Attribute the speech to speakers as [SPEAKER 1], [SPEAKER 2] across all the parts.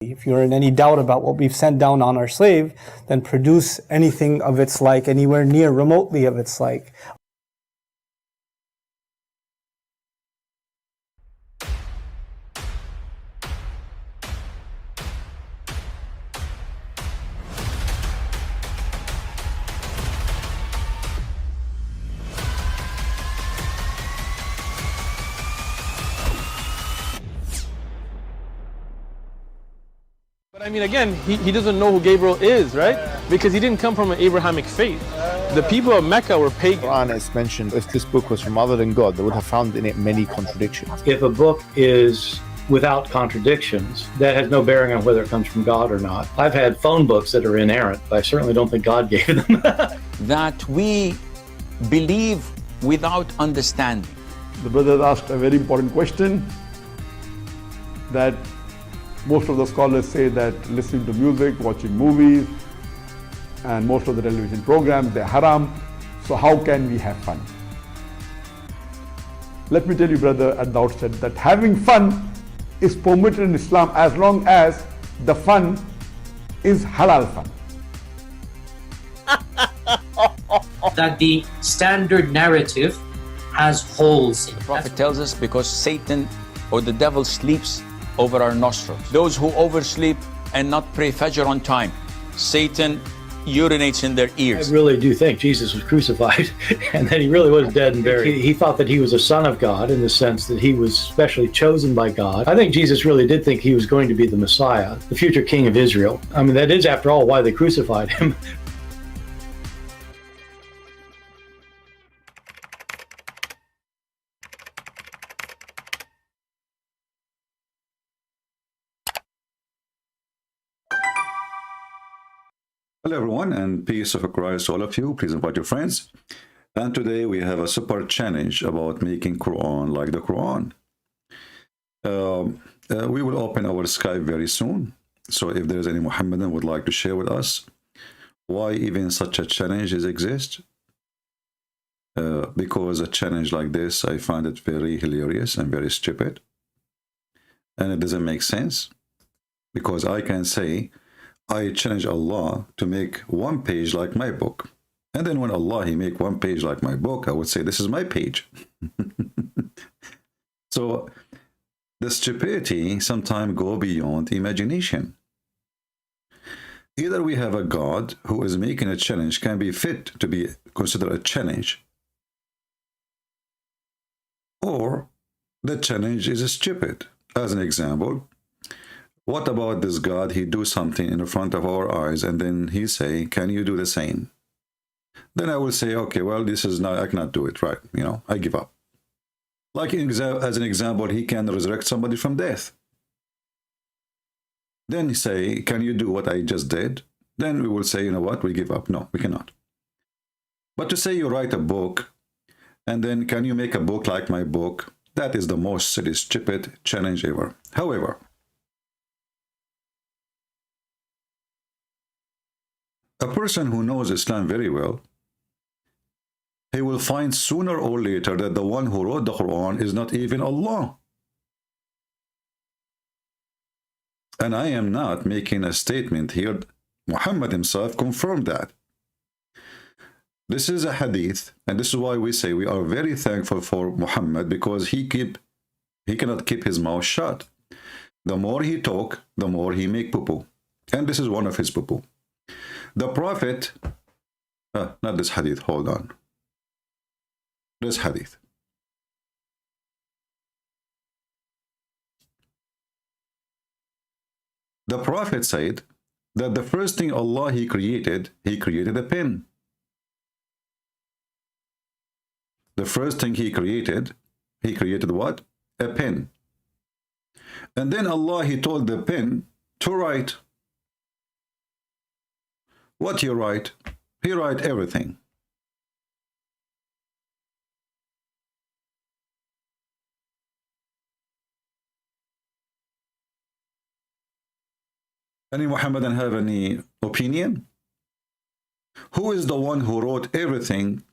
[SPEAKER 1] reality. If you're in any doubt about what we've sent down on our slave, then produce anything of its like, anywhere near remotely of its like.
[SPEAKER 2] But I mean, again, he doesn't know who Gabriel is, right? Because he didn't come from an Abrahamic faith. The people of Mecca were pagan.
[SPEAKER 3] Quran is mentioned, if this book was from other than God, they would have found in it many contradictions.
[SPEAKER 4] If a book is without contradictions, that has no bearing on whether it comes from God or not. I've had phone books that are inerrant, but I certainly don't think God gave them.
[SPEAKER 5] That we believe without understanding.
[SPEAKER 6] The brother asked a very important question, that most of the scholars say that listening to music, watching movies, and most of the television programs, they're haram. So how can we have fun? Let me tell you, brother, at the outset that having fun is permitted in Islam as long as the fun is halal fun.
[SPEAKER 7] That the standard narrative has holes in it.
[SPEAKER 5] The Prophet tells us because Satan or the devil sleeps over our nostrils. Those who oversleep and not pray Fajr on time, Satan urinates in their ears.
[SPEAKER 4] I really do think Jesus was crucified and that he really was dead and buried. He thought that he was a son of God in the sense that he was specially chosen by God. I think Jesus really did think he was going to be the Messiah, the future king of Israel. I mean, that is, after all, why they crucified him.
[SPEAKER 8] Hello everyone, and peace of Christ to all of you. Please invite your friends. And today we have a super challenge about making Quran like the Quran. We will open our Skype very soon. So if there is any Muhammadan would like to share with us why even such a challenge exists, because a challenge like this, I find it very hilarious and very stupid. And it doesn't make sense, because I can say, I challenge Allah to make one page like my book. And then when Allah, he make one page like my book, I would say, this is my page. So the stupidity sometimes go beyond imagination. Either we have a God who is making a challenge can be fit to be considered a challenge, or the challenge is stupid. As an example, what about this God? He do something in front of our eyes, and then he say, "Can you do the same?" Then I will say, "Okay, well, this is not. I cannot do it. Right? You know, I give up." Like as an example, he can resurrect somebody from death. Then he say, "Can you do what I just did?" Then we will say, "You know what? We give up. No, we cannot." But to say you write a book, and then can you make a book like my book? That is the most silly, stupid challenge ever. However, a person who knows Islam very well, he will find sooner or later that the one who wrote the Quran is not even Allah. And I am not making a statement here. Muhammad himself confirmed that. This is a hadith, and this is why we say we are very thankful for Muhammad, because he cannot keep his mouth shut. The more he talk, the more he make poo-poo. And this is one of his poo-poo. The Prophet, not this hadith, hold on. This hadith. The Prophet said that the first thing Allah he created a pen. The first thing he created what? A pen. And then Allah, he told the pen to write. What he write? He write everything. Any Muhammadan have any opinion? Who is the one who wrote everything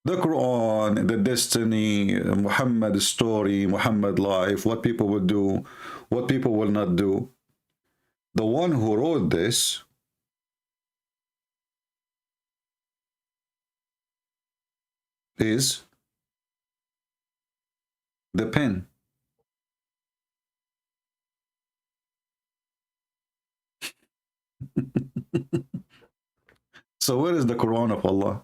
[SPEAKER 8] The Quran, the destiny, Muhammad's story, Muhammad life, what people will do, what people will not do. The one who wrote this is the pen. So where is the Quran of Allah?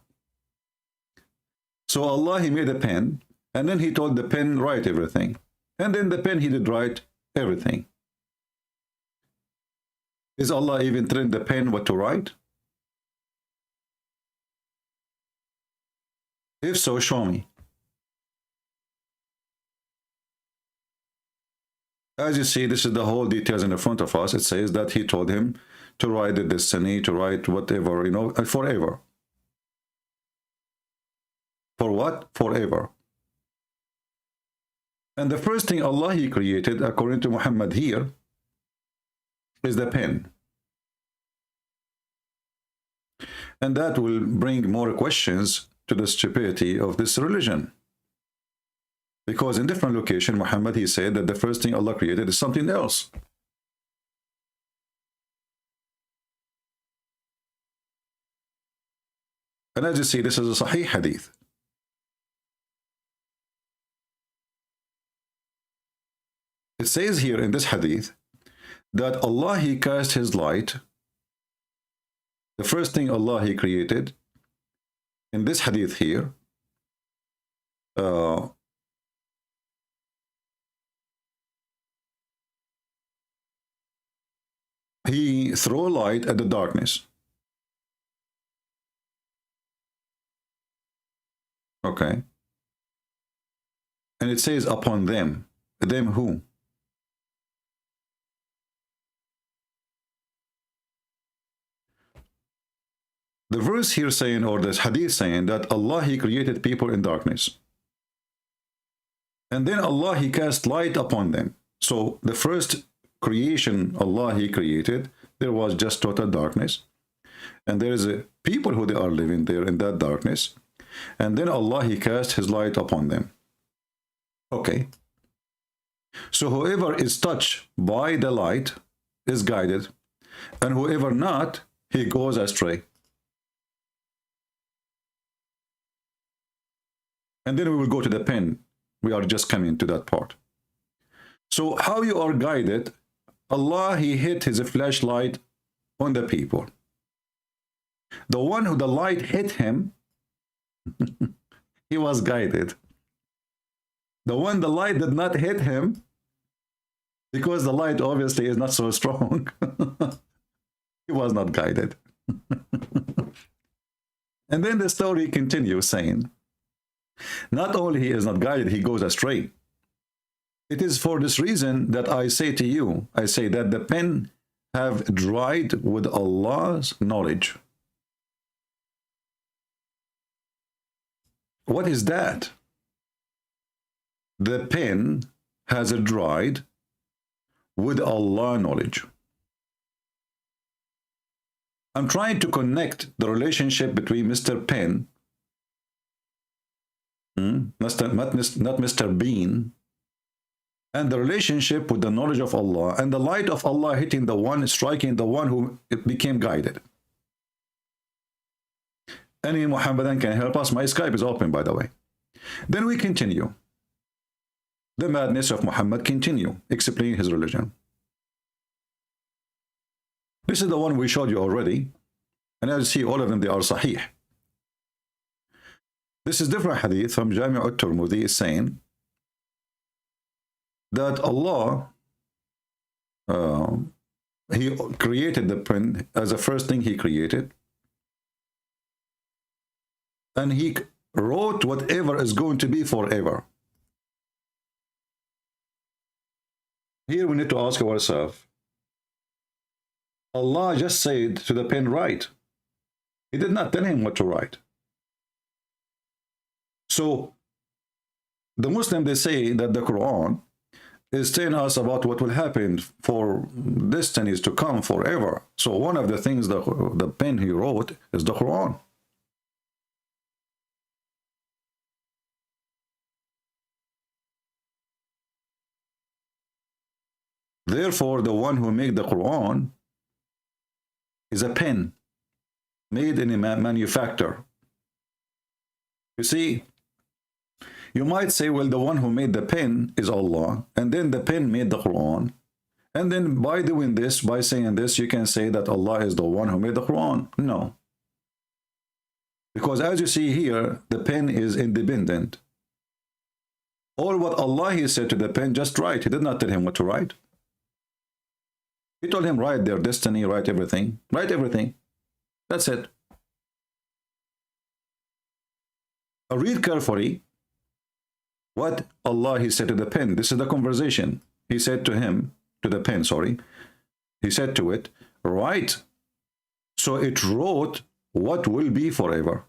[SPEAKER 8] So Allah, he made a pen, and then he told the pen write everything, and then the pen he did write everything. Is Allah even telling the pen what to write? If so, show me. As you see, this is the whole details in the front of us. It says that he told him to write the destiny, to write whatever, you know, forever. For what? Forever. And the first thing Allah, he created, according to Muhammad here, is the pen. And that will bring more questions to the stupidity of this religion. Because in different location, Muhammad, he said that the first thing Allah created is something else. And as you see, this is a Sahih hadith. It says here in this hadith that Allah, he cast his light. The first thing Allah, he created, in this hadith here, he threw light at the darkness. Okay. And it says upon them. Them who? The verse here saying, or this hadith saying, that Allah, he created people in darkness. And then Allah, he cast light upon them. So the first creation Allah, he created, there was just total darkness. And there is a people who they are living there in that darkness. And then Allah, he cast his light upon them. Okay. So whoever is touched by the light is guided. And whoever not, he goes astray. And then we will go to the pen. We are just coming to that part. So how you are guided, Allah, he hit his flashlight on the people. The one who the light hit him, he was guided. The one the light did not hit him, because the light obviously is not so strong, he was not guided. And then the story continues saying, not only he is not guided, he goes astray. It is for this reason that I say to you, I say that the pen have dried with Allah's knowledge. What is that? The pen has dried with Allah knowledge. I'm trying to connect the relationship between Mr. Pen, not Mr. Bean, and the relationship with the knowledge of Allah and the light of Allah hitting the one, striking the one who became guided. Any Muhammadan can help us. My Skype is open, by the way. Then we continue. The madness of Muhammad continue, explain his religion. This is the one we showed you already. And as you see, all of them, they are sahih. This is different hadith from Jami' al-Tirmidhi is saying that Allah, he created the pen as the first thing he created. And he wrote whatever is going to be forever. Here we need to ask ourselves, Allah just said to the pen, write. He did not tell him what to write. So the Muslim, they say that the Quran is telling us about what will happen for destinies to come forever. So one of the things that the pen he wrote is the Quran. Therefore, the one who made the Quran is a pen made in a manufacturer. You see, you might say, well, the one who made the pen is Allah, and then the pen made the Quran. And then by doing this, by saying this, you can say that Allah is the one who made the Quran. No. Because as you see here, the pen is independent. All what Allah he said to the pen, just write. He did not tell him what to write. He told him, write their destiny, write everything. Write everything. That's it. Read carefully what Allah he said to the pen. This is the conversation. He said to him, to the pen, sorry. He said to it, write. So it wrote what will be forever.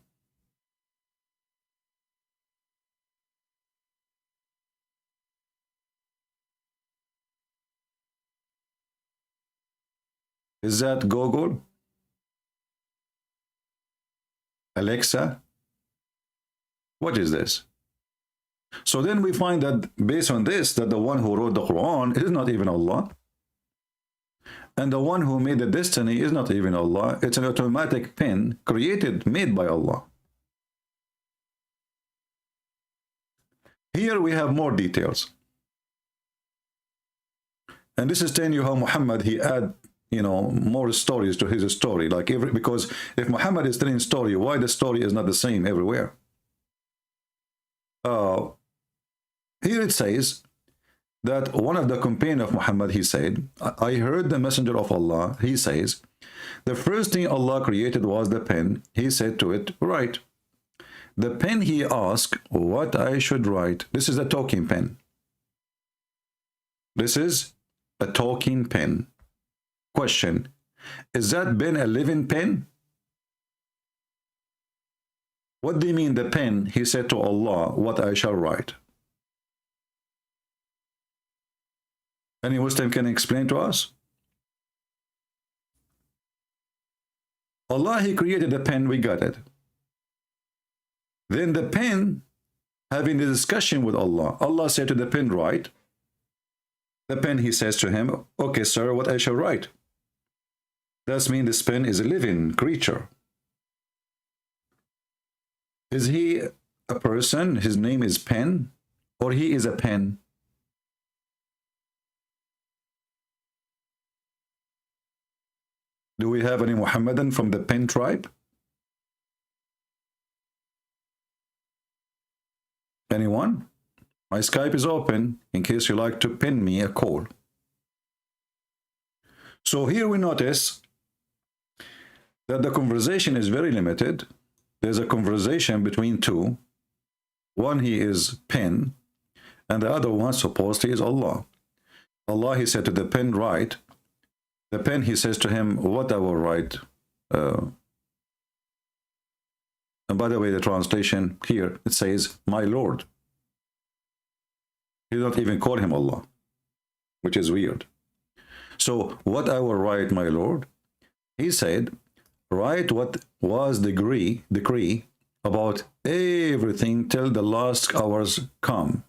[SPEAKER 8] Is that Google? Alexa? What is this? So then we find that based on this, that the one who wrote the Quran is not even Allah. And the one who made the destiny is not even Allah. It's an automatic pen created, made by Allah. Here we have more details. And this is telling you how Muhammad, he add, more stories to his story. Because if Muhammad is telling a story, why the story is not the same everywhere? Here it says that one of the companions of Muhammad, he said, I heard the messenger of Allah, he says, the first thing Allah created was the pen. He said to it, write. The pen, he asked what I should write. This is a talking pen. This is a talking pen. Question, is that pen a living pen? What do you mean the pen? He said to Allah, what I shall write. Any Muslim can explain to us? Allah, he created the pen, we got it. Then the pen, having the discussion with Allah, Allah said to the pen, write. The pen, he says to him, okay, sir, what I shall write. That means this pen is a living creature. Is he a person? His name is Pen? Or he is a pen? Do we have any Muhammadan from the Pen tribe? Anyone? My Skype is open in case you like to pin me a call. So here we notice that the conversation is very limited. There's a conversation between two. One, he is pen, and the other one, supposedly, is Allah. Allah, he said to the pen, write. The pen, he says to him, what I will write. And by the way, the translation here, it says, my Lord. He don't even call him Allah, which is weird. So, what I will write, my Lord? He said, write what was the decree about everything till the last hours come.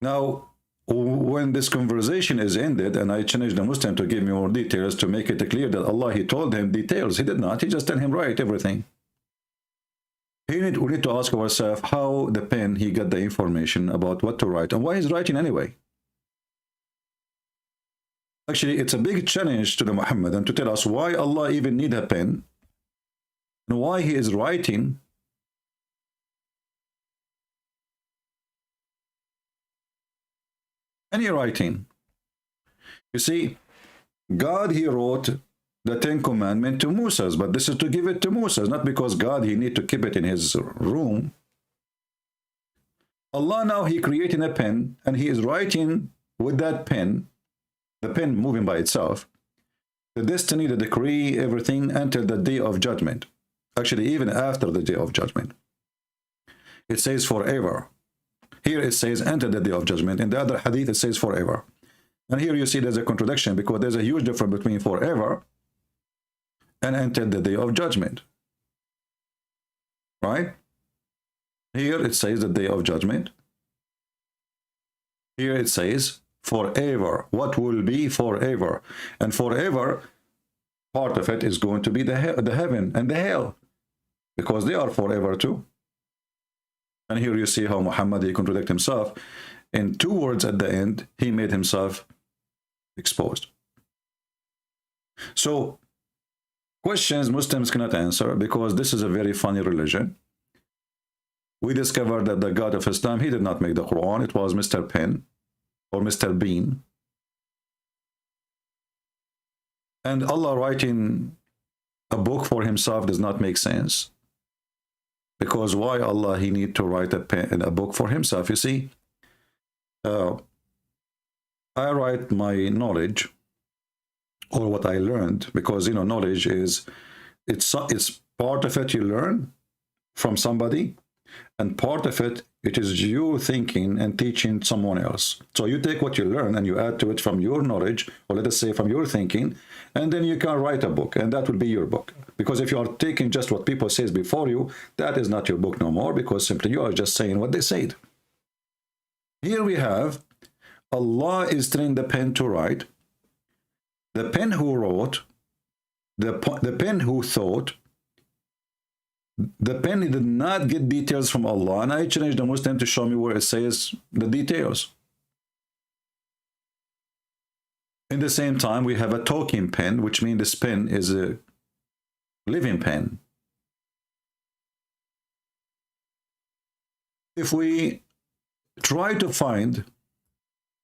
[SPEAKER 8] Now, when this conversation is ended, and I challenged the Muslim to give me more details to make it clear that Allah, he told him details. He did not. He just told him, write everything. We need to ask ourselves how the pen, he got the information about what to write and why he's writing anyway. Actually, it's a big challenge to the Muhammadan to tell us why Allah even need a pen and why he is writing. Any writing. You see, God, he wrote the 10 Commandments to Moses, but this is to give it to Moses, not because God, he need to keep it in his room. Allah now, he created a pen, and he is writing with that pen, the pen moving by itself, the destiny, the decree, everything until the day of judgment. Actually, even after the day of judgment. It says forever. Here it says until the day of judgment. In the other hadith, it says forever. And here you see there's a contradiction because there's a huge difference between forever and until the day of judgment. right? Here it says the day of judgment. Here it says forever. What will be forever? And forever, part of it is going to be the heaven and the hell, because they are forever too. And here you see how Muhammad, he contradicted himself. In 2 words at the end, he made himself exposed. So, questions Muslims cannot answer, because this is a very funny religion. We discovered that the God of Islam, he did not make the Quran. It was Mr. Pen or Mr. Bean. And Allah writing a book for himself does not make sense. Because why Allah, he need to write a book for himself? You see, I write my knowledge, or what I learned, because, you know, knowledge is, it's part of it you learn from somebody, and part of it, it is you thinking and teaching someone else. So you take what you learn and you add to it from your knowledge, or let us say from your thinking, and then you can write a book, and that will be your book. Because if you are taking just what people says before you, that is not your book no more, because simply you are just saying what they said. Here we have, Allah is telling the pen to write. The pen who wrote, the pen who thought, the pen did not get details from Allah, and I challenge the Muslim to show me where it says the details. In the same time, we have a talking pen, which means this pen is a living pen. If we try to find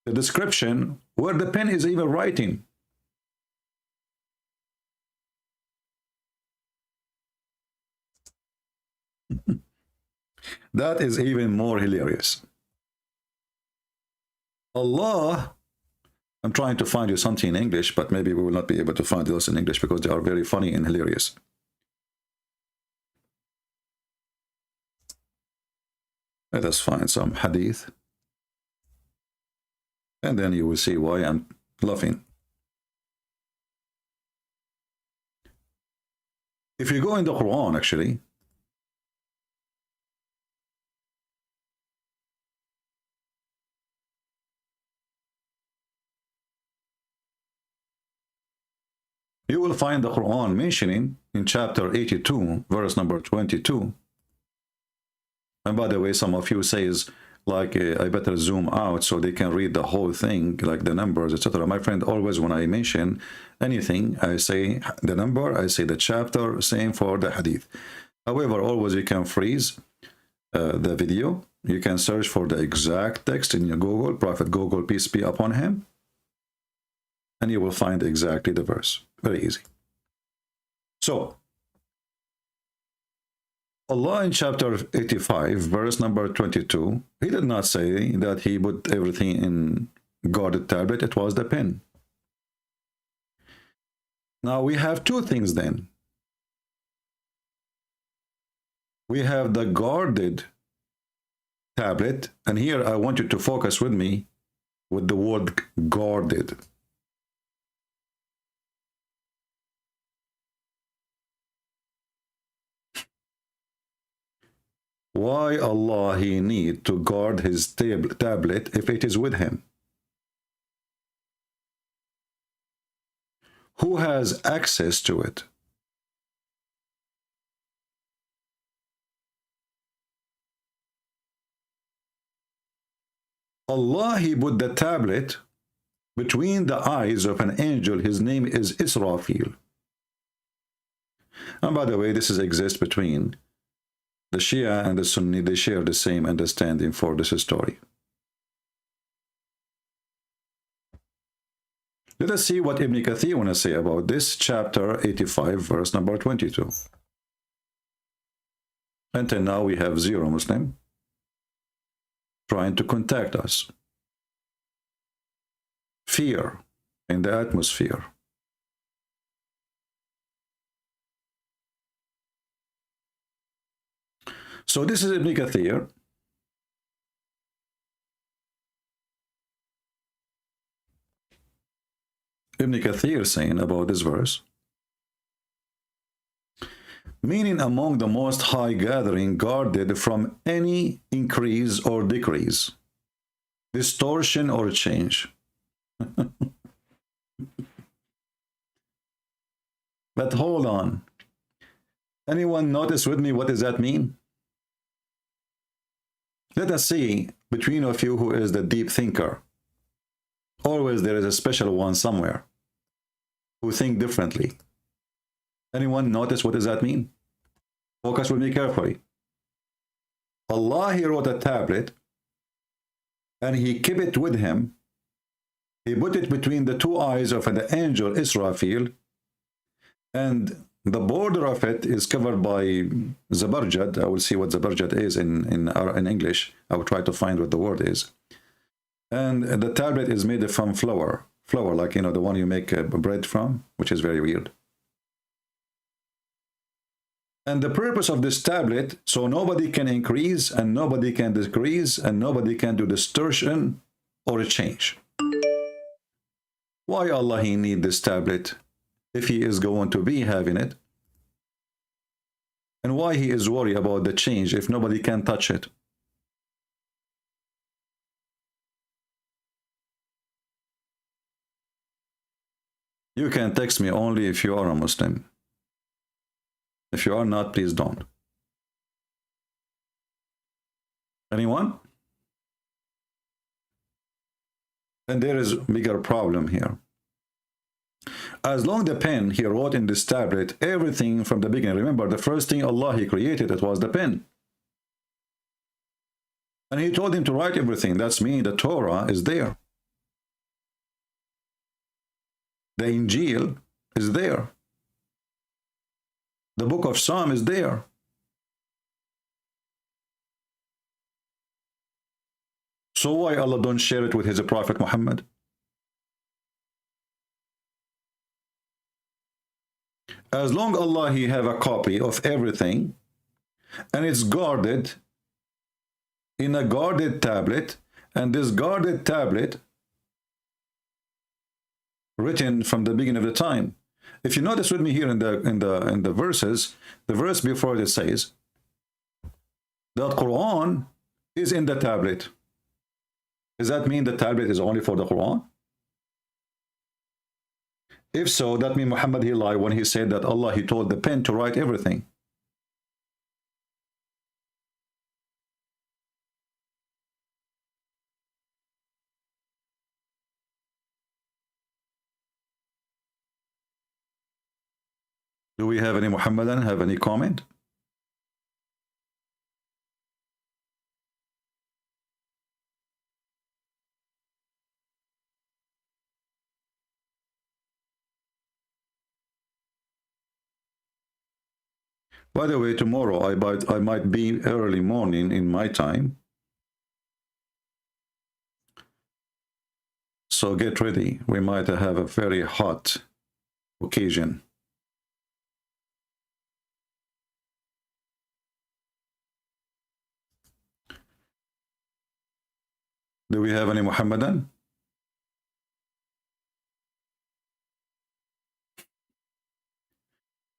[SPEAKER 8] the description where the pen is even writing, that is even more hilarious. Allah, I'm trying to find you something in English, but maybe we will not be able to find those in English because they are very funny and hilarious. Let us find some hadith, and then you will see why I'm laughing. If you go in the Quran, actually, you will find the Quran mentioning in chapter 82, verse number 22. And by the way, some of you says, like, I better zoom out so they can read the whole thing, like the numbers, etc. My friend, always when I mention anything, I say the number, I say the chapter, same for the hadith. However, always you can freeze the video. You can search for the exact text in your Google, Prophet Google, peace be upon him, and you will find exactly the verse. Very easy. So, Allah in chapter 85, verse number 22, he did not say that he put everything in guarded tablet. It was the pen. Now we have two things then. We have the guarded tablet, and here I want you to focus with me with the word guarded. Why Allah he need to guard his tablet if it is with him? Who has access to it? Allah he put the tablet between the eyes of an angel. His name is Israfil. And by the way, this exists between the Shia and the Sunni. They share the same understanding for this story. Let us see what Ibn Kathir want to say about this, chapter 85, verse number 22. Until now, we have zero Muslim trying to contact us. Fear in the atmosphere. So this is Ibn Kathir. Ibn Kathir saying about this verse, meaning among the most high gathering, guarded from any increase or decrease, distortion or change. But hold on. Anyone notice with me what does that mean? Let us see between of you who is the deep thinker. Always there is a special one somewhere who think differently. Anyone notice what does that mean? Focus with me carefully. Allah, he wrote a tablet and he kept it with him. He put it between the two eyes of the angel Israfil, and the border of it is covered by Zabarjad. I will see what Zabarjad is in English. I will try to find what the word is. And the tablet is made from flour, like, you know, the one you make bread from, which is very weird. And the purpose of this tablet, so nobody can increase and nobody can decrease and nobody can do distortion or a change. Why Allah he need this tablet if he is going to be having it? And why he is worried about the change if nobody can touch it? You can text me only if you are a Muslim. If you are not, please don't. Anyone? And there is a bigger problem here. As long the pen he wrote in this tablet, everything from the beginning. Remember, the first thing Allah he created, it was the pen. And he told him to write everything. That's mean the Torah is there. The Injil is there. The book of Psalm is there. So why Allah don't share it with his Prophet Muhammad? As long Allah he have a copy of everything and it's guarded in a guarded tablet, and this guarded tablet written from the beginning of the time. If you notice with me here in the verses, the verse before it says that Quran is in the tablet. Does that mean the tablet is only for the Quran? If so, that means Muhammad he lied when he said that Allah he told the pen to write everything. Do we have any Muhammadan have any comment? By the way, tomorrow I might be early morning in my time. So get ready. We might have a very hot occasion. Do we have any Muhammadan?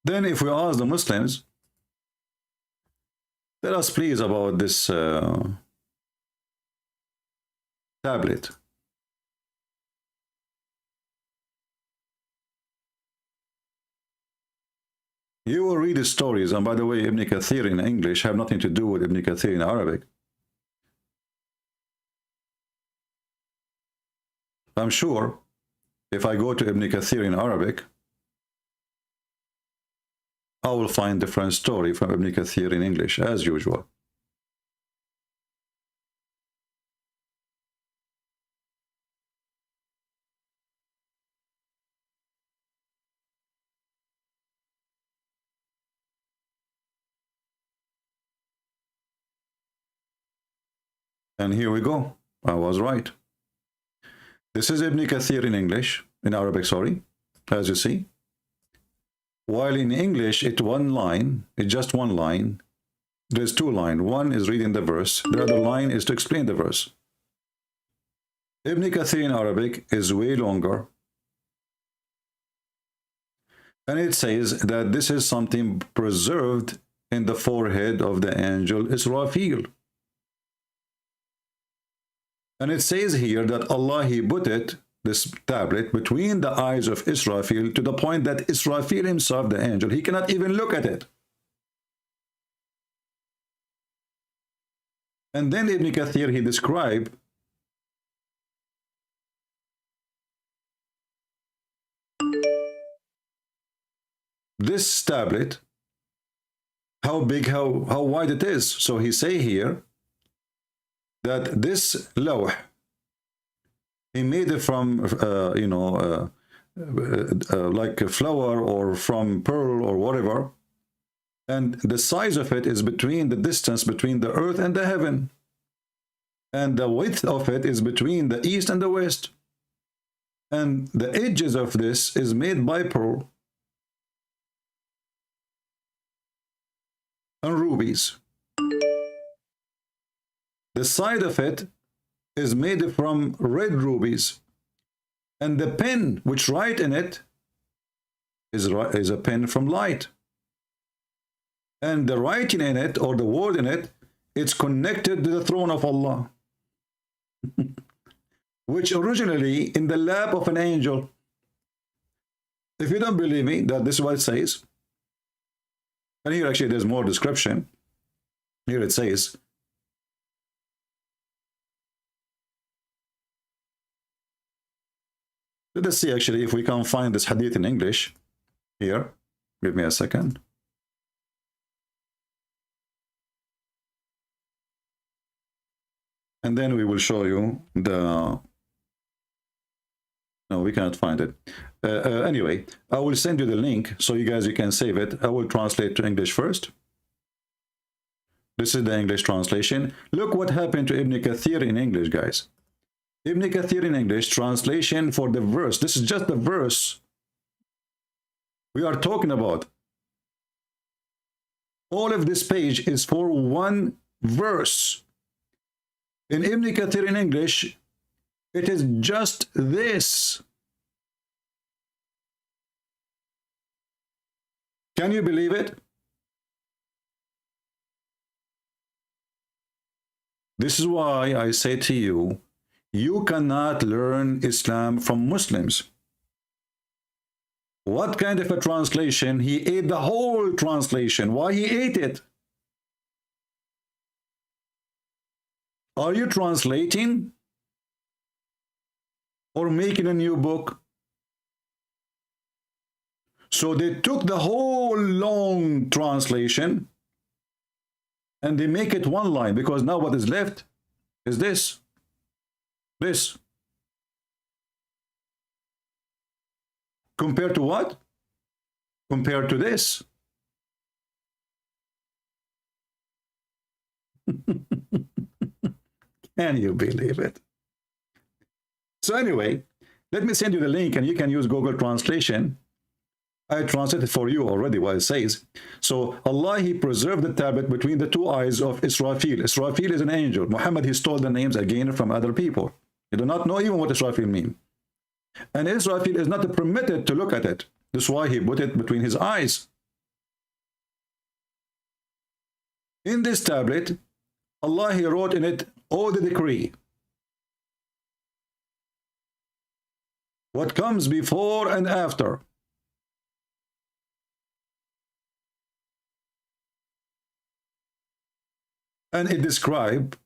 [SPEAKER 8] Then if we ask the Muslims, tell us please about this tablet. You will read the stories, and by the way, Ibn Kathir in English have nothing to do with Ibn Kathir in Arabic. I'm sure if I go to Ibn Kathir in Arabic, I will find different story from Ibn Kathir in English, as usual. And here we go. I was right. This is Ibn Kathir in English, in Arabic, sorry, as you see. While in English, it's one line, it's just one line. There's two lines. One is reading the verse. The other line is to explain the verse. Ibn Kathir in Arabic is way longer. And it says that this is something preserved in the forehead of the angel Israfil. And it says here that Allah, He put it, this tablet, between the eyes of Israfil, to the point that Israfil himself, the angel, he cannot even look at it. And then Ibn Kathir, he described this tablet, how big, how wide it is. So he say here that this lawh, he made it from, like a flower or from pearl or whatever. And the size of it is between the distance between the earth and the heaven. And the width of it is between the east and the west. And the edges of this is made by pearl and rubies. The side of it is made from red rubies. And the pen which write in it is a pen from light. And the writing in it, or the word in it, it's connected to the throne of Allah, which originally in the lap of an angel. If you don't believe me, that this is what it says. And here actually there's more description. Here it says, let us see actually if we can find this hadith in English. Here, give me a second. And then we will show you the... No, we cannot find it. Anyway, I will send you the link so you can save it. I will translate to English first. This is the English translation. Look what happened to Ibn Kathir in English, guys. Ibn Kathir in English, translation for the verse. This is just the verse we are talking about. All of this page is for one verse. In Ibn Kathir in English, it is just this. Can you believe it? This is why I say to you, you cannot learn Islam from Muslims. What kind of a translation? He ate the whole translation. Why he ate it? Are you translating or making a new book? So they took the whole long translation and they make it one line, because now what is left is this. This. Compared to what? Compared to this. Can you believe it? So anyway, let me send you the link and you can use Google Translation. I translated for you already what it says. So Allah, He preserved the tablet between the two eyes of Israfil. Israfil is an angel. Muhammad, he stole the names again from other people. You do not know even what Israfil means. And Israfil is not permitted to look at it. That's why he put it between his eyes. In this tablet, Allah, He wrote in it all the decree. What comes before and after. And it describes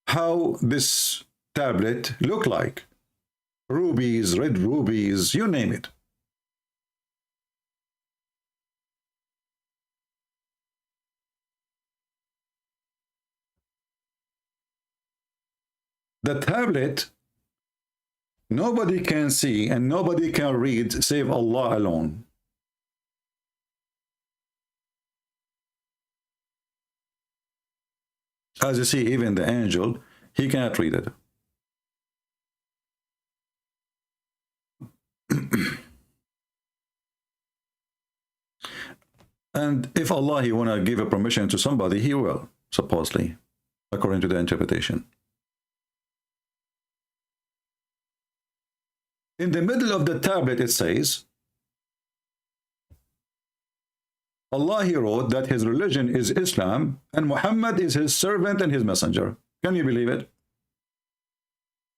[SPEAKER 8] how this tablet looked like. Rubies, red rubies, you name it. The tablet, nobody can see and nobody can read save Allah alone. As you see, even the angel, he cannot read it. And if Allah, He want to give a permission to somebody, He will, supposedly, according to the interpretation. In the middle of the tablet, it says, Allah, he wrote that his religion is Islam and Muhammad is his servant and his messenger. Can you believe it?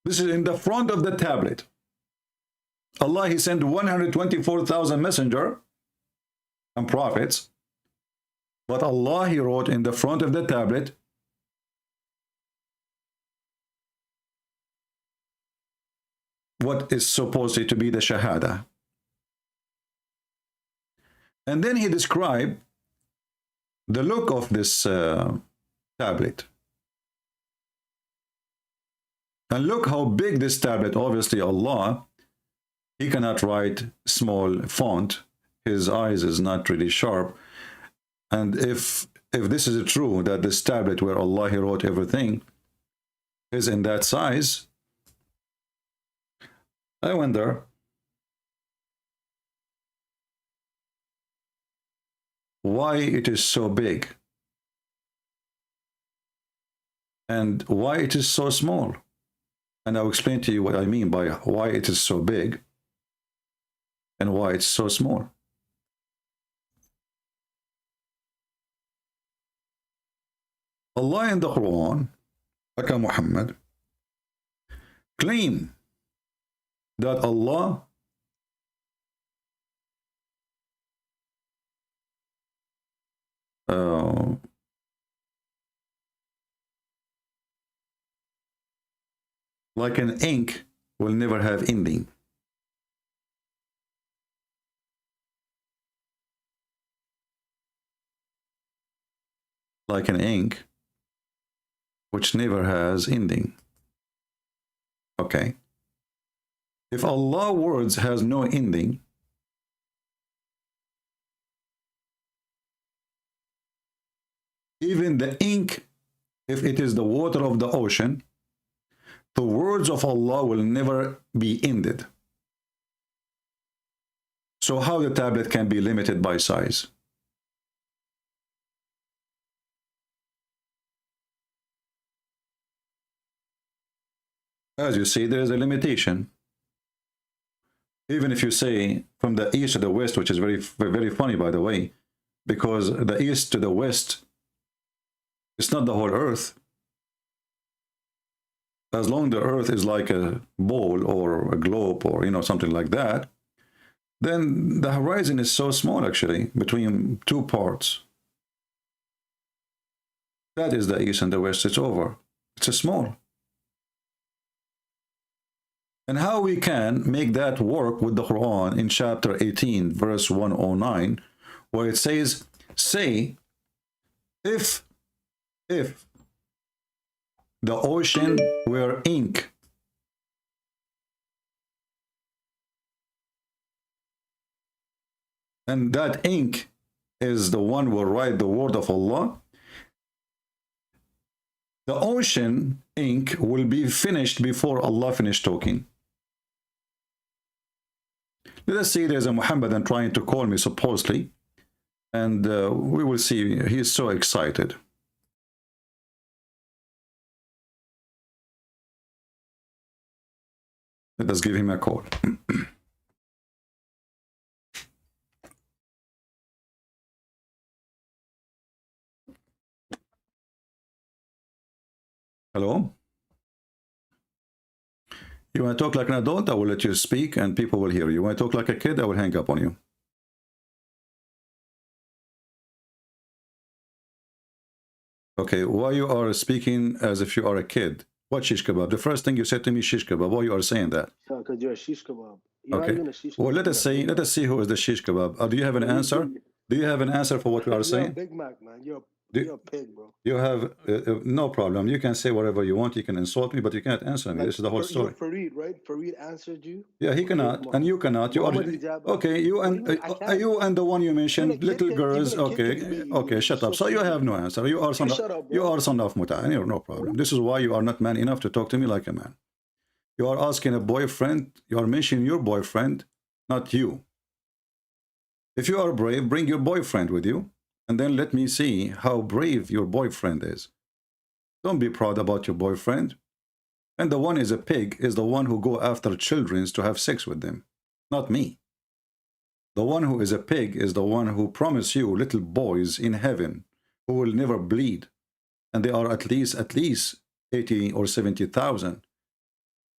[SPEAKER 8] This is in the front of the tablet. Allah, he sent 124,000 messenger and prophets, but Allah, he wrote in the front of the tablet, what is supposed to be the Shahada. And then he described the look of this tablet. And look how big this tablet, obviously Allah, he cannot write small font. His eyes is not really sharp. And if this is true, that this tablet where Allah, he wrote everything, is in that size, I wonder why it is so big and why it is so small. And I'll explain to you what I mean by why it is so big and why it's so small. Allah in the Quran, like Muhammad, claim that Allah like an ink will never have ending. Like an ink which never has ending. Okay. If Allah's words has no ending, even the ink, if it is the water of the ocean, the words of Allah will never be ended. So how the tablet can be limited by size? As you see, there is a limitation. Even if you say from the east to the west, which is very, very funny, by the way, because the east to the west, it's not the whole earth. As long as the earth is like a bowl or a globe or, you know, something like that, then the horizon is so small, actually, between two parts. That is the east and the west. It's over. It's a small. And how we can make that work with the Quran in chapter 18, verse 109, where it says, say, if the ocean were ink, and that ink is the one who will write the word of Allah, the ocean ink will be finished before Allah finished talking. Let us see, there's a Muhammadan trying to call me, supposedly, and we will see. He is so excited. Let us give him a call. Hello? You want to talk like an adult? I will let you speak and people will hear you. You want to talk like a kid? I will hang up on you. Okay, why you are speaking as if you are a kid? What shish kebab? The first thing you said to me, shish kebab. Why you are saying that?
[SPEAKER 9] Because you're a shish kebab. You're
[SPEAKER 8] Okay.
[SPEAKER 9] not even a shish
[SPEAKER 8] Well,
[SPEAKER 9] kebab.
[SPEAKER 8] let us see who is the shish kebab. Do you have an answer? Do you have an answer for what we are
[SPEAKER 9] You're a
[SPEAKER 8] saying?
[SPEAKER 9] Big Mac, man. You're
[SPEAKER 8] Do-
[SPEAKER 9] a pig, bro.
[SPEAKER 8] You have no problem. You can say whatever you want. You can insult me, but you can't answer me. This is the whole story.
[SPEAKER 9] You're Fareed, right? Fareed answered you.
[SPEAKER 8] Yeah, he cannot, and you cannot. You are
[SPEAKER 9] Muhammad Hijab.
[SPEAKER 8] okay. You
[SPEAKER 9] What
[SPEAKER 8] and
[SPEAKER 9] do you mean? I can't.
[SPEAKER 8] you and the one you mentioned,
[SPEAKER 9] Even a kid
[SPEAKER 8] little
[SPEAKER 9] can-
[SPEAKER 8] girls.
[SPEAKER 9] even a kid
[SPEAKER 8] Okay,
[SPEAKER 9] can be-
[SPEAKER 8] okay, shut up. So you have no answer. You are son.
[SPEAKER 9] You
[SPEAKER 8] Of,
[SPEAKER 9] shut up, bro.
[SPEAKER 8] you are son of muta. No problem. This is why you are not man enough to talk to me like a man. You are asking a boyfriend. You are mentioning your boyfriend, not you. If you are brave, bring your boyfriend with you, and then let me see how brave your boyfriend is. Don't be proud about your boyfriend. And the one is a pig is the one who go after children to have sex with them, not me. The one who is a pig is the one who promised you little boys in heaven who will never bleed. And they are at least 80 or 70,000.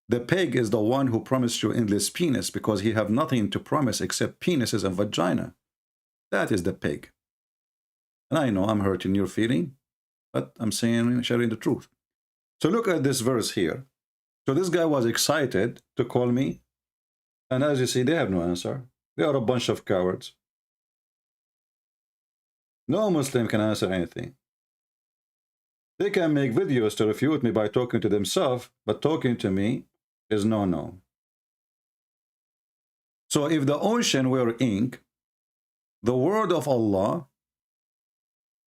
[SPEAKER 8] The pig is the one who promised you endless penis because he have nothing to promise except penises and vagina. That is the pig. And I know I'm hurting your feeling, but I'm saying, sharing the truth. So look at this verse here. So this guy was excited to call me. And as you see, they have no answer. They are a bunch of cowards. No Muslim can answer anything. They can make videos to refute me by talking to themselves, but talking to me is no. So if the ocean were ink, the word of Allah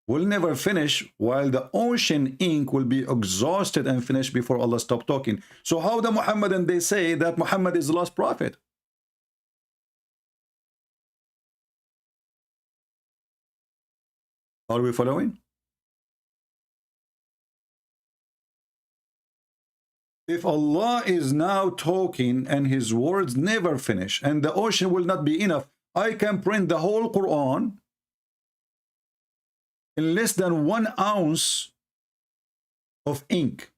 [SPEAKER 8] will never finish, while the ocean ink will be exhausted and finished before Allah stop talking. So how the Muhammadan, they say that Muhammad is the last prophet? Are we following? If Allah is now talking and his words never finish and the ocean will not be enough, I can print the whole Quran in less than 1 ounce of ink.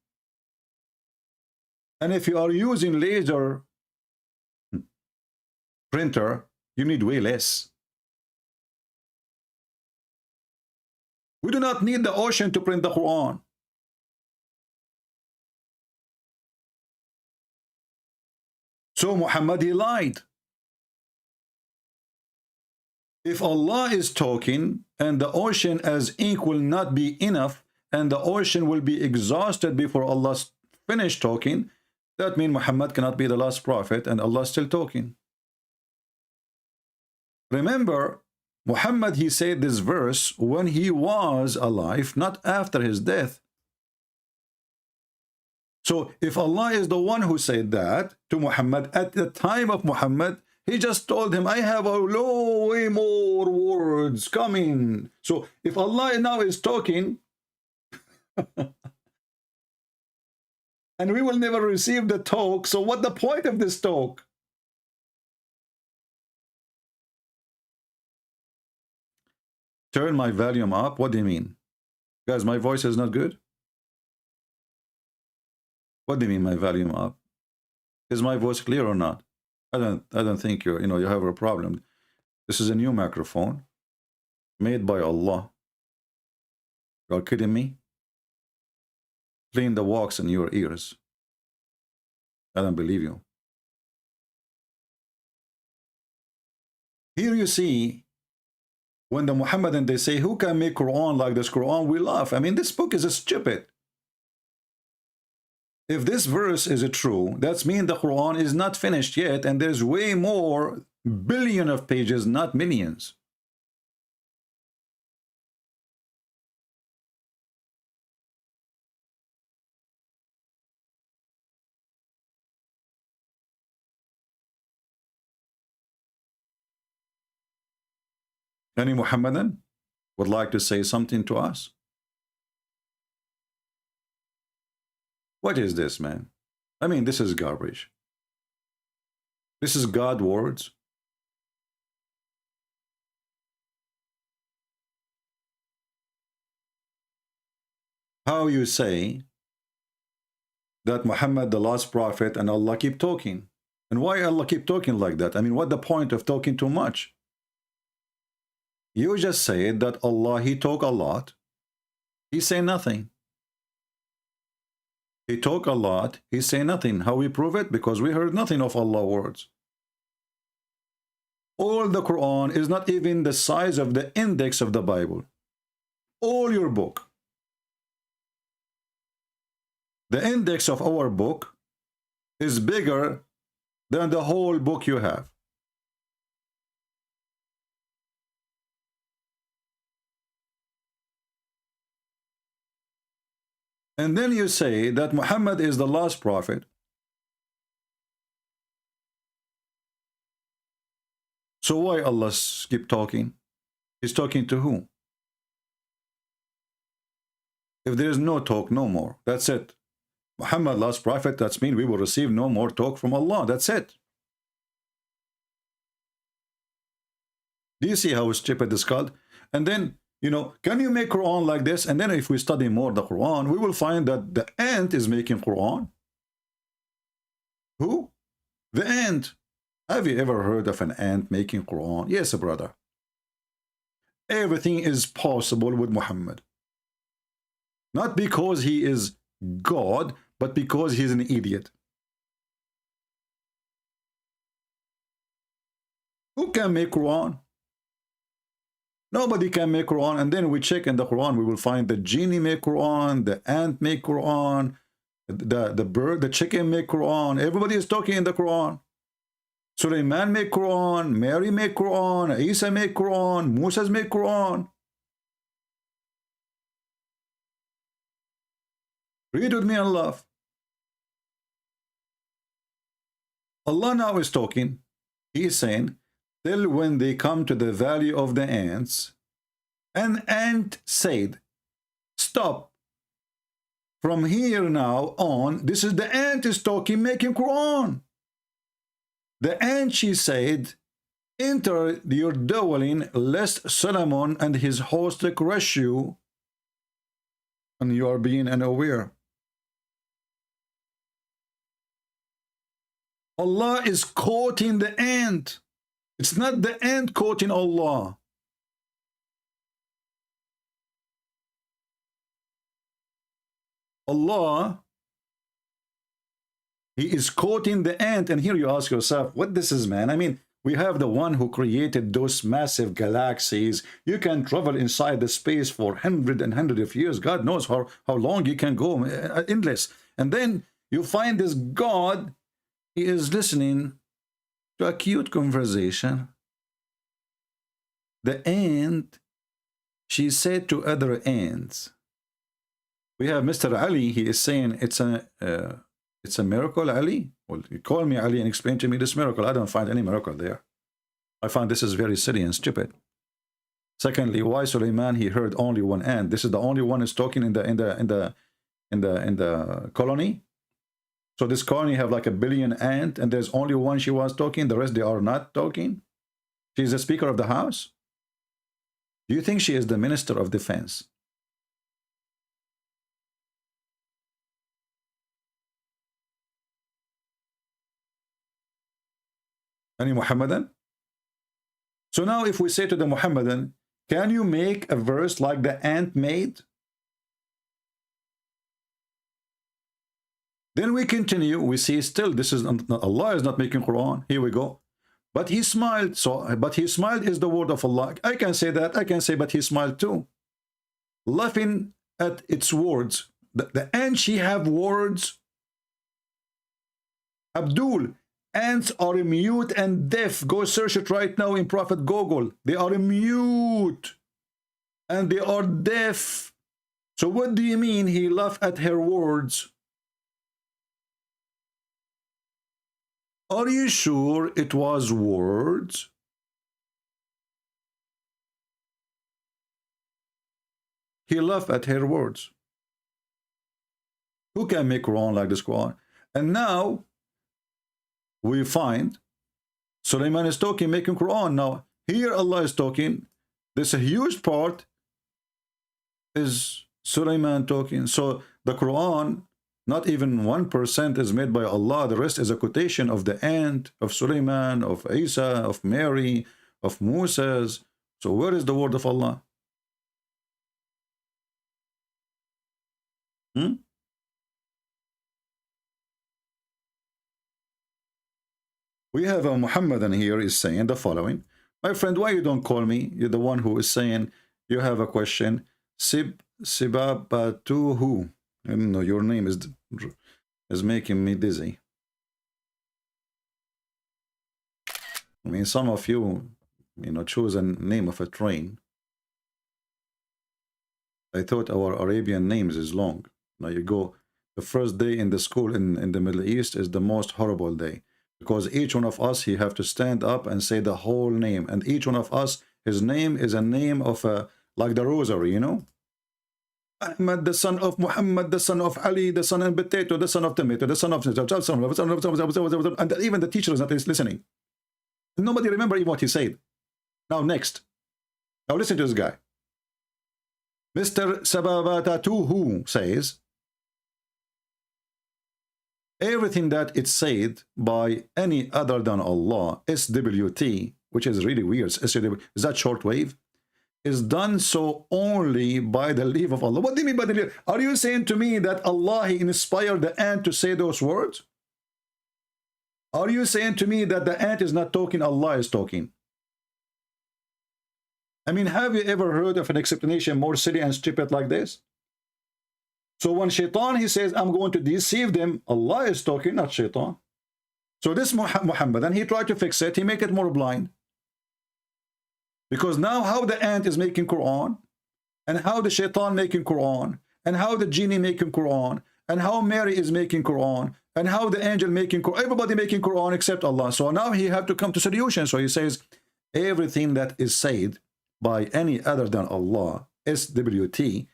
[SPEAKER 8] And if you are using laser printer, you need way less. We do not need the ocean to print the Quran. So Muhammad, he lied. If Allah is talking and the ocean as ink will not be enough and the ocean will be exhausted before Allah finish talking, that means Muhammad cannot be the last prophet and Allah is still talking. Remember, Muhammad, he said this verse when he was alive, not after his death. So if Allah is the one who said that to Muhammad at the time of Muhammad, he just told him, I have way more words coming. So if Allah now is talking, and we will never receive the talk, so what the point of this talk? Turn my volume up. What do you mean? Guys, my voice is not good? What do you mean my volume up? Is my voice clear or not? I don't think you have a problem. This is a new microphone made by Allah. You're kidding me? Clean the wax in your ears. I don't believe you. Here you see, when the Muhammadan, they say, who can make Quran like this Quran? We laugh. I mean, this book is stupid. If this verse is true, that means the Quran is not finished yet, and there's way more billion of pages, not millions. Any Muhammadan would like to say something to us? What is this, man? I mean, this is garbage. This is God words. How you say that Muhammad the last prophet and Allah keep talking? And why Allah keep talking like that? I mean, what the point of talking too much? You just said that Allah, he talk a lot. He say nothing. He talk a lot, he say nothing. How we prove it? Because we heard nothing of Allah words. All the Quran is not even the size of the index of the Bible. All your book. The index of our book is bigger than the whole book you have. And then you say that Muhammad is the last prophet. So why Allah keep talking? He's talking to who? If there is no talk, no more. That's it. Muhammad, last prophet, that means we will receive no more talk from Allah. That's it. Do you see how stupid it's called? And then, you know, can you make Quran like this? And then if we study more the Quran, we will find that the ant is making Quran. Who? The ant. Have you ever heard of an ant making Quran? Yes, brother. Everything is possible with Muhammad. Not because he is God, but because he's an idiot. Who can make Quran? Nobody can make Quran. And then we check in the Quran, we will find the genie make Quran, the ant make Quran, the bird, the chicken make Quran. Everybody is talking in the Quran. Sulaiman make Quran, Mary make Quran, Isa make Quran, Moses make Quran. Read with me and laugh. Allah now is talking. He is saying, till when they come to the valley of the ants, an ant said, stop. From here now on, this is the ant is talking, making Quran. The ant, she said, enter your dwelling, lest Solomon and his host crush you, and you are being unaware. Allah is quoting the ant. It's not the ant quoting Allah. Allah, he is quoting the ant. And here you ask yourself, what this is, man? I mean, we have the one who created those massive galaxies. You can travel inside the space for hundreds of years. God knows how long you can go, endless. And then you find this God, he is listening to a cute conversation. The ant, she said to other ants. We have Mr. Ali, he is saying it's a miracle, Ali. Well, you call me Ali and explain to me this miracle. I don't find any miracle there. I find this is very silly and stupid. Secondly, why Sulaiman he heard only one ant? This is the only one is talking in the colony. So this colony have like 1 billion ants, and there's only one she was talking. The rest they are not talking. She's the Speaker of the House. Do you think she is the Minister of Defense? Any Muhammadan? So now if we say to the Muhammadan, can you make a verse like the ant made? Then we continue, we see still this is Allah is not making Quran. Here we go. But he smiled. So but he smiled is the word of Allah. I can say that. I can say but he smiled too. Laughing at its words. The ant she have words. Abdul, ants are mute and deaf. Go search it right now in Prophet Google. They are mute and they are deaf. So what do you mean he laughed at her words? Are you sure it was words? He laughed at her words. Who can make Quran like this Quran? And now we find Sulaiman is talking, making Quran. Now here Allah is talking. This huge part is Sulaiman talking. So the Quran, not even 1% is made by Allah. The rest is a quotation of the ant, of Sulaiman, of Isa, of Mary, of Moses. So where is the word of Allah? We have a Muhammadan here is saying the following. My friend, why you don't call me? You're the one who is saying you have a question. Sibabatuhu. I don't know, your name is making me dizzy. I mean, some of you, choose a name of a train. I thought our Arabian names is long. Now you go, the first day in the school in the Middle East is the most horrible day. Because each one of us, he have to stand up and say the whole name. And each one of us, his name is a name of like the rosary, you know? Ahmad, the son of Muhammad, the son of Ali, the son of potato, the son of tomato, the son of... And even the teacher is not listening. Nobody remember even what he said. Now next. Now listen to this guy. Mr. Sababatatuhu says, everything that it's said by any other than Allah, SWT, which is really weird, SW, is that shortwave, is done so only by the leave of Allah. What do you mean by the leave? Are you saying to me that Allah he inspired the ant to say those words? Are you saying to me that the ant is not talking, Allah is talking? I mean, have you ever heard of an explanation more silly and stupid like this? So when Shaitan, he says, I'm going to deceive them, Allah is talking, not Shaitan. So this Muhammad, and he tried to fix it, he make it more blind. Because now how the ant is making Quran, and how the Shaitan making Quran, and how the genie making Quran, and how Mary is making Quran, and how the angel making Quran, everybody making Quran except Allah. So now he have to come to solution. So he says, everything that is said by any other than Allah, SWT,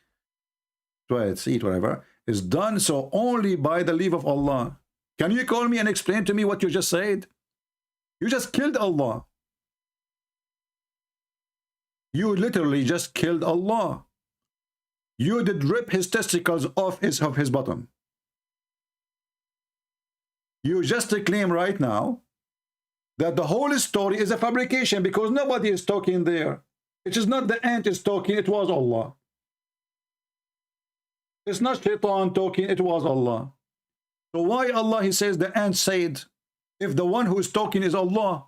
[SPEAKER 8] whatever, is done so only by the leave of Allah. Can you call me and explain to me what you just said? You just killed Allah. You literally just killed Allah. You did rip his testicles off his bottom. You just claim right now that the whole story is a fabrication because nobody is talking there. It is not the ant is talking, it was Allah. It's not Shaitan talking, it was Allah. So why Allah, he says the ant said, if the one who is talking is Allah?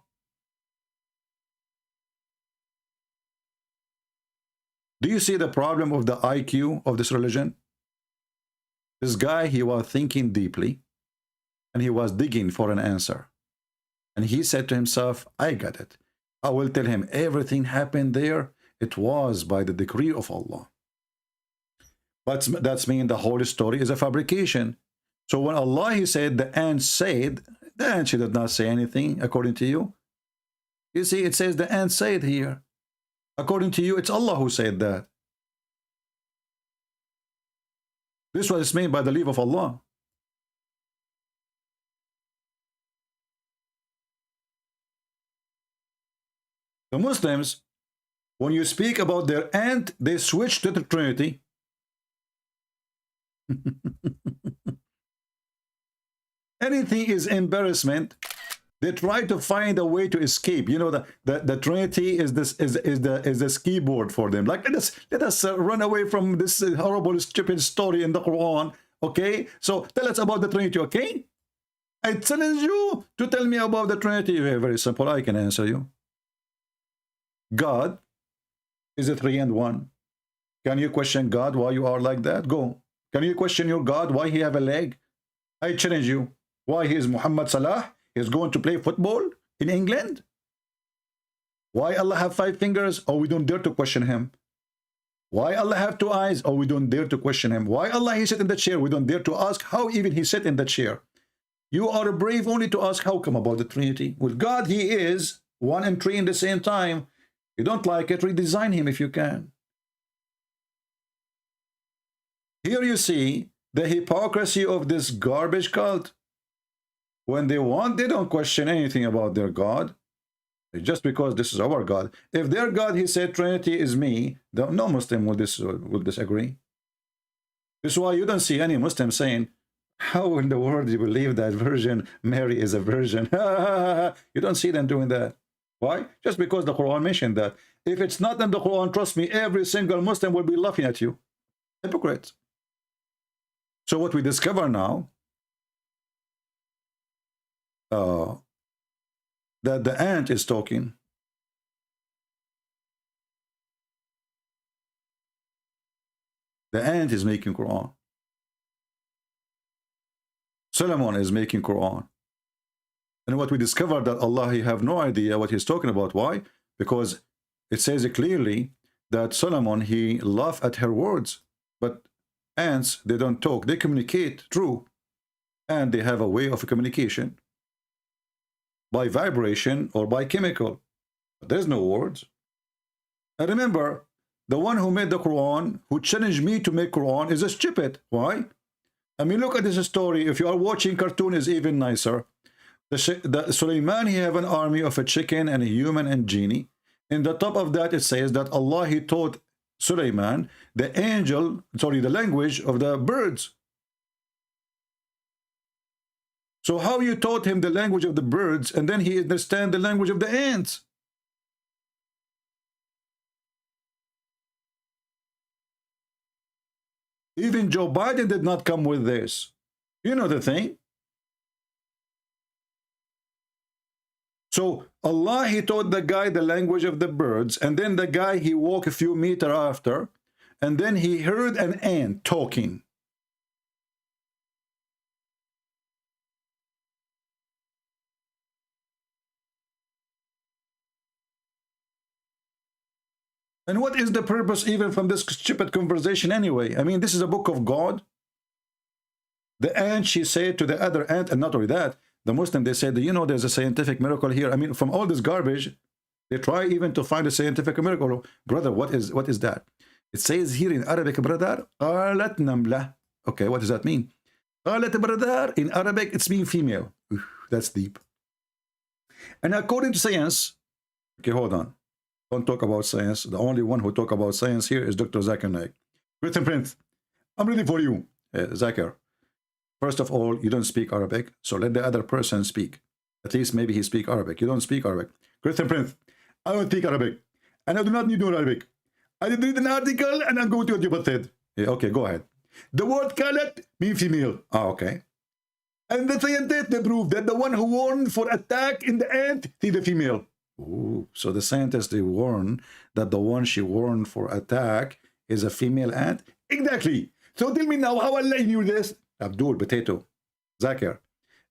[SPEAKER 8] Do you see the problem of the IQ of this religion? This guy, he was thinking deeply, and he was digging for an answer. And he said to himself, I got it. I will tell him everything happened there. It was by the decree of Allah. But that's mean the whole story is a fabrication. So when Allah, he said, the ant said, the ant, she did not say anything according to you. You see, it says the ant said here. According to you, it's Allah who said that. This was made by the leave of Allah. The Muslims, when you speak about their ant, they switch to the Trinity. Anything is embarrassment. They try to find a way to escape. You know, the Trinity is this keyboard for them. Like let us run away from this horrible, stupid story in the Quran. Okay, so tell us about the Trinity. Okay, I challenge you to tell me about the Trinity. Very simple. I can answer you. God is a 3 and 1. Can you question God why you are like that? Go. Can you question your God why he have a leg? I challenge you. Why he is Muhammad Salah is going to play football in England? Why Allah have 5 fingers? Oh, we don't dare to question him. Why Allah have 2 eyes? Oh, we don't dare to question him. Why Allah he sit in the chair? We don't dare to ask how even he sit in the chair. You are brave only to ask how come about the Trinity. With God, he is 1 and 3 in the same time. You don't like it, redesign him if you can. Here you see the hypocrisy of this garbage cult. When they want, they don't question anything about their God. Just because this is our God. If their God, he said, Trinity is me, no Muslim will disagree. This is why you don't see any Muslim saying, how in the world do you believe that Virgin Mary is a virgin? You don't see them doing that. Why? Just because the Quran mentioned that. If it's not in the Quran, trust me, every single Muslim will be laughing at you. Hypocrites. So what we discover now, that the ant is talking. The ant is making Quran. Solomon is making Quran. And what we discovered that Allah, he have no idea what he's talking about. Why? Because it says clearly that Solomon, he laughed at her words. But ants, they don't talk. They communicate, true. And they have a way of communication. By vibration or by chemical. But there's no words. And remember, the one who made the Quran, who challenged me to make Quran, is a stupid. Why? I mean, look at this story. If you are watching cartoon, is even nicer. The Suleiman, he have an army of a chicken and a human and genie. In the top of that, it says that Allah, he taught Sulaiman the language of the birds. So how you taught him the language of the birds and then he understand the language of the ants? Even Joe Biden did not come with this. You know the thing. So Allah, he taught the guy the language of the birds, and then the guy, he walked a few meters after, and then he heard an ant talking. And what is the purpose even from this stupid conversation anyway? I mean, this is a book of God. The ant, she said to the other ant, and not only that, the Muslim, they said, you know, there's a scientific miracle here. I mean, from all this garbage, they try even to find a scientific miracle. Brother, what is that? It says here in Arabic, brother, قالت نملة. Okay, what does that mean? قالت brother, in Arabic, it's mean female. That's deep. And according to science, okay, hold on. Don't talk about science. The only one who talk about science here is Dr. Zakir Naik. Christian Prince, I'm ready for you. Zakir, first of all, you don't speak Arabic, so let the other person speak. At least maybe he speak Arabic. You don't speak Arabic. Christian Prince, I don't speak Arabic, and I do not need to know Arabic. I did read an article, and I'm going to what you said. Yeah, okay, go ahead. The word kalat means female. Ah, okay. And the scientists, they prove that the one who warned for attack in the ant is the female. Ooh, so the scientists, they warn that the one she warned for attack is a female ant? Exactly. So tell me now how Allah knew this. Abdul, potato, Zakir.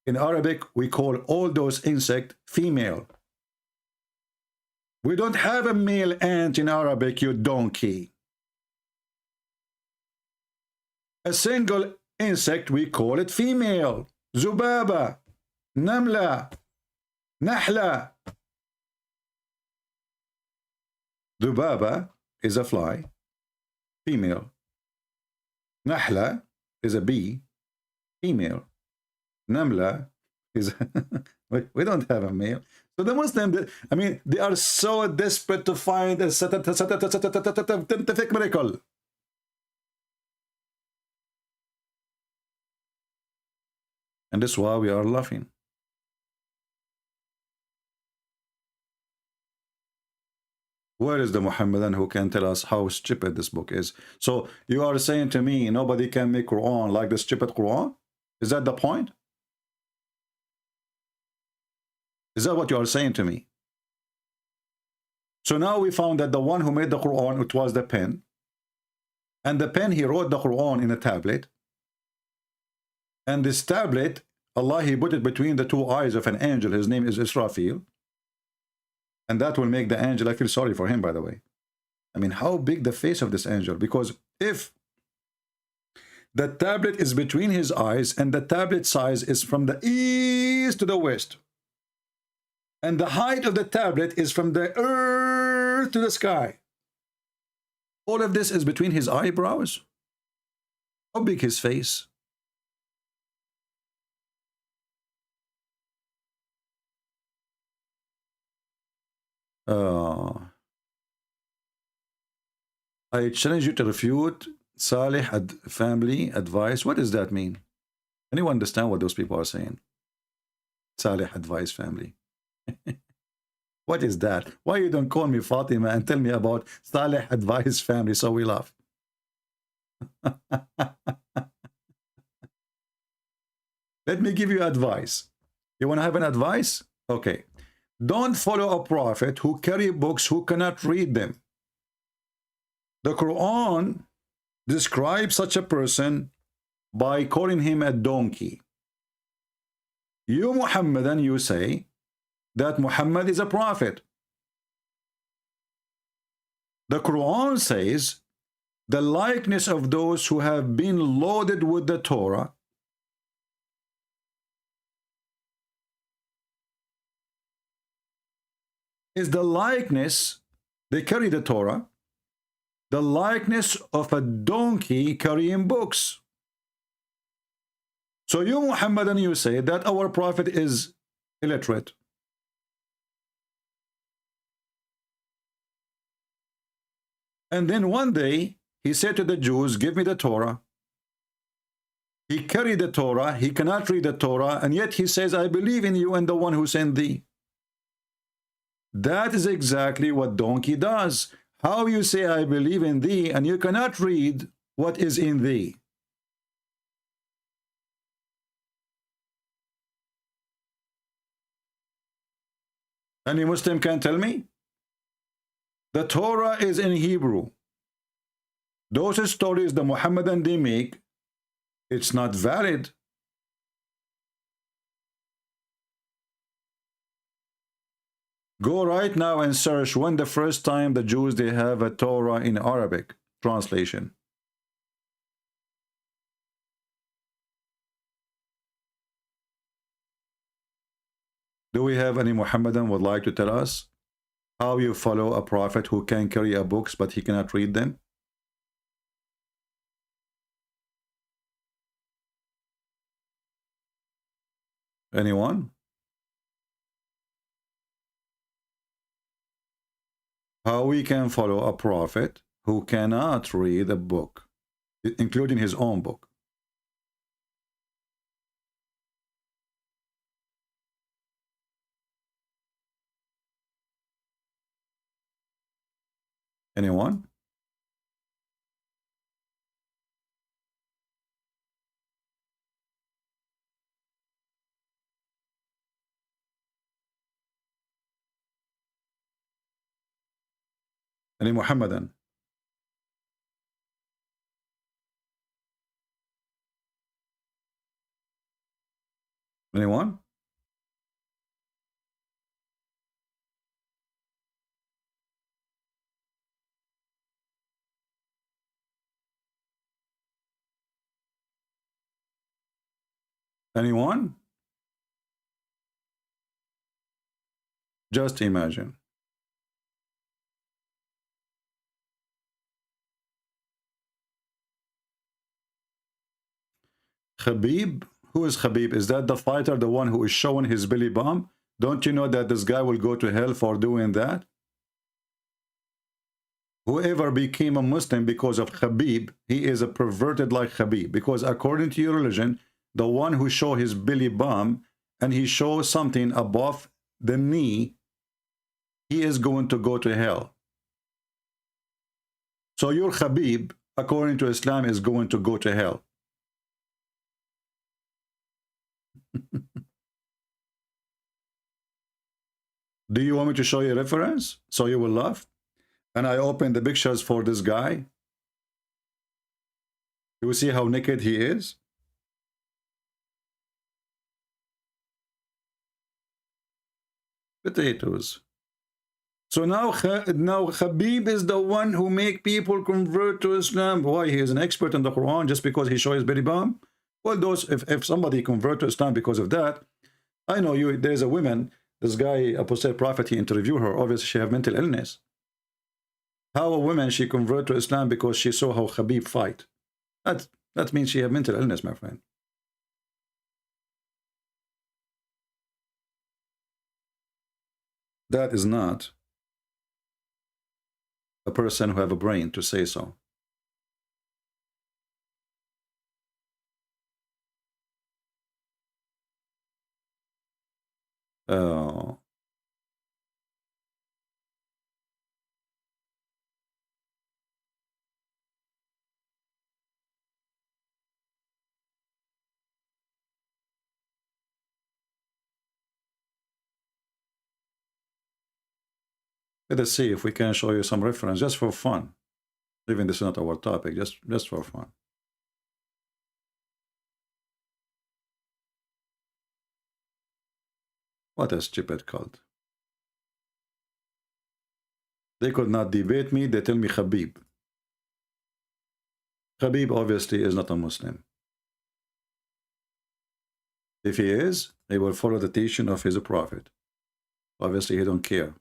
[SPEAKER 8] In Arabic, we call all those insects female. We don't have a male ant in Arabic, you donkey. A single insect, we call it female. Zubaba, Namla, Nahla. Dubaba is a fly, female. Nahla is a bee, female. Namla is we don't have a male. So the Muslim, I mean, they are so desperate to find a scientific miracle. And that's why we are laughing. Where is the Muhammadan who can tell us how stupid this book is? So you are saying to me, nobody can make Quran like the stupid Quran? Is that the point? Is that what you are saying to me? So now we found that the one who made the Quran, it was the pen. And the pen, he wrote the Quran in a tablet. And this tablet, Allah, he put it between the two eyes of an angel. His name is Israfil. And that will make the angel, I feel sorry for him, by the way. I mean, how big the face of this angel? Because if the tablet is between his eyes and the tablet size is from the east to the west, and the height of the tablet is from the earth to the sky, all of this is between his eyebrows. How big his face? I challenge you to refute Salih family advice. What does that mean? Anyone understand what those people are saying? Salih advice family. What is that? Why you don't call me Fatima and tell me about Salih advice family so we laugh? Let me give you advice. You want to have an advice? Okay. Don't follow a prophet who carry books who cannot read them. The Quran describes such a person by calling him a donkey. You Muhammadan, you say that Muhammad is a prophet. The Quran says the likeness of those who have been loaded with the Torah is the likeness, they carry the Torah, the likeness of a donkey carrying books. So you Muhammadan, you say that our prophet is illiterate. And then one day, he said to the Jews, give me the Torah. He carried the Torah. He cannot read the Torah. And yet he says, I believe in you and the one who sent thee. That is exactly what donkey does. How you say, I believe in thee, and you cannot read what is in thee. Any Muslim can tell me? The Torah is in Hebrew. Those stories the Muhammadan they make, it's not valid. Go right now and search when the first time the Jews they have a Torah in Arabic translation. Do we have any Muhammadan would like to tell us how you follow a prophet who can carry a books but he cannot read them? Anyone? How we can follow a prophet who cannot read a book, including his own book? Anyone? Any Muhammadan? Anyone? Anyone? Just imagine. Khabib? Who is Khabib? Is that the fighter, the one who is showing his belly bump? Don't you know that this guy will go to hell for doing that? Whoever became a Muslim because of Khabib, he is a perverted like Khabib. Because according to your religion, the one who show his belly bump and he shows something above the knee, he is going to go to hell. So your Khabib, according to Islam, is going to go to hell. Do you want me to show you a reference so you will laugh? And I open the pictures for this guy. You will see how naked he is. Potatoes. So now Khabib is the one who make people convert to Islam. Why? He is an expert in the Quran just because he shows his belly bump? Well, those if somebody convert to Islam because of that, I know you. There's a woman. This guy, apostate prophet, he interviewed her. Obviously, she have mental illness. How a woman she convert to Islam because she saw how Khabib fight? That means she have mental illness, my friend. That is not a person who have a brain to say so. Let us see if we can show you some reference just for fun. Even this is not our topic, just for fun. What a stupid cult. They could not debate me, they tell me Khabib. Khabib obviously is not a Muslim. If he is, he will follow the teaching of his prophet. Obviously he don't care.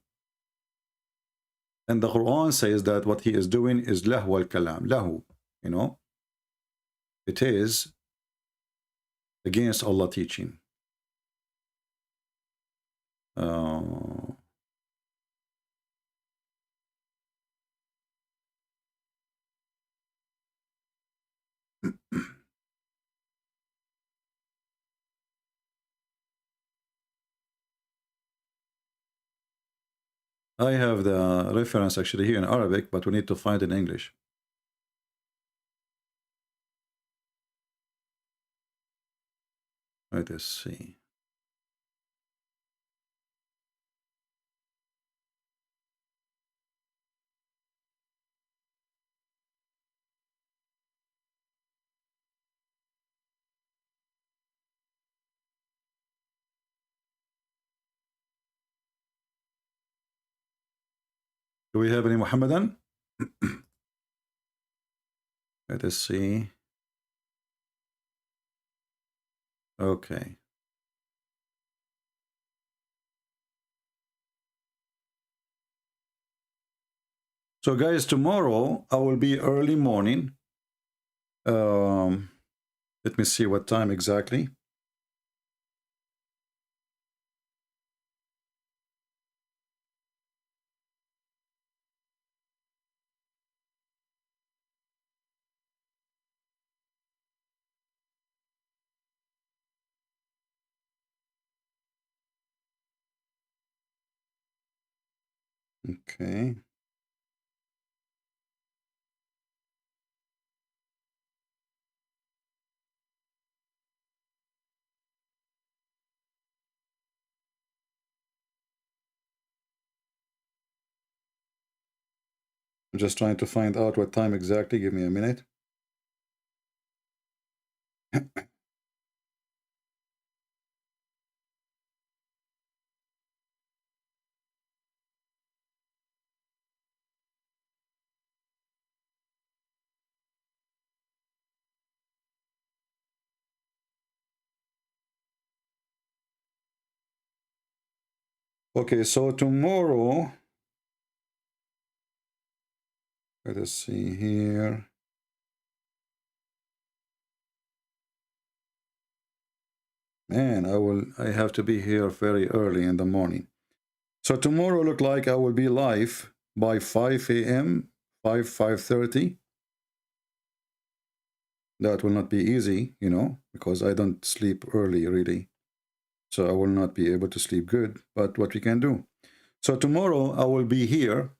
[SPEAKER 8] And the Quran says that what he is doing is lahu al-kalam, lahu, you know. It is against Allah teaching. I have the reference actually here in Arabic, but we need to find it in English. Let us see. Do we have any Muhammadan? Let us see. Okay. So guys, tomorrow I will be early morning. Let me see what time exactly. Okay. I'm just trying to find out what time exactly. Give me a minute. Okay, so tomorrow, let us see here. Man, I have to be here very early in the morning. So tomorrow look like I will be live by 5 a.m., 5:30. That will not be easy, you know, because I don't sleep early really. So I will not be able to sleep good, but what we can do. So tomorrow I will be here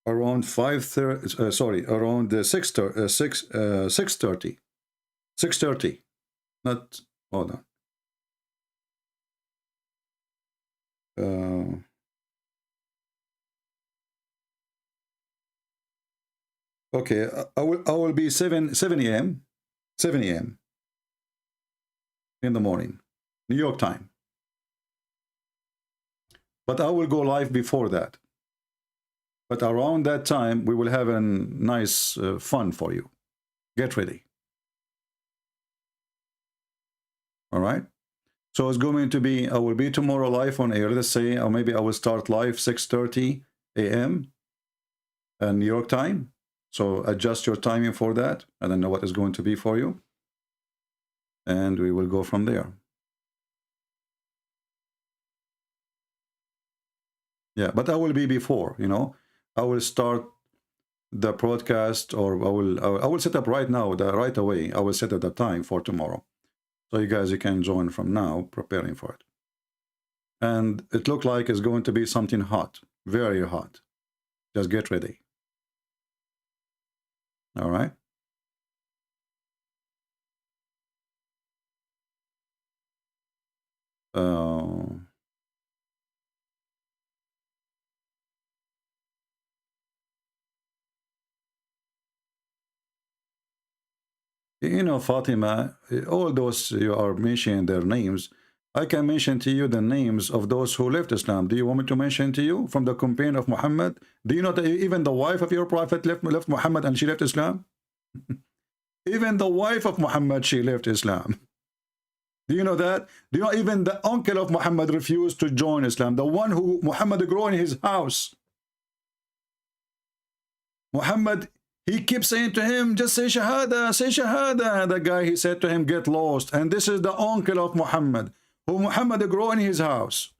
[SPEAKER 8] around 5:30, around 6:30. 6:30. Not, hold on. Okay, I will be 7 a.m. 7 a.m. in the morning, New York time. But I will go live before that. But around that time, we will have a nice fun for you. Get ready. All right. So it's going to be, I will be tomorrow live on air. Let's say, or maybe I will start live 6:30 a.m. New York time. So adjust your timing for that. I don't know what is going to be for you. And we will go from there. Yeah, but I will be before, you know. I will start the broadcast, or I will set up right now, right away. I will set up the time for tomorrow. So you guys, you can join from now, preparing for it. And it looks like it's going to be something hot, very hot. Just get ready. All right. You know, Fatima, all those you are mentioning their names, I can mention to you the names of those who left Islam. Do you want me to mention to you from the companion of Muhammad? Do you know that even the wife of your prophet left Muhammad and she left Islam? Even the wife of Muhammad, she left Islam. Do you know that? Do you know even the uncle of Muhammad refused to join Islam? The one who Muhammad grew in his house. Muhammad, he keeps saying to him, just say Shahada, say Shahada. The guy, he said to him, get lost. And this is the uncle of Muhammad, who Muhammad grew in his house.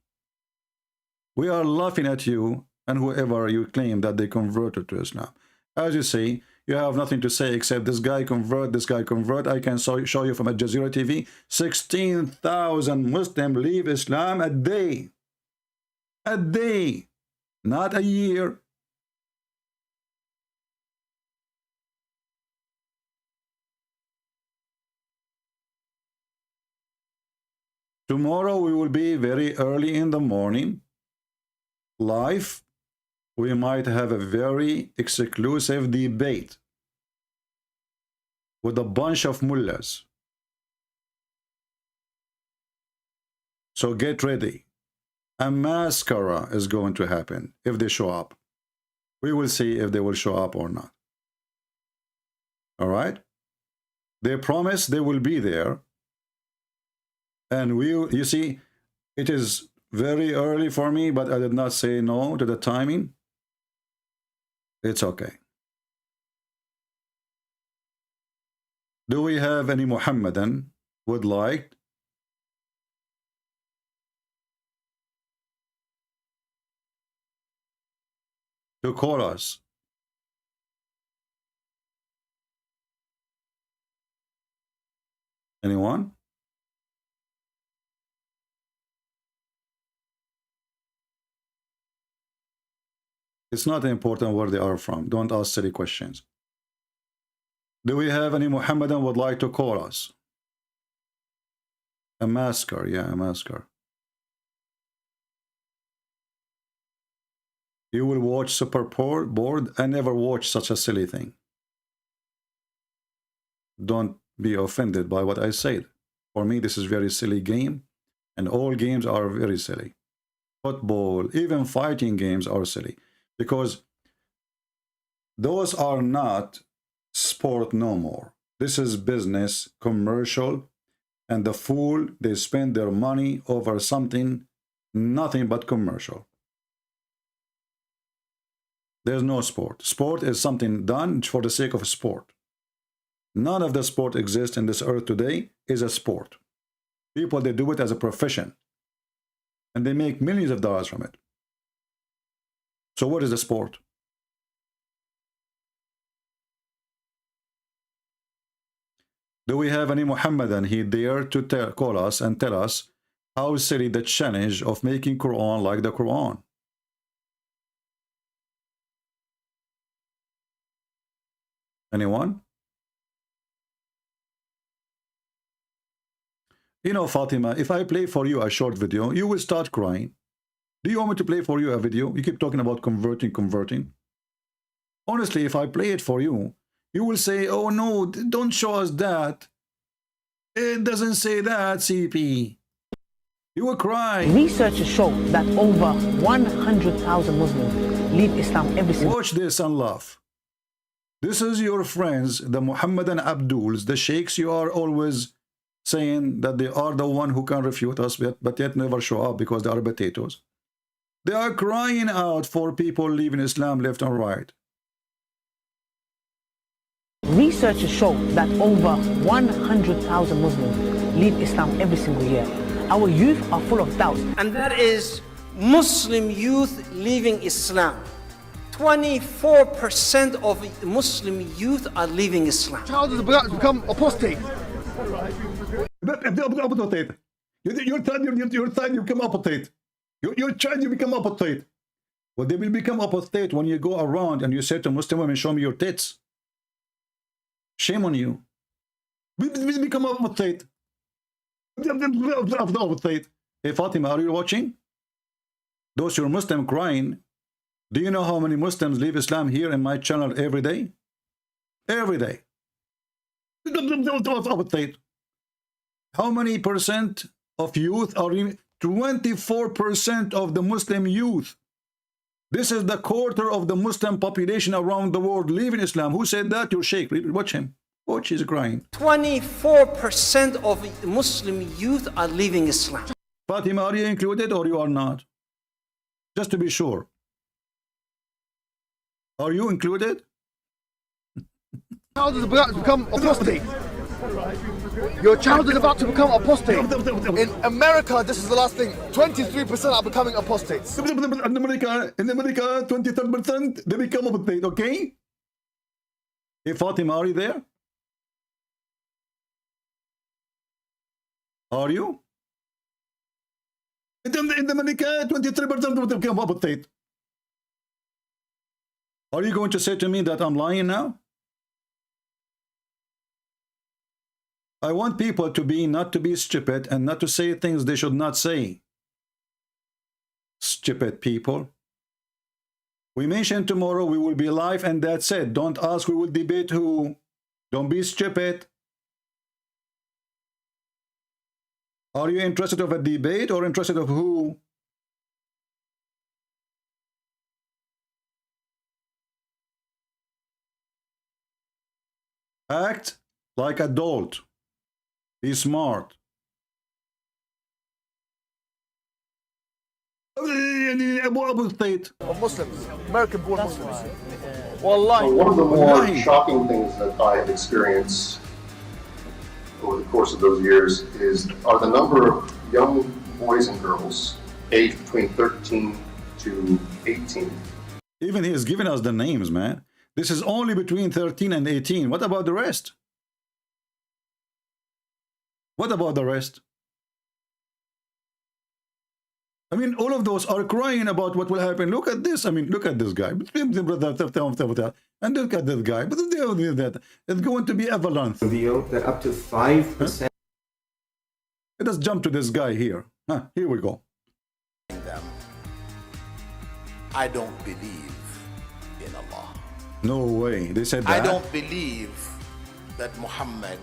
[SPEAKER 8] We are laughing at you and whoever you claim that they converted to Islam. As you see, you have nothing to say except this guy convert, this guy convert. I can show you from Al Jazeera TV, 16,000 Muslims leave Islam a day. A day. not a year. Tomorrow we will be very early in the morning, live. We might have a very exclusive debate with a bunch of mullahs. So get ready. A mascara is going to happen if they show up. We will see if they will show up or not. All right? They promise they will be there. And you see, it is very early for me, but I did not say no to the timing. It's okay. Do we have any Muhammadan would like to call us? Anyone? It's not important where they are from. Don't ask silly questions. Do we have any Muhammadan would like to call us? A masker, yeah, a masker. You will watch Super Board. I never watched such a silly thing. Don't be offended by what I said. For me, this is a very silly game, and all games are very silly. Football, even fighting games are silly, because those are not sport no more. This is business, commercial, and the fool, they spend their money over something, nothing but commercial. There's no sport. Sport is something done for the sake of sport. None of the sport exists in this earth today is a sport. People, they do it as a profession, and they make millions of dollars from it. So what is the sport? Do we have any Muhammadan he dare to call us and tell us how silly the challenge of making Quran like the Quran? Anyone? You know, Fatima, if I play for you a short video, you will start crying. Do you want me to play for you a video? You keep talking about converting. Honestly, if I play it for you, you will say, oh no, don't show us that. It doesn't say that, CP. You will cry.
[SPEAKER 10] Researchers show that over 100,000 Muslims leave Islam every single day.
[SPEAKER 8] Watch this and laugh. This is your friends, the Muhammadan Abduls, the sheikhs you are always saying that they are the one who can refute us, but yet never show up because they are potatoes. They are crying out for people leaving Islam left and right.
[SPEAKER 10] Researchers show that over 100,000 Muslims leave Islam every single year. Our youth are full of doubt.
[SPEAKER 11] And that is Muslim youth leaving Islam. 24% of Muslim youth are leaving Islam.
[SPEAKER 12] Child is about to become apostate.
[SPEAKER 8] Your child, you become apostate. Your child, you become apostate. Well, they will become apostate when you go around and you say to Muslim women, show me your tits. Shame on you. We become apostate. Hey, Fatima, are you watching? Those who are Muslim crying, do you know how many Muslims leave Islam here in my channel every day? Every day. How many percent of youth are in? 24% of the Muslim youth. This is the quarter of the Muslim population around the world leaving Islam. Who said that? Your sheikh. Watch him. Watch, he's crying.
[SPEAKER 11] 24% of Muslim youth are leaving Islam.
[SPEAKER 8] Fatima, are you included or you are not? Just to be sure. Are you included?
[SPEAKER 12] Child is about to become apostate. Your child is about to become apostate. In America, this is the last thing. 23% are becoming apostates.
[SPEAKER 8] In America, 23% they become apostate, okay? Hey, Fatima, are you there? Are you? In America, 23% will become apostate. Are you going to say to me that I'm lying now? I want people to be, not to be stupid and not to say things they should not say. Stupid people. We mentioned tomorrow we will be live and that's it. Don't ask we will debate who. Don't be stupid. Are you interested of a debate or interested of who? Act like adult. Be smart.
[SPEAKER 12] Of Muslims, American-born Muslims.
[SPEAKER 13] One of the more shocking things that I have experienced over the course of those years are the number of young boys and girls aged between 13 to 18.
[SPEAKER 8] Even he is giving us the names, man. This is only between 13 and 18. What about the rest? What about the rest? I mean, all of those are crying about what will happen. Look at this. I mean, look at this guy. And look at this guy. It's going to be avalanche.
[SPEAKER 14] Reveal that up to 5%.
[SPEAKER 8] Huh? Let us jump to this guy here. Here we go.
[SPEAKER 15] I don't believe in Allah.
[SPEAKER 8] No way. They said that.
[SPEAKER 15] I don't believe that Muhammad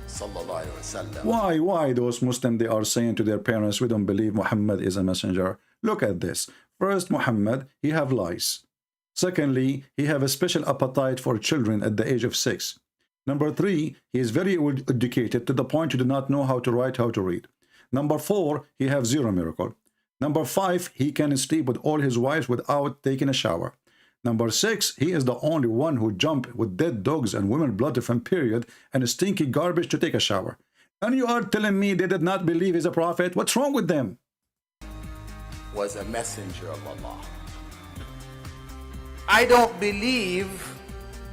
[SPEAKER 15] sallallahu alaihi wasallam.
[SPEAKER 8] Why those Muslims, they are saying to their parents, we don't believe Muhammad is a messenger. Look at this. First, Muhammad, he have lice. Secondly, he have a special appetite for children at the age of 6. Number 3, he is very educated to the point he do not know how to write, how to read. Number 4, he have 0 miracle. Number 5, he can sleep with all his wives without taking a shower. Number 6, he is the only one who jumped with dead dogs and women blood from period and stinky garbage to take a shower. And you are telling me they did not believe he's a prophet? What's wrong with them?
[SPEAKER 15] Was a messenger of Allah. I don't believe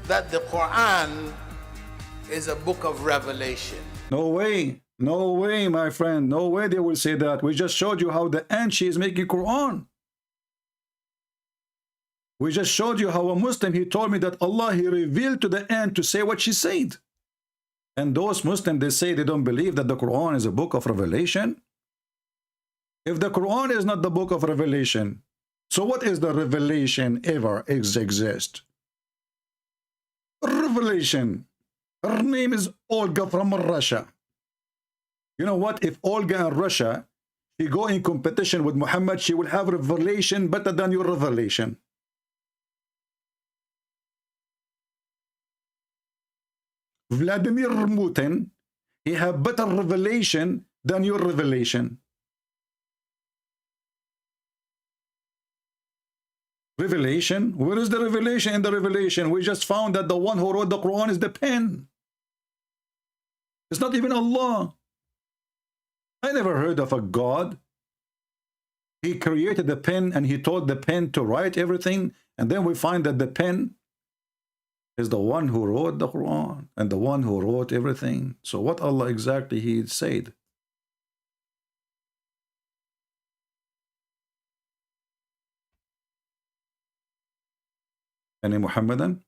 [SPEAKER 15] that the Quran is a book of revelation.
[SPEAKER 8] No way. No way, my friend. No way they will say that. We just showed you how the Anshi is making Quran. We just showed you how a Muslim, he told me that Allah, he revealed to the ant to say what she said. And those Muslims, they say they don't believe that the Quran is a book of revelation. If the Quran is not the book of revelation, so what is the revelation ever exist? Revelation. Her name is Olga from Russia. You know what? If Olga in Russia, she go in competition with Muhammad, she will have revelation better than your revelation. Vladimir Putin, he have better revelation than your revelation. Revelation? Where is the revelation in the revelation? We just found that the one who wrote the Quran is the pen. It's not even Allah. I never heard of a God. He created the pen and he told the pen to write everything, and then we find that the pen is the one who wrote the Quran and the one who wrote everything. So what Allah exactly he said? Any Muhammadan?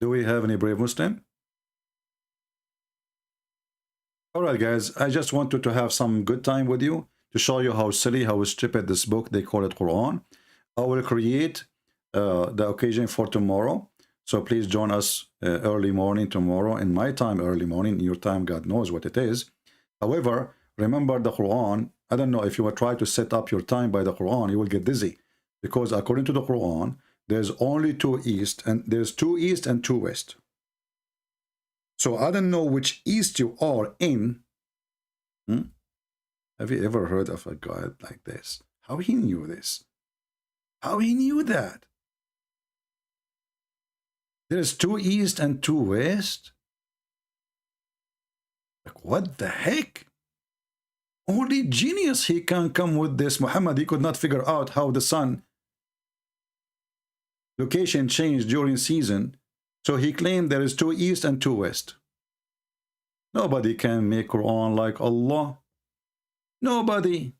[SPEAKER 8] Do we have any brave Muslim? All right, guys, I just wanted to have some good time with you to show you how silly, how stupid this book, they call it Quran. I will create the occasion for tomorrow. So please join us early morning tomorrow, in my time early morning, in your time, God knows what it is. However, remember the Quran, I don't know, if you will try to set up your time by the Quran, you will get dizzy. Because according to the Quran, there's only 2 east, and there's 2 east and 2 west. So I don't know which east you are in. Have you ever heard of a God like this? How he knew this? How he knew that? There's 2 east and 2 west? Like, what the heck? Only genius he can come with this. Muhammad, he could not figure out how the sun location changed during season. So he claimed there is 2 east and 2 west. Nobody can make Quran like Allah. Nobody.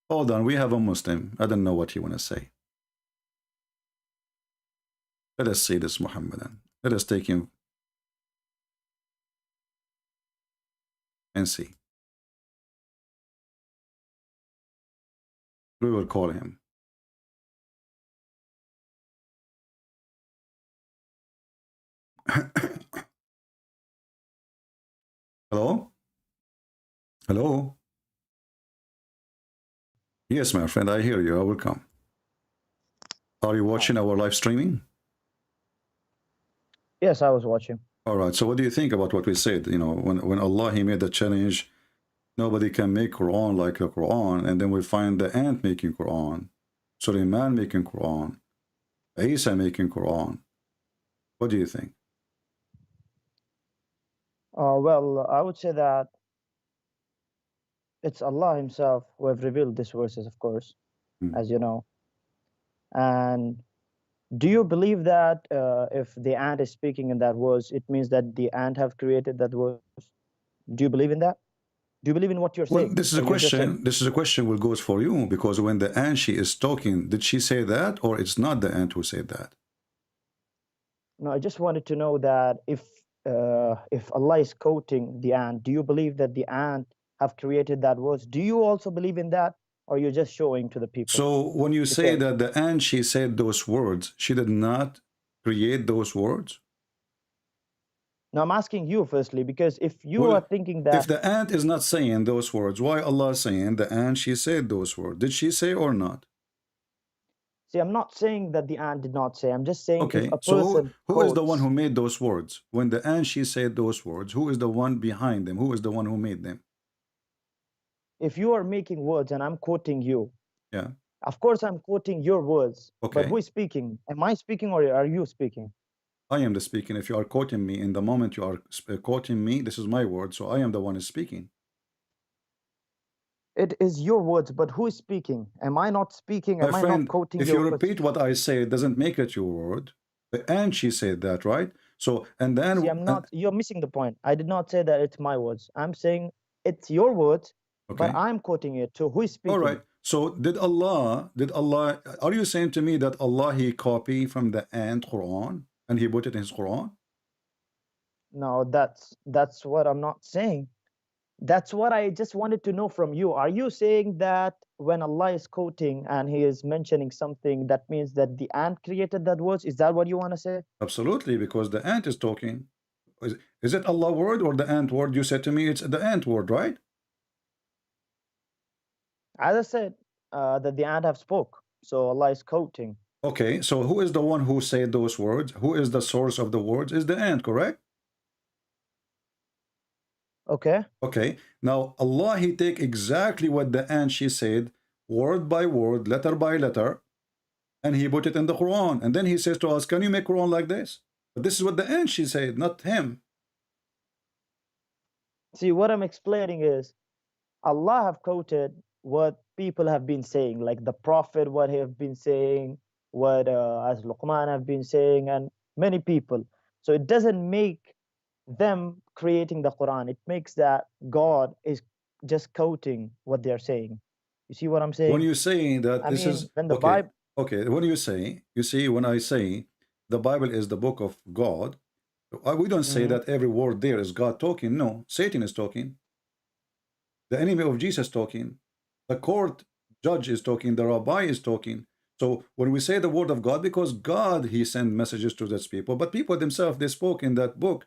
[SPEAKER 8] Hold on, we have a Muslim. I don't know what you want to say. Let us see this Muhammadan. Let us take him and see. We will call him. Hello? Hello? Yes, my friend, I hear you. I will come. Are you watching our live streaming?
[SPEAKER 16] Yes, I was watching.
[SPEAKER 8] All right. So what do you think about what we said? You know, when Allah, he made the challenge, nobody can make Quran like the Quran, and then we find the ant making Quran, Sulaiman making Quran, Isa making Quran. What do you think?
[SPEAKER 16] Well, I would say that it's Allah Himself who have revealed these verses, of course, as you know. And do you believe that if the ant is speaking in that verse, it means that the ant have created that verse? Do you believe in that? Do you believe in what you're saying?
[SPEAKER 8] Well, this is a question. This is a question will goes for you, because when the ant she is talking, did she say that, or it's not the ant who said that?
[SPEAKER 16] No, I just wanted to know that if Allah is quoting the ant, do you believe that the ant have created that verse? Do you also believe in that, or you're just showing to the people?
[SPEAKER 8] So when you say that the ant she said those words, she did not create those words?
[SPEAKER 16] Now I'm asking you firstly, because if you are thinking that
[SPEAKER 8] if the ant is not saying those words, why Allah saying the ant she said those words? Did she say or not?
[SPEAKER 16] See, I'm not saying that the ant did not say. I'm just saying
[SPEAKER 8] Okay,
[SPEAKER 16] if a
[SPEAKER 8] so
[SPEAKER 16] person
[SPEAKER 8] who is the one who made those words? When the ant she said those words, who is the one behind them? Who is the one who made them?
[SPEAKER 16] if you are making words and I'm quoting you,
[SPEAKER 8] yeah,
[SPEAKER 16] of course I'm quoting your words.
[SPEAKER 8] Okay.
[SPEAKER 16] But who is speaking? Am I speaking or are you speaking?
[SPEAKER 8] I am the speaking. If you are quoting me, in the moment you are quoting me, this is my word, so I am the one who is speaking.
[SPEAKER 16] It is your words, but who is speaking? Am I not speaking? Am
[SPEAKER 8] My
[SPEAKER 16] I
[SPEAKER 8] friend,
[SPEAKER 16] not quoting
[SPEAKER 8] if
[SPEAKER 16] your
[SPEAKER 8] you
[SPEAKER 16] words?
[SPEAKER 8] repeat what I say, it doesn't make it your word. And she said that, right? So, and then...
[SPEAKER 16] See, I'm not, you're missing the point. I did not say that it's my words. I'm saying it's your words, but I'm quoting it. So who is speaking?
[SPEAKER 8] All right. So did Allah, are you saying to me that Allah, he copied from the ant Quran and he put it in his Quran?
[SPEAKER 16] No, that's what I'm not saying. That's what I just wanted to know from you. Are you saying that when Allah is quoting and he is mentioning something, that means that the ant created that words? Is that what you want to say?
[SPEAKER 8] Absolutely, because the ant is talking. Is it Allah word or the ant word? You said to me it's the ant word, right?
[SPEAKER 16] As I said, that the ant have spoke. So Allah is quoting.
[SPEAKER 8] Okay, so who is the one who said those words? Who is the source of the words? Is the ant, correct?
[SPEAKER 16] Okay.
[SPEAKER 8] Okay. Now Allah, he take exactly what the ant she said, word by word, letter by letter, and he put it in the Quran. And then he says to us, can you make Quran like this? But this is what the ant she said, not him.
[SPEAKER 16] See, what I'm explaining is Allah have quoted what people have been saying, like the Prophet, what he have been saying, what as Luqman have been saying, and many people. So it doesn't make them creating the Quran. It makes that God is just quoting what they're saying. You see what I'm saying?
[SPEAKER 8] When you say that
[SPEAKER 16] I
[SPEAKER 8] this
[SPEAKER 16] mean,
[SPEAKER 8] is
[SPEAKER 16] when the
[SPEAKER 8] okay,
[SPEAKER 16] Bible,
[SPEAKER 8] okay. When you see, when I say the Bible is the book of God, we don't say that every word there is God talking. No, Satan is talking. The enemy of Jesus talking. The court judge is talking. The rabbi is talking. So when we say the word of God, because God, he sent messages to those people, but people themselves, they spoke in that book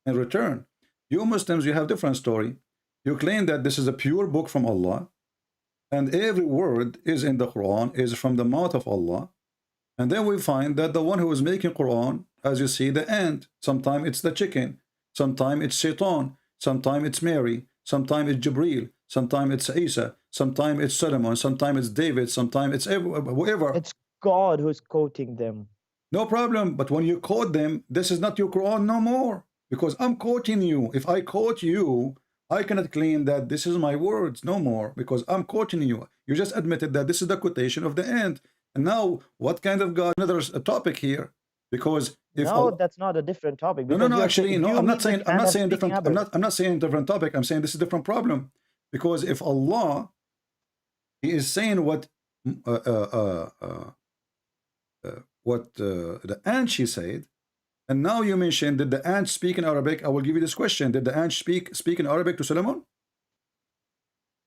[SPEAKER 8] in return. You Muslims, you have different story. You claim that this is a pure book from Allah, and every word is in the Quran, is from the mouth of Allah. And then we find that the one who is making Quran, as you see, the ant, sometimes it's the chicken, sometimes it's Shaitan, sometimes it's Mary, sometimes it's Jibreel, sometimes it's Isa, sometimes it's Solomon, sometimes it's David, sometimes it's whoever.
[SPEAKER 16] it's God who's quoting them.
[SPEAKER 8] No problem. But when you quote them, this is not your Quran no more. Because I'm quoting you. If I quote you, I cannot claim that this is my words no more. Because I'm quoting you. You just admitted that this is the quotation of the ant. And now, what kind of God? Another topic here. Because if
[SPEAKER 16] no, that's not a different topic.
[SPEAKER 8] No. Actually, no. I'm not saying different. I'm not saying different topic. I'm saying this is a different problem. Because if Allah, He is saying what the ant she said. And now you mentioned, did the ant speak in Arabic? I will give you this question. Did the ant speak in Arabic to Solomon?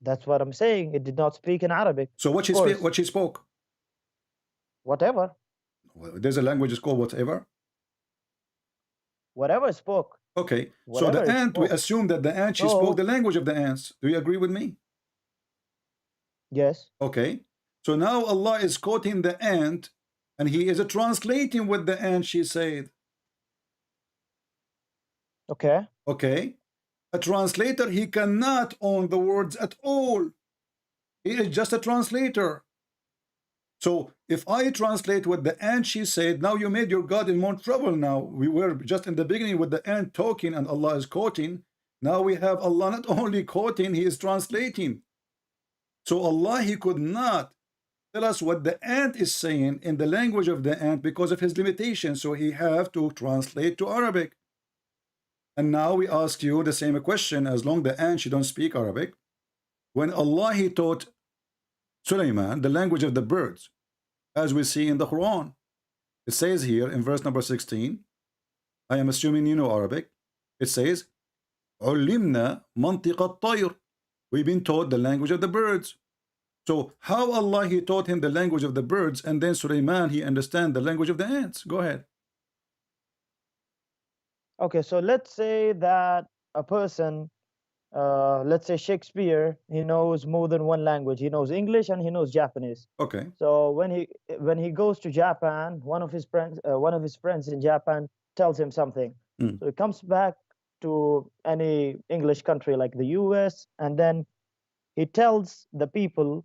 [SPEAKER 16] That's what I'm saying. It did not speak in Arabic.
[SPEAKER 8] So what she spoke?
[SPEAKER 16] Whatever.
[SPEAKER 8] Well, there's a language called whatever.
[SPEAKER 16] Whatever spoke.
[SPEAKER 8] Okay.
[SPEAKER 16] Whatever
[SPEAKER 8] so the ant,
[SPEAKER 16] spoke.
[SPEAKER 8] we assume that the ant, she spoke the language of the ants. Do you agree with me?
[SPEAKER 16] Yes.
[SPEAKER 8] Okay. So now Allah is quoting the ant, and He is translating what the ant she said.
[SPEAKER 16] Okay.
[SPEAKER 8] Okay. A translator, he cannot own the words at all. He is just a translator. So if I translate what the ant she said, now you made your God in more trouble now. We were just in the beginning with the ant talking and Allah is quoting. Now we have Allah not only quoting, He is translating. So Allah, He could not tell us what the ant is saying in the language of the ant because of His limitations. So He have to translate to Arabic. And now we ask you the same question, as long the ant, she don't speak Arabic. When Allah, He taught Sulaiman the language of the birds, as we see in the Quran. It says here in verse number 16, I am assuming you know Arabic. It says, عُلِّمْنَا مَنْطِقَ الطَّيْرِ. We've been taught the language of the birds. So how Allah, He taught him the language of the birds, and then Sulaiman, he understand the language of the ants? Go ahead.
[SPEAKER 16] Okay, so let's say that a person, let's say Shakespeare, he knows more than one language. He knows English and he knows Japanese.
[SPEAKER 8] Okay.
[SPEAKER 16] So when he goes to Japan, one of his friends in Japan tells him something. So he comes back to any English country like the US, and then he tells the people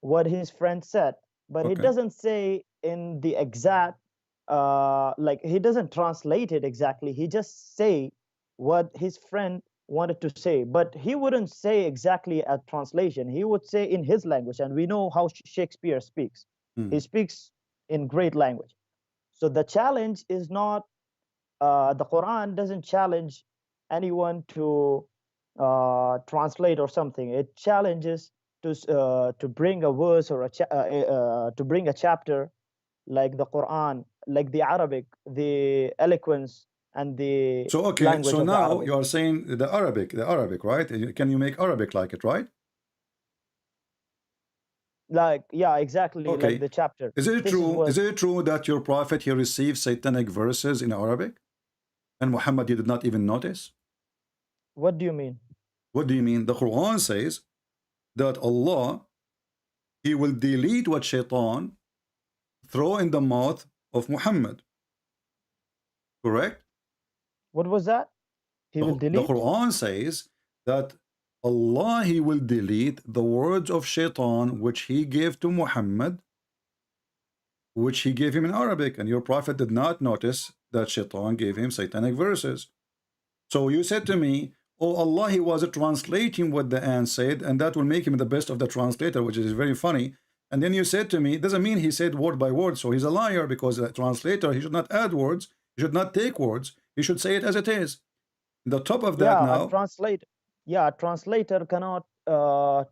[SPEAKER 16] what his friend said, but he doesn't say in the exact like he doesn't translate it exactly. He just say what his friend wanted to say, but he wouldn't say exactly a translation. He would say in his language, and we know how Shakespeare speaks. He speaks in great language. So the challenge is not the Quran doesn't challenge anyone to translate or something. It challenges to bring a verse or to bring a chapter like the Quran, like the Arabic, the eloquence and the
[SPEAKER 8] so okay,
[SPEAKER 16] language
[SPEAKER 8] so
[SPEAKER 16] of
[SPEAKER 8] now
[SPEAKER 16] Arabic.
[SPEAKER 8] you are saying the Arabic, right? Can you make Arabic like it, right?
[SPEAKER 16] Like, yeah, exactly,
[SPEAKER 8] Okay.
[SPEAKER 16] like the chapter.
[SPEAKER 8] Is it
[SPEAKER 16] This
[SPEAKER 8] true?
[SPEAKER 16] what-
[SPEAKER 8] Is it true that your prophet, he received satanic verses in Arabic, and Muhammad, he did not even notice?
[SPEAKER 16] What do you mean?
[SPEAKER 8] What do you mean? The Quran says that Allah, He will delete what Shaitan throw in the mouth of Muhammad. Correct?
[SPEAKER 16] What was that? He will
[SPEAKER 8] The
[SPEAKER 16] delete?
[SPEAKER 8] Quran says that Allah, He will delete the words of Shaitan which He gave to Muhammad, which He gave him in Arabic, and your prophet did not notice that Shaitan gave him satanic verses. So you said to me, oh, Allah, He was translating what the ant said, and that will make him the best of the translator, which is very funny. And then you said to me, it doesn't mean he said word by word, so he's a liar, because a translator, he should not add words, he should not take words, he should say it as it is. The top of that now,
[SPEAKER 16] A translator cannot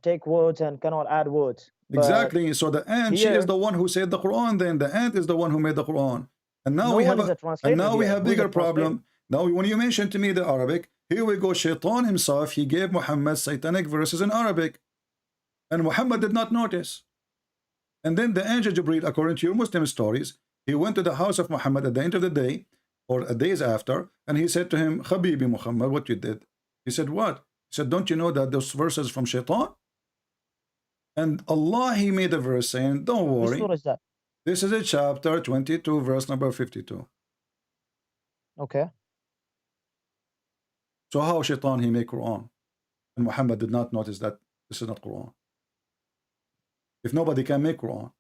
[SPEAKER 16] take words and cannot add words. But
[SPEAKER 8] exactly. So the ant, she
[SPEAKER 16] here-
[SPEAKER 8] is the one who said the Quran. Then the ant is the one who made the Quran. And now
[SPEAKER 16] No
[SPEAKER 8] we
[SPEAKER 16] one
[SPEAKER 8] have
[SPEAKER 16] is a translator
[SPEAKER 8] and now we
[SPEAKER 16] here.
[SPEAKER 8] have
[SPEAKER 16] Who is a
[SPEAKER 8] bigger problem. Now when you mentioned to me the Arabic, here we go. Shaitan himself, he gave Muhammad satanic verses in Arabic, and Muhammad did not notice. And then the angel Jibreel, according to your Muslim stories, he went to the house of Muhammad at the end of the day, or days after, and he said to him, Habibi Muhammad, what you did? He said, what? He said, don't you know that those verses from Shaitan? And Allah, He made a verse saying, don't
[SPEAKER 16] Which
[SPEAKER 8] worry.
[SPEAKER 16] surah is that?
[SPEAKER 8] This is a chapter 22, verse number 52.
[SPEAKER 16] Okay.
[SPEAKER 8] So how Shaitan, he made Quran? And Muhammad did not notice that this is not Quran. If nobody can make Quran.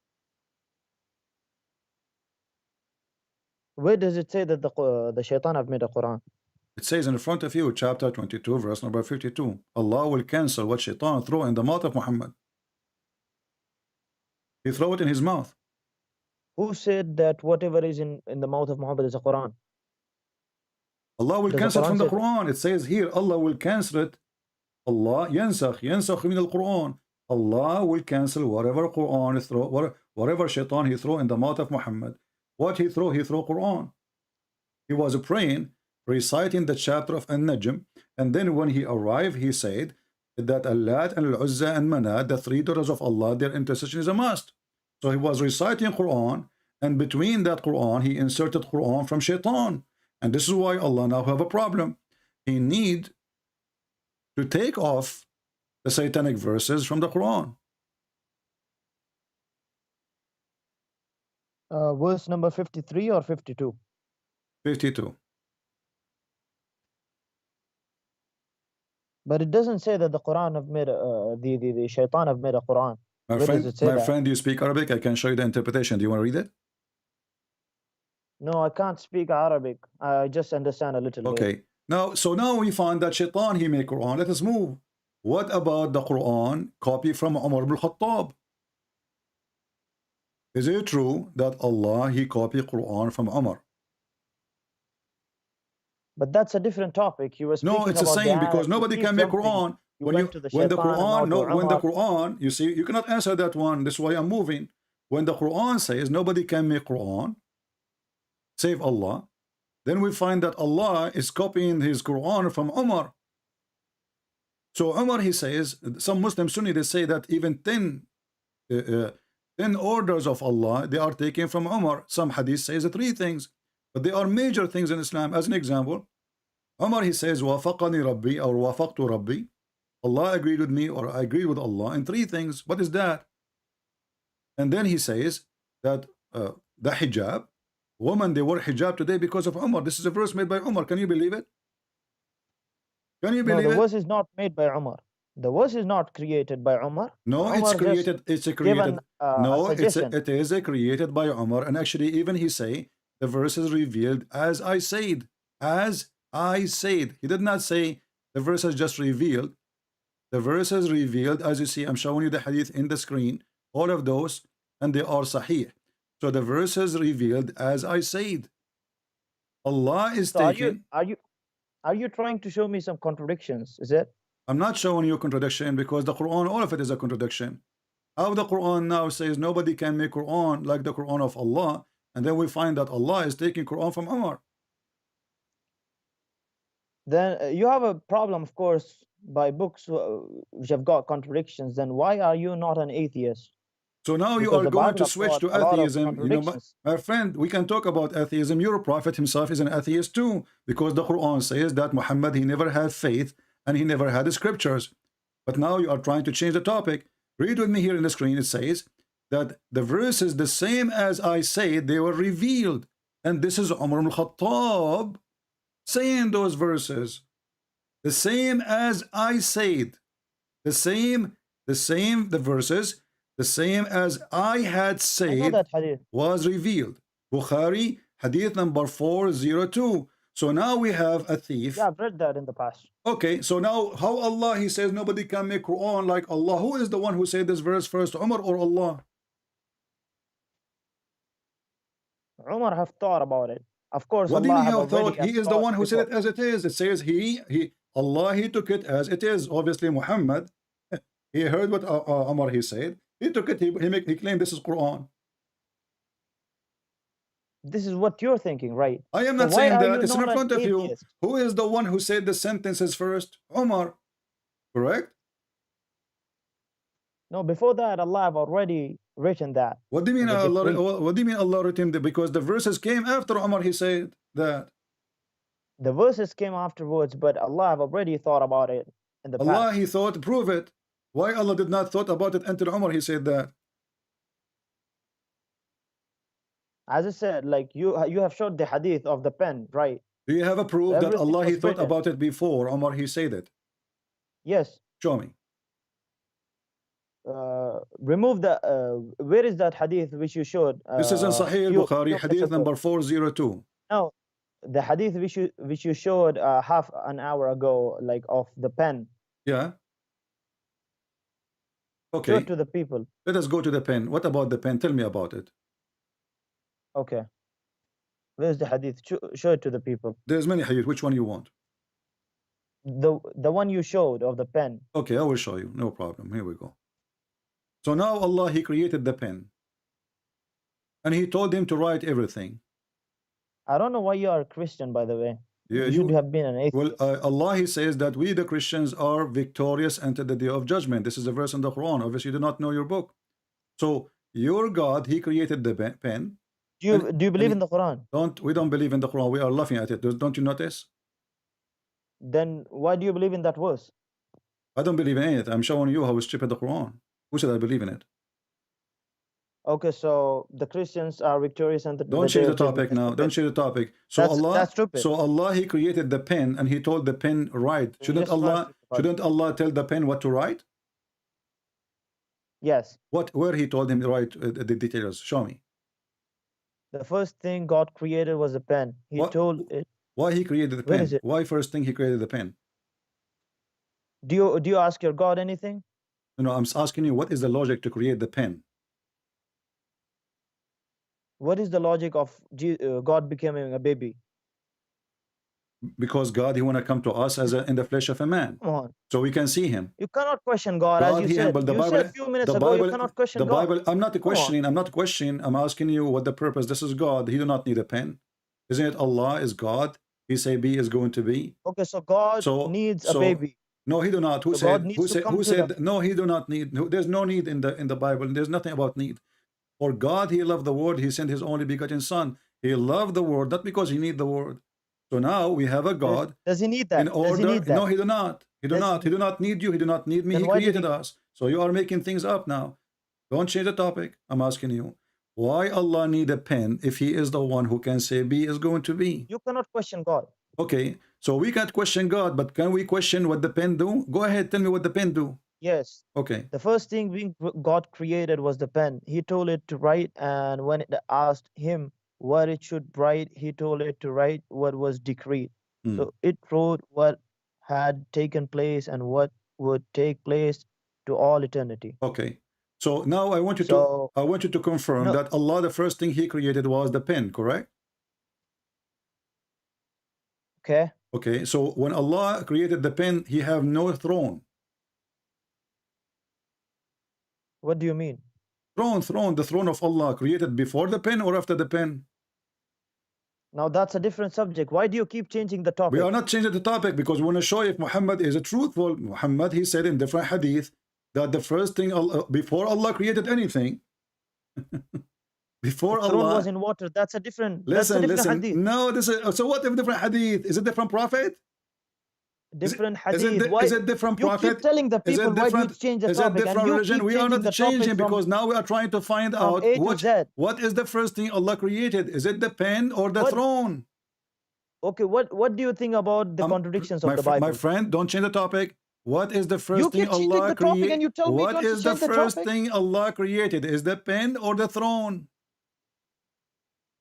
[SPEAKER 16] Where does it say that the shaitan have made a Quran?
[SPEAKER 8] It says in front of you, chapter 22, verse number 52. Allah will cancel what Shaitan throw in the mouth of Muhammad. He throw it in his mouth.
[SPEAKER 16] Who said that whatever is in the mouth of Muhammad is a Quran?
[SPEAKER 8] Allah will
[SPEAKER 16] Does the
[SPEAKER 8] cancel it
[SPEAKER 16] Quran
[SPEAKER 8] from the
[SPEAKER 16] say-
[SPEAKER 8] Quran. It says here, Allah will cancel it. Allah yansakh min al-Quran. Allah will cancel whatever Quran is throw, whatever shaitan he throw in the mouth of Muhammad. What he throw Quran. He was praying, reciting the chapter of An-Najm, and then when he arrived, he said that Allat and Al-Uzza and Manat, the three daughters of Allah, their intercession is a must. So he was reciting Quran, and between that Quran, he inserted Quran from shaitan. And this is why Allah now have a problem. He need to take off the satanic verses from the Quran.
[SPEAKER 16] Verse number 53 or 52?
[SPEAKER 8] 52.
[SPEAKER 16] But it doesn't say that the Quran have made the shaitan have made a Quran.
[SPEAKER 8] My
[SPEAKER 16] Where
[SPEAKER 8] friend,
[SPEAKER 16] does it say that?
[SPEAKER 8] do you speak Arabic? I can show you the interpretation. Do you want to read it?
[SPEAKER 16] No, I can't speak Arabic. I just understand a little bit.
[SPEAKER 8] Okay. So now we find that shaitan, he made Quran. Let us move. What about the Quran copy from Umar ibn Khattab? Is it true that Allah, he copied Quran from Umar?
[SPEAKER 16] But that's a different topic. You were speaking
[SPEAKER 8] No, it's the
[SPEAKER 16] about
[SPEAKER 8] same
[SPEAKER 16] the
[SPEAKER 8] because
[SPEAKER 16] ayat.
[SPEAKER 8] nobody
[SPEAKER 16] You
[SPEAKER 8] can
[SPEAKER 16] keep
[SPEAKER 8] make
[SPEAKER 16] jumping.
[SPEAKER 8] Quran.
[SPEAKER 16] You
[SPEAKER 8] When
[SPEAKER 16] went to the
[SPEAKER 8] when the
[SPEAKER 16] shaitan,
[SPEAKER 8] Quran,
[SPEAKER 16] now to
[SPEAKER 8] when the
[SPEAKER 16] Umar.
[SPEAKER 8] Quran, you see, you cannot answer that one. This is why I'm moving. When the Quran says nobody can make Quran, save Allah, then we find that Allah is copying his Quran from Umar. So Umar, he says, some Muslim Sunni, they say that even 10 orders of Allah, they are taken from Umar. Some hadith says 3 things, but they are major things in Islam. As an example, Umar, he says, Wafaqani Rabbi, or Wafaqtu Rabbi. Allah agreed with me, or I agreed with Allah in 3 things. What is that? And then he says that the hijab, women, they wear hijab today because of Umar. This is a verse made by Umar. Can you believe it? Can you believe
[SPEAKER 16] No, the
[SPEAKER 8] it?
[SPEAKER 16] verse is not made by Umar. The verse is not created by Umar.
[SPEAKER 8] No,
[SPEAKER 16] Umar
[SPEAKER 8] it's
[SPEAKER 16] just
[SPEAKER 8] created. It's a created.
[SPEAKER 16] given,
[SPEAKER 8] No,
[SPEAKER 16] a suggestion.
[SPEAKER 8] it is a created by Umar. And actually, even he say the verse is revealed as I said. As I said. He did not say the verse is just revealed. The verse is revealed as you see. I'm showing you the hadith in the screen. All of those, and they are sahih. So the verse is revealed as I said. Allah is
[SPEAKER 16] So
[SPEAKER 8] taking.
[SPEAKER 16] are you trying to show me some contradictions? Is it?
[SPEAKER 8] I'm not showing you a contradiction because the Quran, all of it is a contradiction. How the Quran now says nobody can make Quran like the Quran of Allah, and then we find that Allah is taking Quran from Umar.
[SPEAKER 16] Then you have a problem, of course, by books which have got contradictions. Then why are you not an atheist?
[SPEAKER 8] So now you
[SPEAKER 16] Because
[SPEAKER 8] are
[SPEAKER 16] the
[SPEAKER 8] going
[SPEAKER 16] Bible
[SPEAKER 8] to
[SPEAKER 16] has
[SPEAKER 8] switch
[SPEAKER 16] got
[SPEAKER 8] to
[SPEAKER 16] a lot of
[SPEAKER 8] atheism. You know,
[SPEAKER 16] contradictions.
[SPEAKER 8] my friend, we can talk about atheism. Your prophet himself is an atheist too, because the Quran says that Muhammad, he never had faith and he never had the scriptures. But now you are trying to change the topic. Read with me here in the screen. It says that the verse is the same as I said, they were revealed. And this is Umar ibn Khattab saying those verses. The same as I said. The verses, the same as I had
[SPEAKER 16] I know
[SPEAKER 8] said
[SPEAKER 16] that hadith.
[SPEAKER 8] was revealed. Bukhari, hadith number 402. So now we have a thief.
[SPEAKER 16] Yeah, I've read that in the past.
[SPEAKER 8] Okay, so now how Allah, he says nobody can make Quran like Allah. Who is the one who said this verse first, Umar or Allah?
[SPEAKER 16] Umar have thought about it. Of course,
[SPEAKER 8] What do you
[SPEAKER 16] Allah
[SPEAKER 8] mean
[SPEAKER 16] have
[SPEAKER 8] have thought?
[SPEAKER 16] already
[SPEAKER 8] He is the one who said it
[SPEAKER 16] before.
[SPEAKER 8] as it is. It says Allah, he took it as it is. Obviously, Muhammad, he heard what Umar, he said. He took it, he claimed this is Quran.
[SPEAKER 16] This is what you're thinking, right?
[SPEAKER 8] I am
[SPEAKER 16] So
[SPEAKER 8] not
[SPEAKER 16] why
[SPEAKER 8] saying
[SPEAKER 16] are
[SPEAKER 8] that.
[SPEAKER 16] you
[SPEAKER 8] It's in
[SPEAKER 16] not an
[SPEAKER 8] front of you.
[SPEAKER 16] atheist?
[SPEAKER 8] Who is the one who said the sentences first? Umar. Correct?
[SPEAKER 16] No, before that, Allah have already written that.
[SPEAKER 8] What do you mean
[SPEAKER 16] in the
[SPEAKER 8] Allah?
[SPEAKER 16] decree.
[SPEAKER 8] What do you mean Allah written that? Because the verses came after Umar, he said that.
[SPEAKER 16] The verses came afterwards, but Allah have already thought about it in the
[SPEAKER 8] Allah,
[SPEAKER 16] past.
[SPEAKER 8] he thought, prove it. Why Allah did not thought about it until Umar, he said that.
[SPEAKER 16] As I said, like you have showed the hadith of the pen, right?
[SPEAKER 8] Do you have a proof that
[SPEAKER 16] Everything
[SPEAKER 8] Allah, he
[SPEAKER 16] was
[SPEAKER 8] thought
[SPEAKER 16] written.
[SPEAKER 8] about it before Umar, he said it?
[SPEAKER 16] Yes.
[SPEAKER 8] Show me.
[SPEAKER 16] Remove the. Where is that hadith which you showed?
[SPEAKER 8] This is in Sahih al-Bukhari, hadith number 402.
[SPEAKER 16] No, the hadith which you showed half an hour ago, like of the pen.
[SPEAKER 8] Yeah.
[SPEAKER 16] Show
[SPEAKER 8] Okay.
[SPEAKER 16] it to the people.
[SPEAKER 8] Let us go to the pen. What about the pen? Tell me about it.
[SPEAKER 16] Okay. Where's the hadith? Show it to the people.
[SPEAKER 8] There's many hadith. Which one you want?
[SPEAKER 16] The one you showed of the pen.
[SPEAKER 8] Okay, I will show you. No problem. Here we go. So now Allah, he created the pen. And he told him to write everything.
[SPEAKER 16] I don't know why you are a Christian, by the way.
[SPEAKER 8] Yeah,
[SPEAKER 16] You should have been an atheist.
[SPEAKER 8] Well, Allah, he says that we, the Christians, are victorious until the day of judgment. This is a verse in the Quran. Obviously, you do not know your book. So your God, he created the pen.
[SPEAKER 16] Do you believe in the Quran?
[SPEAKER 8] We don't believe in the Quran. We are laughing at it. Don't you notice?
[SPEAKER 16] Then why do you believe in that verse?
[SPEAKER 8] I don't believe in it. I'm showing you how stupid the Quran. Who said I believe in it?
[SPEAKER 16] Okay, so the Christians are victorious and
[SPEAKER 8] Don't change the topic now. Don't change the topic. So
[SPEAKER 16] that's stupid.
[SPEAKER 8] So Allah, he created the pen and he told the pen write. Shouldn't Allah tell the pen what to write?
[SPEAKER 16] Yes.
[SPEAKER 8] Where he told him to write the details? Show me.
[SPEAKER 16] The first thing God created was a pen. He told it.
[SPEAKER 8] Why he created the pen? Why first thing he created the pen?
[SPEAKER 16] Do you ask your God anything?
[SPEAKER 8] No, I'm asking you, what is the logic to create the pen?
[SPEAKER 16] What is the logic of God becoming a baby?
[SPEAKER 8] Because God, he want to come to us as in the flesh of a man.
[SPEAKER 16] Come on.
[SPEAKER 8] So we can see him.
[SPEAKER 16] You cannot question God, as you said. You said a few minutes ago, you cannot question
[SPEAKER 8] the
[SPEAKER 16] God.
[SPEAKER 8] Bible, I'm not questioning. I'm asking you what the purpose. This is God. He do not need a pen. Isn't it Allah is God? He say be is going to be.
[SPEAKER 16] Okay, so God needs a baby.
[SPEAKER 8] No, he do not. Who
[SPEAKER 16] So
[SPEAKER 8] said? Who said? No, he do not need. There's no need in the Bible. There's nothing about need. For God, he loved the world. He sent his only begotten Son. He loved the world, not because he need the world. So now we have a God.
[SPEAKER 16] Does he need that?
[SPEAKER 8] In order,
[SPEAKER 16] Does he need that?
[SPEAKER 8] No, he do not. He do not. He do not need you. He do not need me.
[SPEAKER 16] Then
[SPEAKER 8] He
[SPEAKER 16] why did
[SPEAKER 8] created us. So you are making things up now. Don't change the topic. I'm asking you. Why Allah need a pen if he is the one who can say be is going to be?
[SPEAKER 16] You cannot question God.
[SPEAKER 8] Okay. So we can't question God, but can we question what the pen do? Go ahead. Tell me what the pen do.
[SPEAKER 16] Yes.
[SPEAKER 8] Okay.
[SPEAKER 16] The first thing God created was the pen. He told it to write, and when it asked him what it should write, he told it to write what was decreed. So it wrote what had taken place and what would take place to all eternity.
[SPEAKER 8] Okay. So now I want you to confirm that Allah, the first thing he created was the pen, correct?
[SPEAKER 16] Okay.
[SPEAKER 8] Okay. So when Allah created the pen, he have no throne.
[SPEAKER 16] What do you mean?
[SPEAKER 8] Throne, the throne of Allah created before the pen or after the pen?
[SPEAKER 16] Now that's a different subject. Why do you keep changing the topic?
[SPEAKER 8] We are not changing the topic because we want to show if Muhammad is a truthful. Muhammad, he said in different hadith that the first thing before Allah created anything, before
[SPEAKER 16] the throne
[SPEAKER 8] Allah
[SPEAKER 16] was in water. That's a different.
[SPEAKER 8] Listen.
[SPEAKER 16] Hadith.
[SPEAKER 8] No, this is so. What if different hadith? Is it different prophet?
[SPEAKER 16] Different hadith.
[SPEAKER 8] Is it different prophet?
[SPEAKER 16] You keep telling the people why do you change the
[SPEAKER 8] is
[SPEAKER 16] topic?
[SPEAKER 8] Is it different religion? We are not changing because now we are trying to find out what is the first thing Allah created. Is it the pen or the throne?
[SPEAKER 16] Okay, what do you think about the contradictions of the Bible?
[SPEAKER 8] My friend, don't change the topic. What is the first thing Allah created? What is the first thing Allah created? Is the pen or the throne?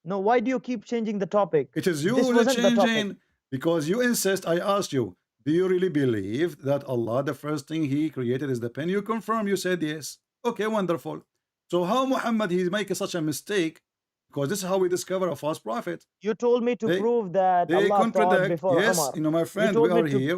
[SPEAKER 16] No, why do you keep changing the topic?
[SPEAKER 8] It is you who are changing because you insist. I asked you, do you really believe that Allah, the first thing he created is the pen? You confirm, you said yes. Okay, wonderful. So how Muhammad, he's making such a mistake? Because this is how we discover a false prophet.
[SPEAKER 16] You told me to prove that
[SPEAKER 8] they
[SPEAKER 16] Allah thought before
[SPEAKER 8] yes,
[SPEAKER 16] Umar.
[SPEAKER 8] You know, my friend,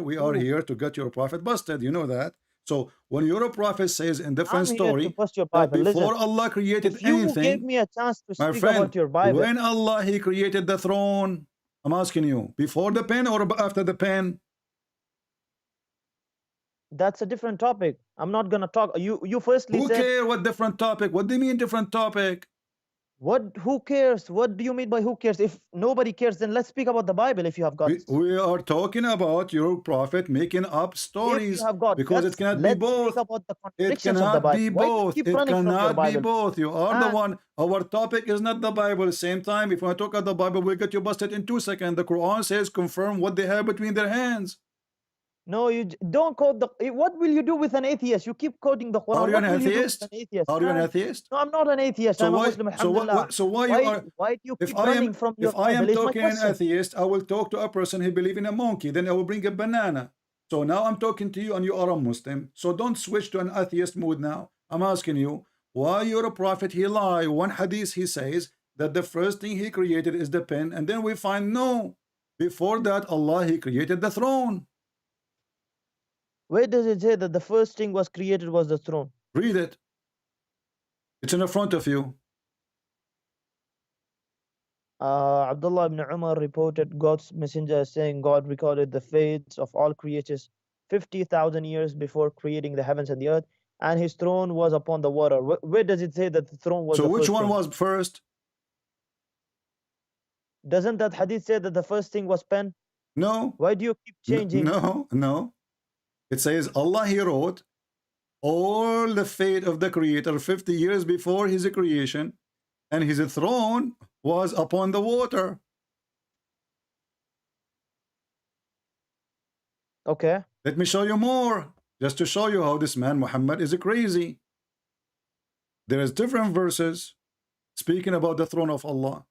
[SPEAKER 8] we are here to get your prophet busted. You know that. So when your prophet says in different story that before Allah created anything,
[SPEAKER 16] you gave me a chance to
[SPEAKER 8] my
[SPEAKER 16] speak
[SPEAKER 8] friend,
[SPEAKER 16] about your Bible.
[SPEAKER 8] When Allah he created the throne, I'm asking you, before the pen or after the pen?
[SPEAKER 16] That's a different topic. I'm not gonna talk. You firstly
[SPEAKER 8] Who
[SPEAKER 16] said.
[SPEAKER 8] Who cares what different topic? What do you mean different topic?
[SPEAKER 16] Who cares? What do you mean by who cares? If nobody cares, then let's speak about the Bible if you have got
[SPEAKER 8] we are talking about your prophet making up stories because it cannot be both. It cannot be both. It cannot be both. You are the one. Our topic is not the Bible. Same time, if I talk about the Bible, we'll get you busted in 2 seconds. The Quran says confirm what they have between their hands.
[SPEAKER 16] No, you don't quote the. What will you do with an atheist? You keep quoting the Quran.
[SPEAKER 8] Are you an atheist? Are you an atheist?
[SPEAKER 16] No, I'm not an atheist. I'm a Muslim. Why do you keep running from your Bible?
[SPEAKER 8] If I am talking an atheist, I will talk to a person who believes in a monkey. Then I will bring a banana. So now I'm talking to you and you are a Muslim. So don't switch to an atheist mood now. I'm asking you, why you're a prophet, he lie. One hadith he says that the first thing he created is the pen. And then we find no. Before that, Allah, he created the throne.
[SPEAKER 16] Where does it say that the first thing was created was the throne?
[SPEAKER 8] Read it. It's in the front of you.
[SPEAKER 16] Abdullah ibn Umar reported God's messenger saying God recorded the fates of all creatures 50,000 years before creating the heavens and the earth, and his throne was upon the water. Where does it say that the throne was
[SPEAKER 8] So
[SPEAKER 16] the
[SPEAKER 8] which
[SPEAKER 16] first
[SPEAKER 8] one
[SPEAKER 16] thing?
[SPEAKER 8] was first?
[SPEAKER 16] Doesn't that hadith say that the first thing was pen?
[SPEAKER 8] No.
[SPEAKER 16] Why do you keep changing?
[SPEAKER 8] No. It says Allah, He wrote all the fate of the Creator 50 years before His creation, and His throne was upon the water.
[SPEAKER 16] Okay.
[SPEAKER 8] Let me show you more, just to show you how this man Muhammad is crazy. There is different verses speaking about the throne of Allah.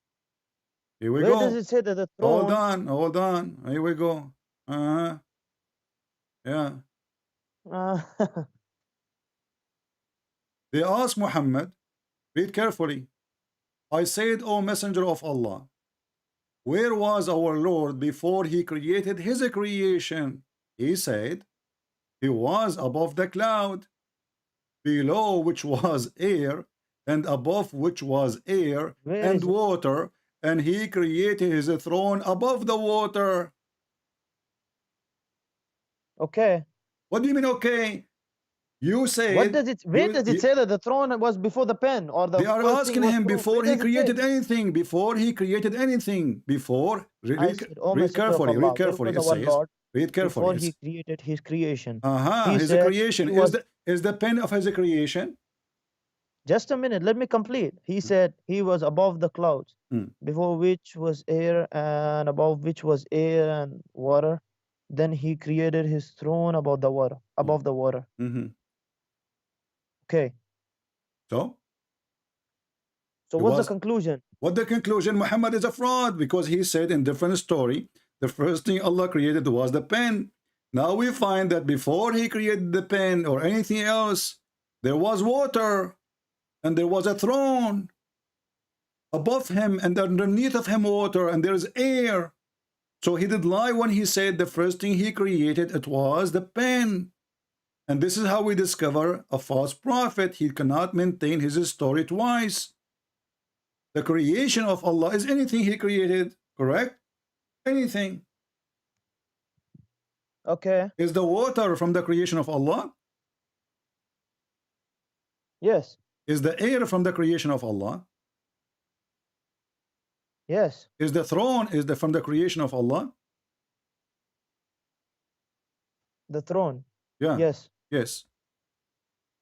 [SPEAKER 8] Here we
[SPEAKER 16] Where
[SPEAKER 8] go.
[SPEAKER 16] does it say that the throne?
[SPEAKER 8] Hold on. Here we go. Yeah. They asked Muhammad, read carefully. I said, O Messenger of Allah, where was our Lord before He created His creation? He said, He was above the cloud, below which was air, and above which was air and water, and He created His throne above the water.
[SPEAKER 16] Okay.
[SPEAKER 8] What do you mean, okay? You say.
[SPEAKER 16] What does it? Where does it say that the throne was before the pen or the?
[SPEAKER 8] They are
[SPEAKER 16] first
[SPEAKER 8] asking
[SPEAKER 16] thing was
[SPEAKER 8] him
[SPEAKER 16] throne?
[SPEAKER 8] before
[SPEAKER 16] Where
[SPEAKER 8] he
[SPEAKER 16] does it
[SPEAKER 8] created
[SPEAKER 16] say?
[SPEAKER 8] anything. Before he created anything. Before.
[SPEAKER 16] I said, "O
[SPEAKER 8] Read
[SPEAKER 16] Messenger of
[SPEAKER 8] carefully.
[SPEAKER 16] Allah,
[SPEAKER 8] Read carefully.
[SPEAKER 16] where
[SPEAKER 8] It
[SPEAKER 16] was our
[SPEAKER 8] says.
[SPEAKER 16] Lord
[SPEAKER 8] Read carefully.
[SPEAKER 16] before He created His creation?"
[SPEAKER 8] His
[SPEAKER 16] said
[SPEAKER 8] creation
[SPEAKER 16] he was-
[SPEAKER 8] is the pen of His creation.
[SPEAKER 16] Just a minute, let me complete. He said He was above the clouds, before which was air, and above which was air and water. Then He created His throne above the water. Above the water. Okay.
[SPEAKER 8] So
[SPEAKER 16] So
[SPEAKER 8] It
[SPEAKER 16] what's
[SPEAKER 8] was-
[SPEAKER 16] the conclusion?
[SPEAKER 8] What the conclusion? Muhammad is a fraud because he said in different story, the first thing Allah created was the pen. Now we find that before He created the pen or anything else, there was water and there was a throne above Him and underneath of Him water, and there is air. So He did lie when He said the first thing He created, it was the pen. And this is how we discover a false prophet. He cannot maintain his story twice. The creation of Allah is anything He created, correct? Anything.
[SPEAKER 16] Okay.
[SPEAKER 8] Is the water from the creation of Allah?
[SPEAKER 16] Yes.
[SPEAKER 8] Is the air from the creation of Allah?
[SPEAKER 16] Yes.
[SPEAKER 8] Is the throne from the creation of Allah?
[SPEAKER 16] The throne.
[SPEAKER 8] Yeah.
[SPEAKER 16] Yes.
[SPEAKER 8] Yes.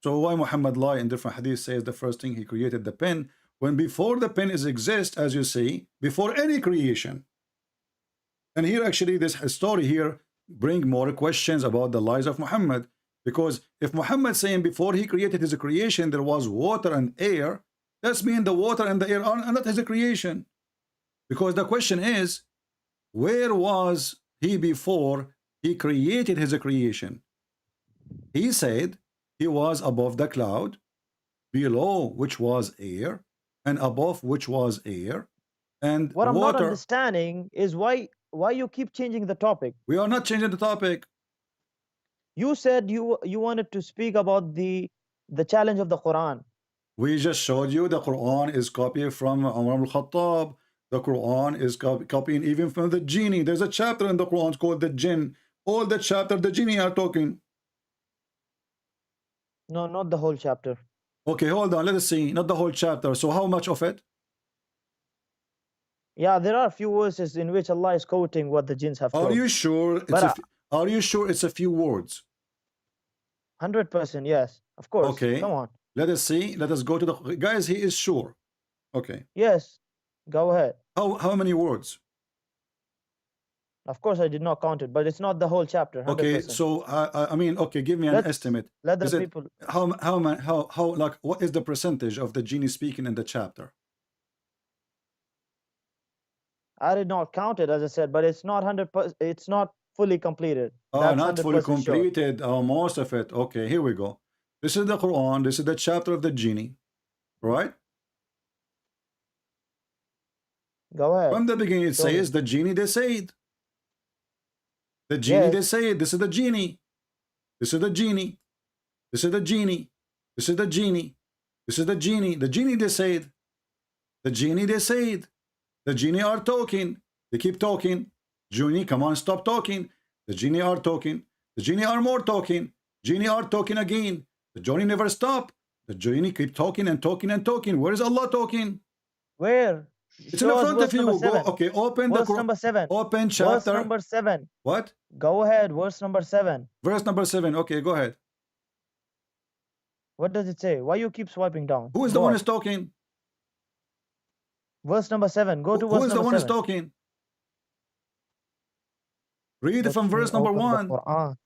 [SPEAKER 8] So why Muhammad lie in different hadith says the first thing He created the pen, when before the pen is exist, as you see, before any creation. And here actually this story here bring more questions about the lies of Muhammad, because if Muhammad saying before he created his creation there was water and air, that's mean the water and the air are not his creation. Because the question is, where was he before he created his creation? He said he was above the cloud, below which was air, and above which was air, and
[SPEAKER 16] What I'm not
[SPEAKER 8] water.
[SPEAKER 16] understanding is why you keep changing the topic.
[SPEAKER 8] We are not changing the topic.
[SPEAKER 16] You said you wanted to speak about the challenge of the Quran.
[SPEAKER 8] We just showed you the Quran is copied from Umar al-Khattab. The Quran is copying even from the genie. There's a chapter in the Quran called the jinn. All the chapter the genie are talking.
[SPEAKER 16] No, not the whole chapter.
[SPEAKER 8] Okay, hold on. Let us see. Not the whole chapter. So how much of it?
[SPEAKER 16] Yeah, there are a few verses in which Allah is quoting what the jinns have told.
[SPEAKER 8] Are you sure? Are you sure it's a few words?
[SPEAKER 16] 100%, yes. Of course.
[SPEAKER 8] Okay.
[SPEAKER 16] Come on.
[SPEAKER 8] Let us see. Let us go to the guys. He is sure. Okay.
[SPEAKER 16] Yes. Go ahead.
[SPEAKER 8] How many words?
[SPEAKER 16] Of course, I did not count it, but it's not the whole chapter. 100%.
[SPEAKER 8] Okay. So I mean, okay. Give me an estimate.
[SPEAKER 16] Let the
[SPEAKER 8] Is it-
[SPEAKER 16] people.
[SPEAKER 8] how like what is the percentage of the genie speaking in the chapter?
[SPEAKER 16] I did not count it, as I said, but it's not 100%. It's not fully completed.
[SPEAKER 8] Oh,
[SPEAKER 16] That's
[SPEAKER 8] not fully
[SPEAKER 16] 100% sure.
[SPEAKER 8] completed. Oh, most of it. Okay, here we go. This is the Quran. This is the chapter of the genie, right?
[SPEAKER 16] Go ahead.
[SPEAKER 8] From the beginning, it
[SPEAKER 16] Show me.
[SPEAKER 8] says the genie they said. The genie
[SPEAKER 16] Yes.
[SPEAKER 8] they say. This is the genie. This is the genie. This is the genie. This is the genie. This is the genie. The genie, they said. The genie, they said. The genie are talking. They keep talking. Genie, come on, stop talking. The genie are talking. The genie are more talking. Genie are talking again. The genie never stop. The genie keep talking and talking and talking. Where is Allah talking?
[SPEAKER 16] Where?
[SPEAKER 8] It's in front of you. Go, okay, open
[SPEAKER 16] verse
[SPEAKER 8] the
[SPEAKER 16] number 7.
[SPEAKER 8] Open chapter.
[SPEAKER 16] Verse number 7.
[SPEAKER 8] What?
[SPEAKER 16] Go ahead. Verse number 7.
[SPEAKER 8] Verse number 7. Okay, go ahead.
[SPEAKER 16] What does it say? Why you keep swiping down?
[SPEAKER 8] Who is the one who's talking?
[SPEAKER 16] Verse number 7. Go to verse number 7.
[SPEAKER 8] Who is the one who's talking? Read it from verse number 1.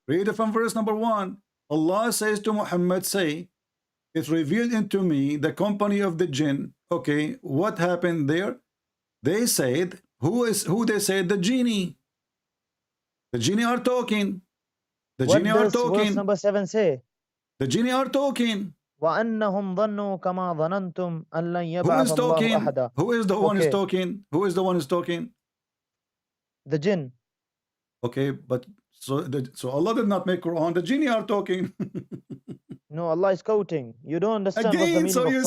[SPEAKER 8] Read it from verse number 1. Allah says to Muhammad, say, it revealed into me the company of the jinn. Okay, what happened there? They said, who they said? The genie. The genie are talking. The genie are talking.
[SPEAKER 16] What does verse number 7 say?
[SPEAKER 8] The genie are talking.
[SPEAKER 16] وَأَنَّهُمْ ظَنُّوا كَمَا ظَنَنْتُمْ أَنْ لَنْ
[SPEAKER 8] Who
[SPEAKER 16] يَبْعَثَ
[SPEAKER 8] is
[SPEAKER 16] اللَّهُ
[SPEAKER 8] talking?
[SPEAKER 16] أَحَدًا.
[SPEAKER 8] Who is the one who's talking? Who is the one who's talking?
[SPEAKER 16] The jinn.
[SPEAKER 8] Okay, but so Allah did not make Quran. The genie are talking.
[SPEAKER 16] No, Allah is quoting. You don't understand what the
[SPEAKER 8] Again,
[SPEAKER 16] meaning
[SPEAKER 8] so
[SPEAKER 16] of
[SPEAKER 8] you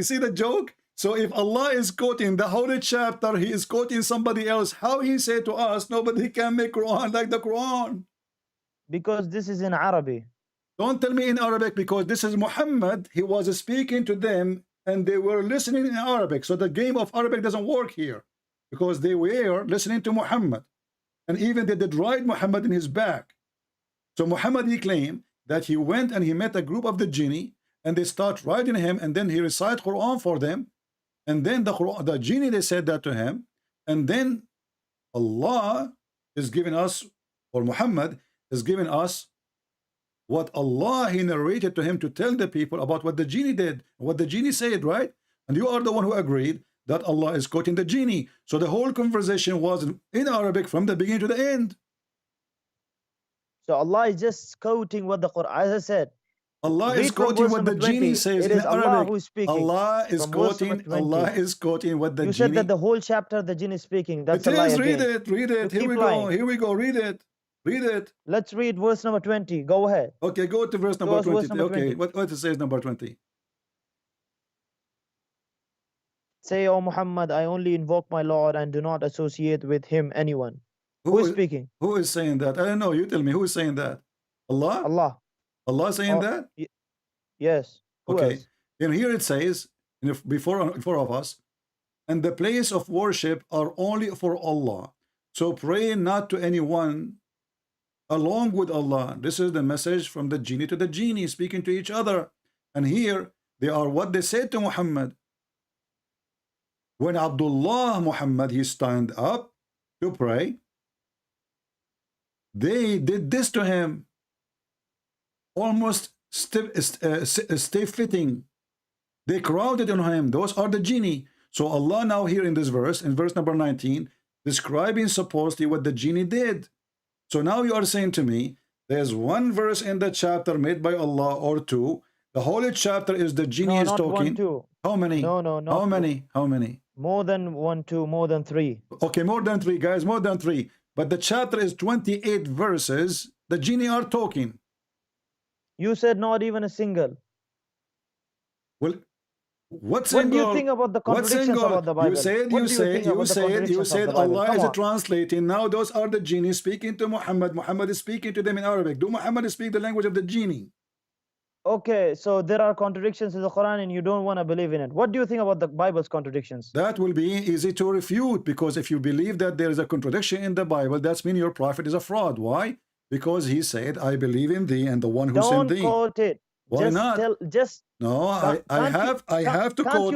[SPEAKER 8] see the joke? So if Allah is quoting the holy chapter, he is quoting somebody else. How he say to us, nobody can make Quran like the Quran?
[SPEAKER 16] Because this is in Arabic.
[SPEAKER 8] Don't tell me in Arabic, because this is Muhammad. He was speaking to them and they were listening in Arabic. So the game of Arabic doesn't work here, because they were listening to Muhammad. And even they did ride Muhammad in his back. So Muhammad, he claimed that he went and he met a group of the genie and they start riding him, and then he recite Quran for them. And then the genie, they said that to him. And then Allah is giving us, or Muhammad is giving us what Allah, he narrated to him to tell the people about what the genie did, what the genie said, right? And you are the one who agreed that Allah is quoting the genie. So the whole conversation was in Arabic from the beginning to the end.
[SPEAKER 16] So Allah is just quoting what the Quran, as I said.
[SPEAKER 8] Allah is quoting what the genie says in Arabic.
[SPEAKER 16] Allah who is speaking.
[SPEAKER 8] Allah is quoting what the genie.
[SPEAKER 16] You said that the whole chapter the genie is speaking. That's
[SPEAKER 8] it
[SPEAKER 16] a lie
[SPEAKER 8] is.
[SPEAKER 16] again.
[SPEAKER 8] Read it. Here we go. Here we go. Read it. Read it.
[SPEAKER 16] Let's read verse number 20. Go ahead.
[SPEAKER 8] Okay, go to verse number 20.
[SPEAKER 16] Verse number
[SPEAKER 8] Okay,
[SPEAKER 16] 20.
[SPEAKER 8] what it says number 20?
[SPEAKER 16] Say, O Muhammad, I only invoke my Lord and do not associate with him anyone. Who is speaking?
[SPEAKER 8] Who is saying that? I don't know. You tell me. Who is saying that? Allah?
[SPEAKER 16] Allah.
[SPEAKER 8] Allah saying that?
[SPEAKER 16] Yes. Who
[SPEAKER 8] Okay.
[SPEAKER 16] else?
[SPEAKER 8] And here it says, before of us, and the place of worship are only for Allah. So pray not to anyone along with Allah. This is the message from the genie to the genie, speaking to each other. And here they are what they said to Muhammad. When Abdullah Muhammad, he stand up to pray, they did this to him, almost stiff-fitting. They crowded on him. Those are the genie. So Allah now here in this verse, in verse number 19, describing supposedly what the genie did. So now you are saying to me, there's one verse in the chapter made by Allah or two. The whole chapter is the genie is
[SPEAKER 16] not
[SPEAKER 8] talking.
[SPEAKER 16] 1, 2.
[SPEAKER 8] How many?
[SPEAKER 16] No, not
[SPEAKER 8] How many? How many?
[SPEAKER 16] More than 1, 2, more than 3.
[SPEAKER 8] Okay, more than 3, guys, more than 3. But the chapter is 28 verses. The genie are talking.
[SPEAKER 16] You said not even a single.
[SPEAKER 8] Well, what single?
[SPEAKER 16] What do you think about the contradictions about the Bible?
[SPEAKER 8] You said Allah is translating. Now those are the genie speaking to Muhammad. Muhammad is speaking to them in Arabic. Do Muhammad speak the language of the genie?
[SPEAKER 16] Okay, so there are contradictions in the Quran and you don't want to believe in it. What do you think about the Bible's contradictions?
[SPEAKER 8] That will be easy to refute, because if you believe that there is a contradiction in the Bible, that means your prophet is a fraud. Why? Because he said, I believe in thee and the one who sent thee.
[SPEAKER 16] Don't quote it.
[SPEAKER 8] Why
[SPEAKER 16] just
[SPEAKER 8] not? No, I have to quote.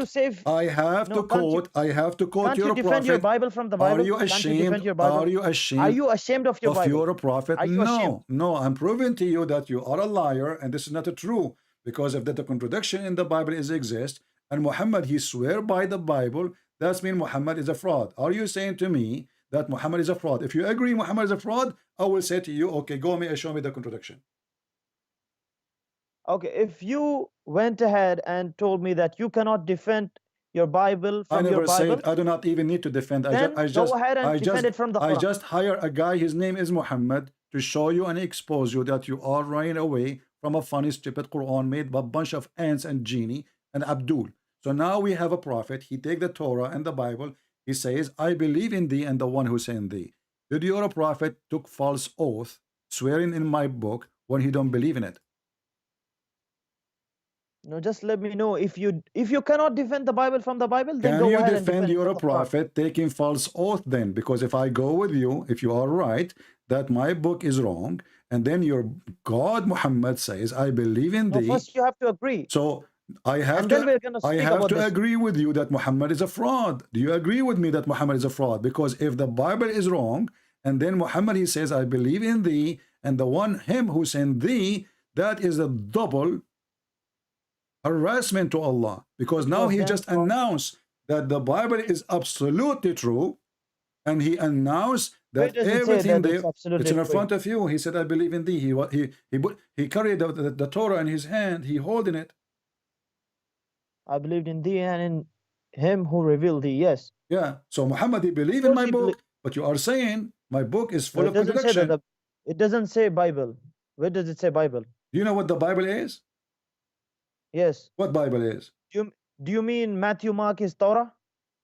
[SPEAKER 8] I have to quote
[SPEAKER 16] Can't
[SPEAKER 8] your
[SPEAKER 16] you defend
[SPEAKER 8] prophet.
[SPEAKER 16] your Bible from the Bible?
[SPEAKER 8] Are you ashamed? Are you ashamed?
[SPEAKER 16] Are you ashamed of your Bible?
[SPEAKER 8] Your prophet?
[SPEAKER 16] Are you ashamed?
[SPEAKER 8] No, I'm proving to you that you are a liar, and this is not true. Because if the contradiction in the Bible exists, and Muhammad, he swear by the Bible, that means Muhammad is a fraud. Are you saying to me that Muhammad is a fraud? If you agree Muhammad is a fraud, I will say to you, okay, go and show me the contradiction.
[SPEAKER 16] Okay, if you went ahead and told me that you cannot defend your Bible from your Bible,
[SPEAKER 8] I never said I do not even need to defend.
[SPEAKER 16] Then go ahead and defend it from the Quran.
[SPEAKER 8] I just hire a guy, his name is Muhammad, to show you and expose you that you are running away from a funny, stupid Quran made by a bunch of ants and genie, and Abdul. So now we have a prophet. He take the Torah and the Bible. He says, I believe in thee and the one who sent thee. Did your prophet took false oath, swearing in my book when he don't believe in it?
[SPEAKER 16] No, just let me know if you cannot defend the Bible from the Bible, then
[SPEAKER 8] Can
[SPEAKER 16] go
[SPEAKER 8] you
[SPEAKER 16] ahead and
[SPEAKER 8] defend your
[SPEAKER 16] it from the Quran.
[SPEAKER 8] prophet taking false oath then? Because if I go with you, if you are right, that my book is wrong, and then your God Muhammad says, I believe in
[SPEAKER 16] No,
[SPEAKER 8] thee.
[SPEAKER 16] first you have to agree.
[SPEAKER 8] So I have
[SPEAKER 16] And then we're gonna
[SPEAKER 8] I
[SPEAKER 16] speak
[SPEAKER 8] have
[SPEAKER 16] about
[SPEAKER 8] to
[SPEAKER 16] this.
[SPEAKER 8] agree with you that Muhammad is a fraud. Do you agree with me that Muhammad is a fraud? Because if the Bible is wrong, and then Muhammad, he says, I believe in thee, and the one, him who sent thee, that is a double harassment to Allah. Because now he just announced that the Bible is absolutely true, and he announced that
[SPEAKER 16] does it say
[SPEAKER 8] everything
[SPEAKER 16] that it's
[SPEAKER 8] there,
[SPEAKER 16] absolutely
[SPEAKER 8] it's in
[SPEAKER 16] true?
[SPEAKER 8] front of you. He said, I believe in thee. He carried the Torah in his hand, he holding it.
[SPEAKER 16] I believed in thee and in him who revealed thee. Yes.
[SPEAKER 8] Yeah. So Muhammad, he believed in my book, but you are saying my book is full
[SPEAKER 16] It
[SPEAKER 8] of
[SPEAKER 16] doesn't say
[SPEAKER 8] contradiction.
[SPEAKER 16] that it doesn't say Bible. Where does it say Bible?
[SPEAKER 8] Do you know what the Bible is?
[SPEAKER 16] Yes.
[SPEAKER 8] What Bible is?
[SPEAKER 16] Do you mean Matthew, Mark is Torah?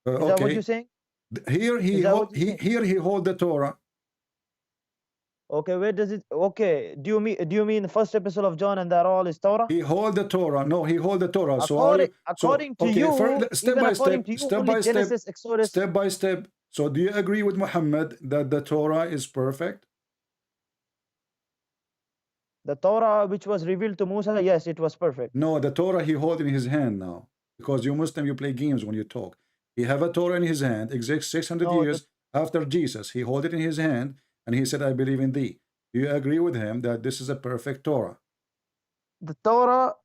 [SPEAKER 16] Is that what you're saying?
[SPEAKER 8] Here he
[SPEAKER 16] Is that what you're saying?
[SPEAKER 8] here he hold the Torah.
[SPEAKER 16] Okay, where does it? Okay, do you mean the first epistle of John and that all is Torah?
[SPEAKER 8] He hold the Torah. No, he hold the Torah.
[SPEAKER 16] According to you,
[SPEAKER 8] step
[SPEAKER 16] even
[SPEAKER 8] by
[SPEAKER 16] according
[SPEAKER 8] step,
[SPEAKER 16] to you,
[SPEAKER 8] step
[SPEAKER 16] only
[SPEAKER 8] by
[SPEAKER 16] Genesis,
[SPEAKER 8] step,
[SPEAKER 16] Exodus.
[SPEAKER 8] step by step. So do you agree with Muhammad that the Torah is perfect?
[SPEAKER 16] The Torah which was revealed to Musa, yes, it was perfect.
[SPEAKER 8] No, the Torah he hold in his hand now. Because you Muslim, you play games when you talk. He have a Torah in his hand, exact 600 years after Jesus. He hold it in his hand, and he said, I believe in thee. Do you agree with him that this is a perfect Torah?
[SPEAKER 16] The Torah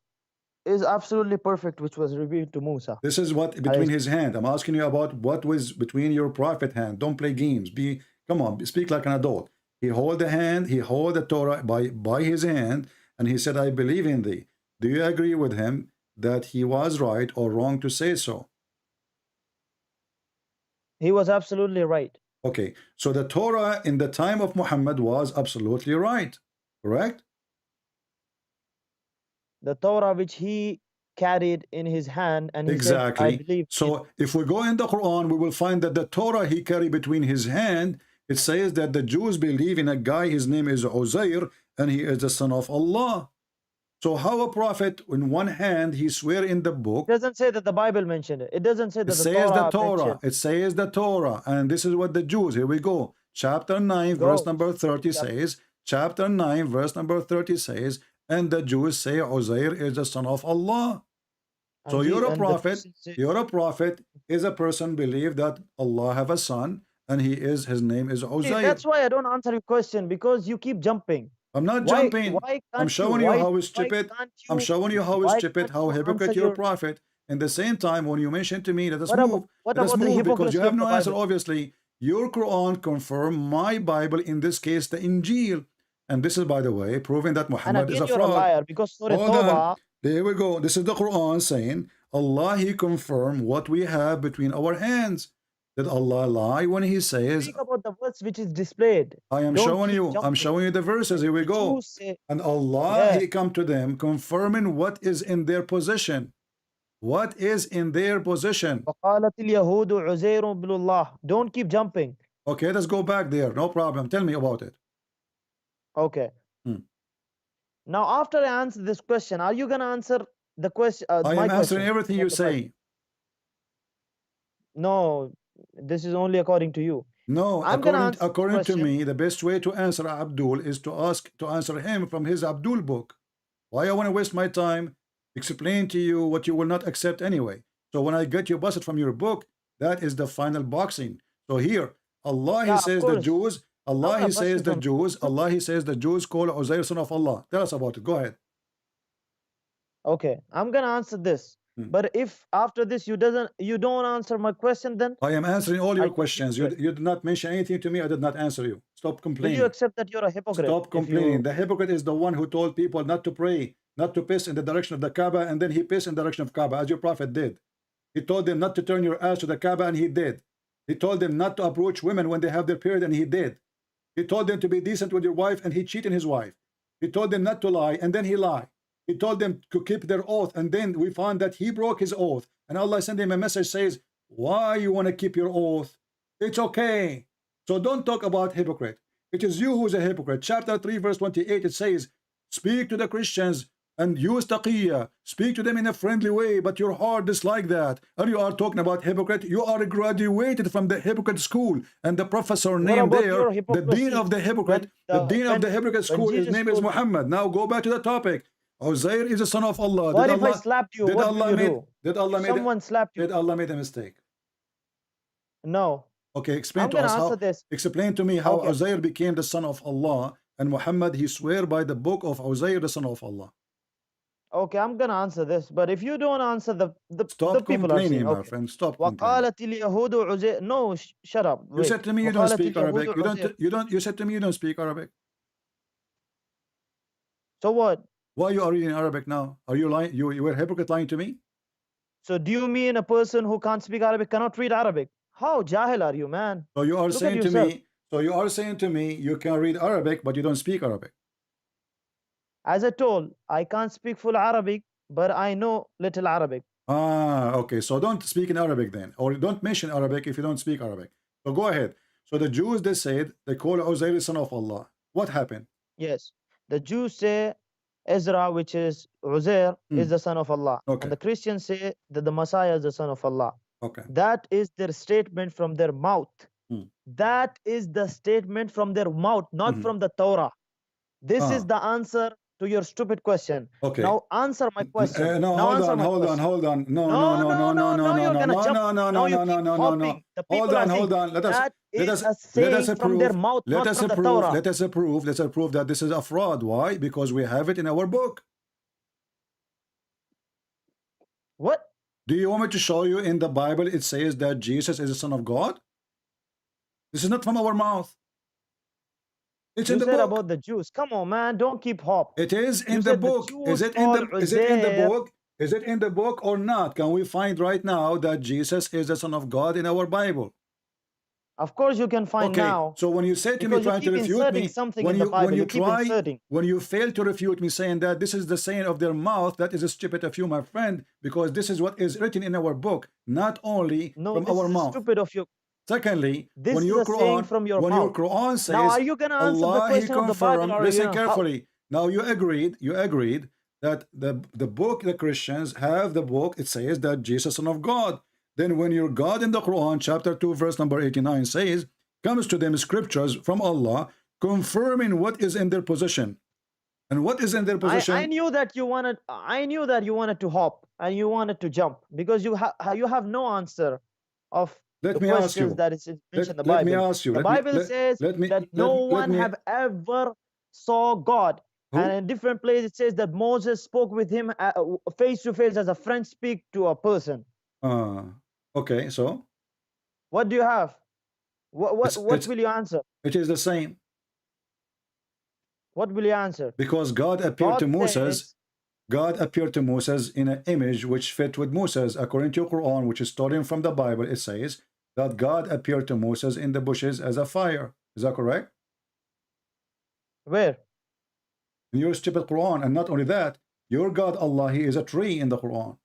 [SPEAKER 16] is absolutely perfect, which was revealed to Musa.
[SPEAKER 8] This is what between his hand. I'm asking you about what was between your prophet hand. Don't play games. Come on, speak like an adult. He hold the hand, he hold the Torah by his hand, and he said, I believe in thee. Do you agree with him that he was right or wrong to say so?
[SPEAKER 16] He was absolutely right.
[SPEAKER 8] Okay, so the Torah in the time of Muhammad was absolutely right, correct?
[SPEAKER 16] The Torah which he carried in his hand, and he
[SPEAKER 8] Exactly.
[SPEAKER 16] said, I believe.
[SPEAKER 8] So if we go in the Quran, we will find that the Torah he carried between his hand, it says that the Jews believe in a guy, his name is Uzair, and he is the son of Allah. So how a prophet, in one hand, he swear in the book.
[SPEAKER 16] It doesn't say that the Bible mentioned it. It doesn't say that
[SPEAKER 8] It says the Torah.
[SPEAKER 16] mentioned.
[SPEAKER 8] It says the Torah. And this is what the Jews, here we go. Chapter 9, verse number 30 says, chapter 9, verse number 30 says, and the Jews say Uzair is the son of Allah. So you're a prophet. You're a prophet is a person believe that Allah have a son, and his name is Uzair.
[SPEAKER 16] See, that's why I don't answer your question, because you keep jumping.
[SPEAKER 8] I'm not jumping. I'm showing you how stupid. I'm showing you how stupid, how hypocrite you're a prophet. And the same time, when you mention to me, let us move. Let us move, because you have no answer. Obviously, your Quran confirm my Bible, in this case, the Injil. And this is, by the way, proving that Muhammad is a fraud.
[SPEAKER 16] You're a liar, because Surah Tawbah.
[SPEAKER 8] There we go. This is the Quran saying Allah, he confirmed what we have between our hands. Did Allah lie when he says?
[SPEAKER 16] Speak about the verse which is displayed.
[SPEAKER 8] I am showing you. I'm showing you the verses. Here we go. And Allah, he come to them confirming what is in their possession. What is in their possession?
[SPEAKER 16] Don't keep jumping.
[SPEAKER 8] Okay, let's go back there. No problem. Tell me about it.
[SPEAKER 16] Okay. Now, after I answer this question, are you gonna answer the question?
[SPEAKER 8] I am answering everything you say.
[SPEAKER 16] No, this is only according to you.
[SPEAKER 8] No, according to me, the best way to answer Abdul is to answer him from his Abdul book. Why I want to waste my time explain to you what you will not accept anyway? So when I get you busted from your book, that is the final boxing. So here, Allah, he says the Jews. Allah, he says the Jews. Allah, he says the Jews call Uzair son of Allah. Tell us about it. Go ahead.
[SPEAKER 16] Okay, I'm gonna answer this. But if after this you don't answer my question, then
[SPEAKER 8] I am answering all your questions. You did not mention anything to me. I did not answer you. Stop complaining.
[SPEAKER 16] Will you accept that you're a hypocrite?
[SPEAKER 8] Stop complaining. The hypocrite is the one who told people not to pray, not to piss in the direction of the Kaaba, and then he pissed in the direction of Kaaba, as your prophet did. He told them not to turn your ass to the Kaaba, and he did. He told them not to approach women when they have their period, and he did. He told them to be decent with your wife, and he cheated his wife. He told them not to lie, and then he lied.
[SPEAKER 17] He told them to keep their oath, and then we found that he broke his oath, and Allah sent him a message says, why you want to keep your oath? It's okay. So don't talk about hypocrite. It is you who's a hypocrite. Chapter 3 verse 28, it says, speak to the Christians and use taqiyya, speak to them in a friendly way, but your heart dislike that. And you are talking about hypocrite. You are graduated from the hypocrite school, and the professor named there, the dean of the hypocrite, the dean of the hypocrite school, his name is Muhammad. Now go back to the topic. Uzair is the son of Allah.
[SPEAKER 16] What if I slapped you? What will you do?
[SPEAKER 17] Did Allah make
[SPEAKER 16] Someone slapped you.
[SPEAKER 17] Did Allah make a mistake?
[SPEAKER 16] No.
[SPEAKER 17] Okay, explain
[SPEAKER 16] I'm
[SPEAKER 17] to
[SPEAKER 16] gonna
[SPEAKER 17] us how.
[SPEAKER 16] answer this.
[SPEAKER 17] Explain to me how
[SPEAKER 16] Okay.
[SPEAKER 17] Uzair became the son of Allah, and Muhammad he swear by the book of Uzair, the son of Allah.
[SPEAKER 16] Okay, I'm gonna answer this, but if you don't answer the
[SPEAKER 17] Stop
[SPEAKER 16] the people are
[SPEAKER 17] complaining,
[SPEAKER 16] saying,
[SPEAKER 17] my
[SPEAKER 16] okay.
[SPEAKER 17] friend. Stop complaining.
[SPEAKER 16] وقالت اليهود عزير. No, shut up.
[SPEAKER 17] You said to me you don't
[SPEAKER 16] وقالت
[SPEAKER 17] speak
[SPEAKER 16] اليهود
[SPEAKER 17] Arabic.
[SPEAKER 16] عزير.
[SPEAKER 17] You don't. You said to me you don't speak Arabic.
[SPEAKER 16] So what?
[SPEAKER 17] Why you are reading Arabic now? Are you lying? You were a hypocrite lying to me?
[SPEAKER 16] So do you mean a person who can't speak Arabic cannot read Arabic? How jahil are you, man?
[SPEAKER 17] So you are
[SPEAKER 16] Look at
[SPEAKER 17] saying to
[SPEAKER 16] yourself.
[SPEAKER 17] me. So you are saying to me you can read Arabic but you don't speak Arabic.
[SPEAKER 16] As I told, I can't speak full Arabic, but I know little Arabic.
[SPEAKER 17] Ah, okay. So don't speak in Arabic then, or don't mention Arabic if you don't speak Arabic. So go ahead. So the Jews, they said they call Uzair son of Allah. What happened?
[SPEAKER 16] Yes. The Jews say Ezra, which is Uzair, is the son of Allah.
[SPEAKER 17] Okay.
[SPEAKER 16] And the Christians say that the Messiah is the son of Allah.
[SPEAKER 17] Okay.
[SPEAKER 16] That is their statement from their mouth. That is the statement from their mouth, not from the Torah. This is the answer to your stupid question.
[SPEAKER 17] Okay.
[SPEAKER 16] Now answer my question.
[SPEAKER 17] No,
[SPEAKER 16] Now
[SPEAKER 17] hold
[SPEAKER 16] answer
[SPEAKER 17] on,
[SPEAKER 16] my
[SPEAKER 17] hold
[SPEAKER 16] question.
[SPEAKER 17] on, hold on. No,
[SPEAKER 16] you're gonna jump.
[SPEAKER 17] no.
[SPEAKER 16] Now you keep hopping. The people
[SPEAKER 17] Hold
[SPEAKER 16] are
[SPEAKER 17] on,
[SPEAKER 16] saying
[SPEAKER 17] hold on. Let
[SPEAKER 16] that
[SPEAKER 17] us
[SPEAKER 16] is a saying from their mouth,
[SPEAKER 17] let
[SPEAKER 16] not
[SPEAKER 17] us
[SPEAKER 16] from the
[SPEAKER 17] approve.
[SPEAKER 16] Torah.
[SPEAKER 17] Let us approve. Let's approve that this is a fraud. Why? Because we have it in our book.
[SPEAKER 16] What?
[SPEAKER 17] Do you want me to show you in the Bible it says that Jesus is the Son of God? This is not from our mouth. It's
[SPEAKER 16] You
[SPEAKER 17] in the
[SPEAKER 16] said
[SPEAKER 17] book.
[SPEAKER 16] about the Jews. Come on, man. Don't keep hop.
[SPEAKER 17] It is in
[SPEAKER 16] You
[SPEAKER 17] the
[SPEAKER 16] said the
[SPEAKER 17] book.
[SPEAKER 16] Jews
[SPEAKER 17] Is it in the
[SPEAKER 16] called
[SPEAKER 17] is it in the
[SPEAKER 16] Uzair.
[SPEAKER 17] book? Is it in the book or not? Can we find right now that Jesus is the Son of God in our Bible?
[SPEAKER 16] Of course you can find
[SPEAKER 17] Okay,
[SPEAKER 16] now.
[SPEAKER 17] so when you say to me
[SPEAKER 16] Because you
[SPEAKER 17] trying to
[SPEAKER 16] keep
[SPEAKER 17] refute
[SPEAKER 16] inserting
[SPEAKER 17] me,
[SPEAKER 16] something
[SPEAKER 17] when
[SPEAKER 16] in the
[SPEAKER 17] you
[SPEAKER 16] Bible,
[SPEAKER 17] when you
[SPEAKER 16] you keep
[SPEAKER 17] try
[SPEAKER 16] inserting.
[SPEAKER 17] when you fail to refute me saying that this is the saying of their mouth, that is a stupid of you, my friend, because this is what is written in our book, not only
[SPEAKER 16] No,
[SPEAKER 17] from
[SPEAKER 16] this
[SPEAKER 17] our
[SPEAKER 16] is
[SPEAKER 17] mouth.
[SPEAKER 16] stupid of you.
[SPEAKER 17] Secondly,
[SPEAKER 16] This
[SPEAKER 17] when
[SPEAKER 16] is
[SPEAKER 17] your
[SPEAKER 16] a saying
[SPEAKER 17] Quran,
[SPEAKER 16] from your
[SPEAKER 17] when
[SPEAKER 16] mouth.
[SPEAKER 17] your Quran says,
[SPEAKER 16] Now, are you gonna answer the
[SPEAKER 17] Allah, He
[SPEAKER 16] question of the Bible,
[SPEAKER 17] confirmed.
[SPEAKER 16] or are you
[SPEAKER 17] Listen
[SPEAKER 16] gonna-
[SPEAKER 17] carefully. Now you agreed that the book, the Christians have the book. It says that Jesus, Son of God. Then when your God in the Quran, chapter 2, verse number 89 says, comes to them scriptures from Allah confirming what is in their possession. And what is in their possession?
[SPEAKER 16] I knew that you wanted. I knew that you wanted to hop and you wanted to jump because you have no answer of
[SPEAKER 17] Let
[SPEAKER 16] the
[SPEAKER 17] me ask
[SPEAKER 16] questions
[SPEAKER 17] you.
[SPEAKER 16] that is mentioned in the
[SPEAKER 17] Let
[SPEAKER 16] Bible.
[SPEAKER 17] me ask you.
[SPEAKER 16] The Bible says that no one have ever saw God.
[SPEAKER 17] Who?
[SPEAKER 16] And in different places it says that Moses spoke with him face to face as a friend speak to a person.
[SPEAKER 17] Okay, so
[SPEAKER 16] What do you have? What
[SPEAKER 17] it's-
[SPEAKER 16] will you answer?
[SPEAKER 17] it is the same.
[SPEAKER 16] What will you answer?
[SPEAKER 17] Because God appeared
[SPEAKER 16] God
[SPEAKER 17] to Moses.
[SPEAKER 16] says-
[SPEAKER 17] God appeared to Moses in an image which fit with Moses. According to Quran, which is stolen from the Bible, it says that God appeared to Moses in the bushes as a fire. Is that correct?
[SPEAKER 16] Where?
[SPEAKER 17] In your stupid Quran. And not only that, your God Allah, He is a tree in the Quran.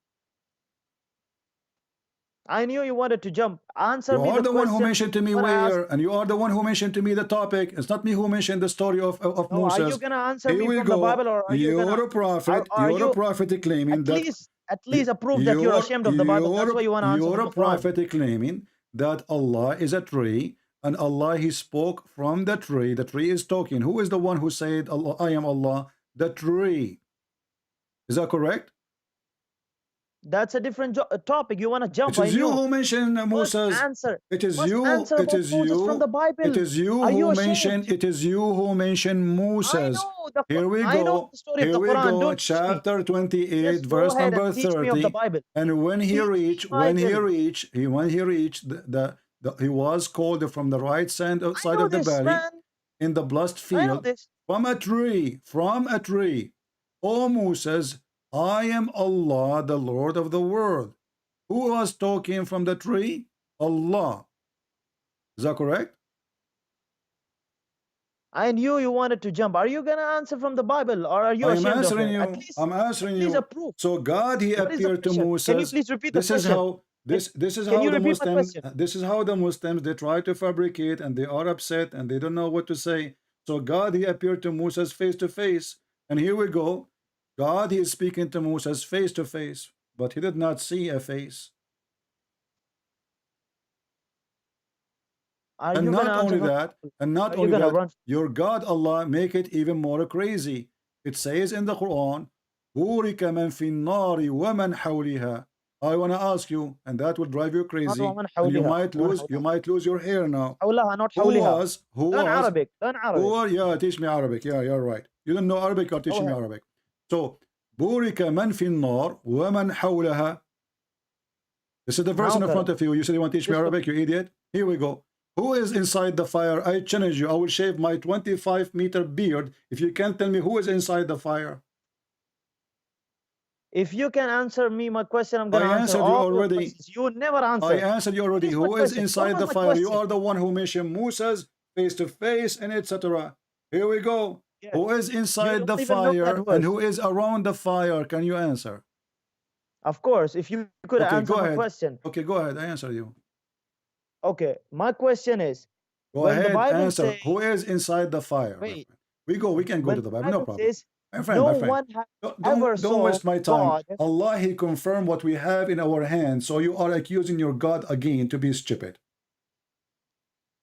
[SPEAKER 16] I knew you wanted to jump. Answer
[SPEAKER 17] You
[SPEAKER 16] me
[SPEAKER 17] are the one who
[SPEAKER 16] question
[SPEAKER 17] mentioned to me
[SPEAKER 16] what I asked.
[SPEAKER 17] where, and you are the one who mentioned to me the topic. It's not me who mentioned the story of
[SPEAKER 16] No,
[SPEAKER 17] Moses.
[SPEAKER 16] are you gonna answer
[SPEAKER 17] Here
[SPEAKER 16] me
[SPEAKER 17] we
[SPEAKER 16] from
[SPEAKER 17] go.
[SPEAKER 16] the Bible, or are you
[SPEAKER 17] You're
[SPEAKER 16] gonna?
[SPEAKER 17] a prophet.
[SPEAKER 16] Are
[SPEAKER 17] You're
[SPEAKER 16] you
[SPEAKER 17] a prophet claiming that.
[SPEAKER 16] at least approve that you're ashamed of the Bible. That's why you want to answer
[SPEAKER 17] You're
[SPEAKER 16] from
[SPEAKER 17] a
[SPEAKER 16] the Quran.
[SPEAKER 17] prophet claiming that Allah is a tree, and Allah He spoke from the tree. The tree is talking. Who is the one who said, Allah, I am Allah? The tree. Is that correct?
[SPEAKER 16] That's a different topic. You want to jump?
[SPEAKER 17] It is
[SPEAKER 16] I
[SPEAKER 17] you
[SPEAKER 16] knew.
[SPEAKER 17] who mentioned Moses.
[SPEAKER 16] Answer.
[SPEAKER 17] It is
[SPEAKER 16] Must
[SPEAKER 17] you.
[SPEAKER 16] answer
[SPEAKER 17] It
[SPEAKER 16] about
[SPEAKER 17] is
[SPEAKER 16] Moses
[SPEAKER 17] you.
[SPEAKER 16] from the Bible.
[SPEAKER 17] It is you
[SPEAKER 16] Are you
[SPEAKER 17] who
[SPEAKER 16] ashamed?
[SPEAKER 17] mentioned. It is you who mentioned Moses. Here we
[SPEAKER 16] I know
[SPEAKER 17] go.
[SPEAKER 16] the story of
[SPEAKER 17] Here
[SPEAKER 16] the
[SPEAKER 17] we
[SPEAKER 16] Quran.
[SPEAKER 17] go.
[SPEAKER 16] Don't teach me.
[SPEAKER 17] Chapter 28,
[SPEAKER 16] Just go
[SPEAKER 17] verse
[SPEAKER 16] ahead and
[SPEAKER 17] number
[SPEAKER 16] teach me of the
[SPEAKER 17] 30.
[SPEAKER 16] Bible.
[SPEAKER 17] And when he reached, when he
[SPEAKER 16] Bible.
[SPEAKER 17] reached, he was called from the right side of the
[SPEAKER 16] this,
[SPEAKER 17] valley
[SPEAKER 16] man.
[SPEAKER 17] in the blessed
[SPEAKER 16] I know
[SPEAKER 17] field
[SPEAKER 16] this.
[SPEAKER 17] from a tree. O Moses, I am Allah, the Lord of the world. Who was talking from the tree? Allah. Is that correct?
[SPEAKER 16] And you wanted to jump. Are you gonna answer from the Bible, or are you
[SPEAKER 17] I'm
[SPEAKER 16] ashamed
[SPEAKER 17] answering
[SPEAKER 16] of it?
[SPEAKER 17] you.
[SPEAKER 16] At least,
[SPEAKER 17] I'm answering
[SPEAKER 16] please
[SPEAKER 17] you.
[SPEAKER 16] approve.
[SPEAKER 17] So God, He
[SPEAKER 16] What is the
[SPEAKER 17] appeared to
[SPEAKER 16] question?
[SPEAKER 17] Moses.
[SPEAKER 16] Can you please repeat the
[SPEAKER 17] This is
[SPEAKER 16] question?
[SPEAKER 17] how this is
[SPEAKER 16] Can
[SPEAKER 17] how
[SPEAKER 16] you
[SPEAKER 17] the
[SPEAKER 16] repeat my
[SPEAKER 17] Muslims
[SPEAKER 16] question?
[SPEAKER 17] this is how the Muslims they try to fabricate, and they are upset and they don't know what to say. So God, He appeared to Moses face to face, and here we go. God, He is speaking to Moses face to face, but he did not see a face.
[SPEAKER 16] Are
[SPEAKER 17] And
[SPEAKER 16] you
[SPEAKER 17] not
[SPEAKER 16] gonna answer
[SPEAKER 17] only
[SPEAKER 16] from the
[SPEAKER 17] that,
[SPEAKER 16] Bible?
[SPEAKER 17] and not
[SPEAKER 16] Are you
[SPEAKER 17] only
[SPEAKER 16] gonna
[SPEAKER 17] that,
[SPEAKER 16] run?
[SPEAKER 17] your God Allah make it even more crazy. It says in the Quran, بُورِكَ مَنْ فِي النَّارِ وَمَنْ حَوْلِهَا. I want to ask you, and that will drive you crazy,
[SPEAKER 16] ومن
[SPEAKER 17] and you
[SPEAKER 16] حولها.
[SPEAKER 17] might lose your hair now.
[SPEAKER 16] حولها, not
[SPEAKER 17] Who
[SPEAKER 16] حولها. Learn
[SPEAKER 17] was
[SPEAKER 16] Arabic. Learn Arabic.
[SPEAKER 17] yeah, teach me Arabic. Yeah, you're right. You don't know Arabic, or teaching me
[SPEAKER 16] ahead.
[SPEAKER 17] Arabic. So بُورِكَ مَنْ فِي النَّارِ وَمَنْ حَوْلَهَا. This is the verse in
[SPEAKER 16] Now
[SPEAKER 17] front
[SPEAKER 16] correct.
[SPEAKER 17] of you. You said you want to teach me Arabic, you idiot. Here we go. Who is inside the fire? I challenge you. I will shave my 25-meter beard if you can't tell me who is inside the fire.
[SPEAKER 16] If you can answer me my question, I'm gonna
[SPEAKER 17] I
[SPEAKER 16] answer
[SPEAKER 17] answered you
[SPEAKER 16] all your
[SPEAKER 17] already.
[SPEAKER 16] questions. You never answer.
[SPEAKER 17] I answered you already.
[SPEAKER 16] Finish my
[SPEAKER 17] Who is
[SPEAKER 16] question.
[SPEAKER 17] inside
[SPEAKER 16] What
[SPEAKER 17] the
[SPEAKER 16] was my
[SPEAKER 17] fire? You
[SPEAKER 16] question?
[SPEAKER 17] are the one who mentioned Moses face to face and etc. Here we go.
[SPEAKER 16] Yes.
[SPEAKER 17] Who is inside the
[SPEAKER 16] don't even know that
[SPEAKER 17] fire and
[SPEAKER 16] verse.
[SPEAKER 17] who is around the fire? Can you answer?
[SPEAKER 16] Of course, if you could
[SPEAKER 17] Okay,
[SPEAKER 16] answer
[SPEAKER 17] go
[SPEAKER 16] my
[SPEAKER 17] ahead.
[SPEAKER 16] question.
[SPEAKER 17] Okay, go ahead. I answer you.
[SPEAKER 16] Okay, my question is,
[SPEAKER 17] Go
[SPEAKER 16] when the
[SPEAKER 17] ahead.
[SPEAKER 16] Bible
[SPEAKER 17] Answer.
[SPEAKER 16] says,
[SPEAKER 17] Who is inside the fire?
[SPEAKER 16] wait,
[SPEAKER 17] We can go
[SPEAKER 16] when
[SPEAKER 17] to the
[SPEAKER 16] the
[SPEAKER 17] Bible. No
[SPEAKER 16] Bible
[SPEAKER 17] problem.
[SPEAKER 16] says,
[SPEAKER 17] My friend,
[SPEAKER 16] no
[SPEAKER 17] my friend.
[SPEAKER 16] one has
[SPEAKER 17] Don't
[SPEAKER 16] ever saw
[SPEAKER 17] waste my time.
[SPEAKER 16] God.
[SPEAKER 17] Allah, He confirmed what we have in our hands. So you are accusing your God again to be stupid.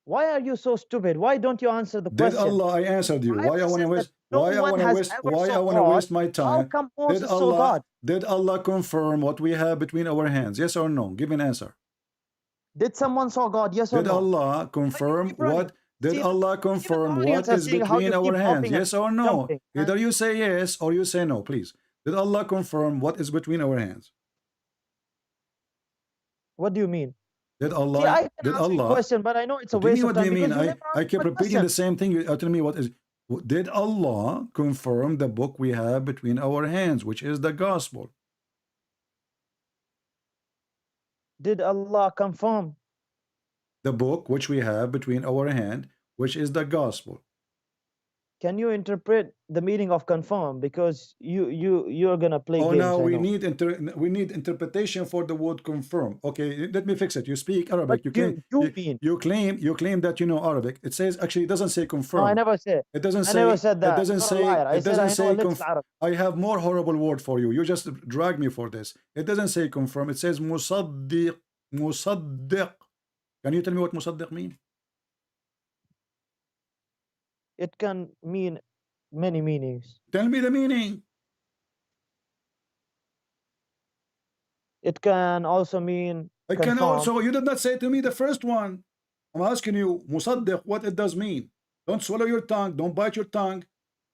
[SPEAKER 16] Why are you so stupid? Why don't you answer the
[SPEAKER 17] Did
[SPEAKER 16] question?
[SPEAKER 17] Allah? I answered you. Why I want to waste? Why I want to waste? Why I want to waste my
[SPEAKER 16] How
[SPEAKER 17] time?
[SPEAKER 16] come
[SPEAKER 17] Did
[SPEAKER 16] Moses saw
[SPEAKER 17] Allah?
[SPEAKER 16] God?
[SPEAKER 17] Did Allah confirm what we have between our hands? Yes or no? Give me an answer.
[SPEAKER 16] Did someone saw God? Yes or
[SPEAKER 17] Did
[SPEAKER 16] no?
[SPEAKER 17] Allah confirm what? Did Allah confirm what is between our hands? Yes or no?
[SPEAKER 16] jumping,
[SPEAKER 17] Either you say yes or you say no, please. Did Allah confirm what is between our hands?
[SPEAKER 16] What do you mean?
[SPEAKER 17] Did Allah?
[SPEAKER 16] See, I can
[SPEAKER 17] Did
[SPEAKER 16] answer your
[SPEAKER 17] Allah?
[SPEAKER 16] question, but I know it's a
[SPEAKER 17] What do you
[SPEAKER 16] waste
[SPEAKER 17] mean?
[SPEAKER 16] of
[SPEAKER 17] What do
[SPEAKER 16] time
[SPEAKER 17] you mean?
[SPEAKER 16] because you never
[SPEAKER 17] I
[SPEAKER 16] answered
[SPEAKER 17] keep
[SPEAKER 16] my
[SPEAKER 17] repeating
[SPEAKER 16] question.
[SPEAKER 17] the same thing. You tell me what is. Did Allah confirm the book we have between our hands, which is the gospel?
[SPEAKER 16] Did Allah confirm?
[SPEAKER 17] The book which we have between our hand, which is the gospel.
[SPEAKER 16] Can you interpret the meaning of confirm? Because you're gonna play
[SPEAKER 17] Oh,
[SPEAKER 16] games.
[SPEAKER 17] now
[SPEAKER 16] I
[SPEAKER 17] we
[SPEAKER 16] know.
[SPEAKER 17] need interpretation for the word confirm. Okay, let me fix it. You speak Arabic.
[SPEAKER 16] But
[SPEAKER 17] You claim that you know Arabic. It says actually it doesn't say confirm.
[SPEAKER 16] No, I never said.
[SPEAKER 17] It doesn't
[SPEAKER 16] I
[SPEAKER 17] say.
[SPEAKER 16] never said that.
[SPEAKER 17] It doesn't
[SPEAKER 16] You're a
[SPEAKER 17] say.
[SPEAKER 16] liar. I
[SPEAKER 17] It
[SPEAKER 16] said
[SPEAKER 17] doesn't
[SPEAKER 16] I know
[SPEAKER 17] say.
[SPEAKER 16] a little Arabic.
[SPEAKER 17] I have more horrible word for you. You just drag me for this. It doesn't say confirm. It says musaddiq. Musaddiq. Can you tell me what musaddiq mean?
[SPEAKER 16] It can mean many meanings.
[SPEAKER 17] Tell me the meaning.
[SPEAKER 16] It can also mean
[SPEAKER 17] It can
[SPEAKER 16] confirm.
[SPEAKER 17] also. You did not say to me the first one. I'm asking you, musaddiq, what it does mean. Don't swallow your tongue. Don't bite your tongue.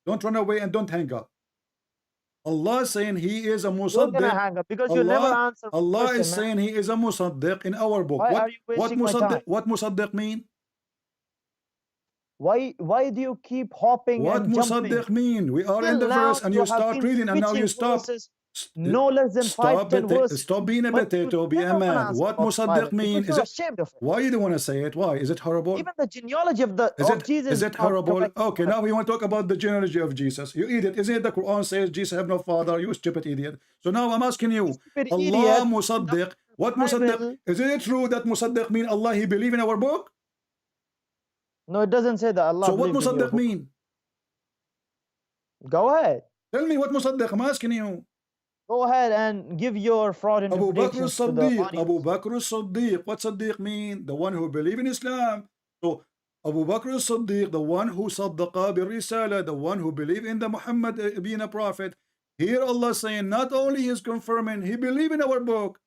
[SPEAKER 17] Don't run away and don't hang up. Allah is saying He is a
[SPEAKER 16] You're gonna
[SPEAKER 17] musaddiq.
[SPEAKER 16] hang up because you never answer the
[SPEAKER 17] Allah
[SPEAKER 16] question,
[SPEAKER 17] is
[SPEAKER 16] man.
[SPEAKER 17] saying He is a musaddiq in our book.
[SPEAKER 16] Why are you wasting my time?
[SPEAKER 17] What musaddiq mean?
[SPEAKER 16] Why do you keep hopping
[SPEAKER 17] What
[SPEAKER 16] and jumping?
[SPEAKER 17] musaddiq mean? We are in
[SPEAKER 16] Till
[SPEAKER 17] the
[SPEAKER 16] now
[SPEAKER 17] verse and
[SPEAKER 16] you
[SPEAKER 17] you
[SPEAKER 16] have
[SPEAKER 17] start
[SPEAKER 16] been
[SPEAKER 17] reading and now you
[SPEAKER 16] switching
[SPEAKER 17] stop.
[SPEAKER 16] verses, no less than 5-10 verses.
[SPEAKER 17] Stop being a
[SPEAKER 16] But you
[SPEAKER 17] potato, be a
[SPEAKER 16] never wanna
[SPEAKER 17] man.
[SPEAKER 16] answer
[SPEAKER 17] What
[SPEAKER 16] about the
[SPEAKER 17] musaddiq
[SPEAKER 16] Bible
[SPEAKER 17] mean?
[SPEAKER 16] because
[SPEAKER 17] Is
[SPEAKER 16] you're
[SPEAKER 17] it?
[SPEAKER 16] ashamed of it.
[SPEAKER 17] Why you don't want to say it? Why? Is it horrible?
[SPEAKER 16] Even the genealogy of Jesus.
[SPEAKER 17] Is it horrible? Okay, now we want to talk about the genealogy of Jesus. You idiot. Isn't it the Quran says Jesus have no father? You stupid idiot. So now I'm asking you, Allah
[SPEAKER 16] idiot.
[SPEAKER 17] musaddiq. What musaddiq? Is it true that musaddiq mean Allah He believe in our book?
[SPEAKER 16] No, it doesn't say that Allah.
[SPEAKER 17] So what
[SPEAKER 16] believed in your
[SPEAKER 17] musaddiq
[SPEAKER 16] book.
[SPEAKER 17] mean?
[SPEAKER 16] Go ahead.
[SPEAKER 17] Tell me what musaddiq. I'm asking you.
[SPEAKER 16] Go ahead and give your fraud
[SPEAKER 17] Abu Bakr
[SPEAKER 16] interpretations to the
[SPEAKER 17] as-Siddiq.
[SPEAKER 16] audience.
[SPEAKER 17] Abu Bakr as-Siddiq. What Siddiq mean? The one who believe in Islam. So Abu Bakr as-Siddiq, the one who saddaqa bir-risala, the one who believe in the Muhammad being a prophet. Here Allah saying not only He is confirming, He believe in our book.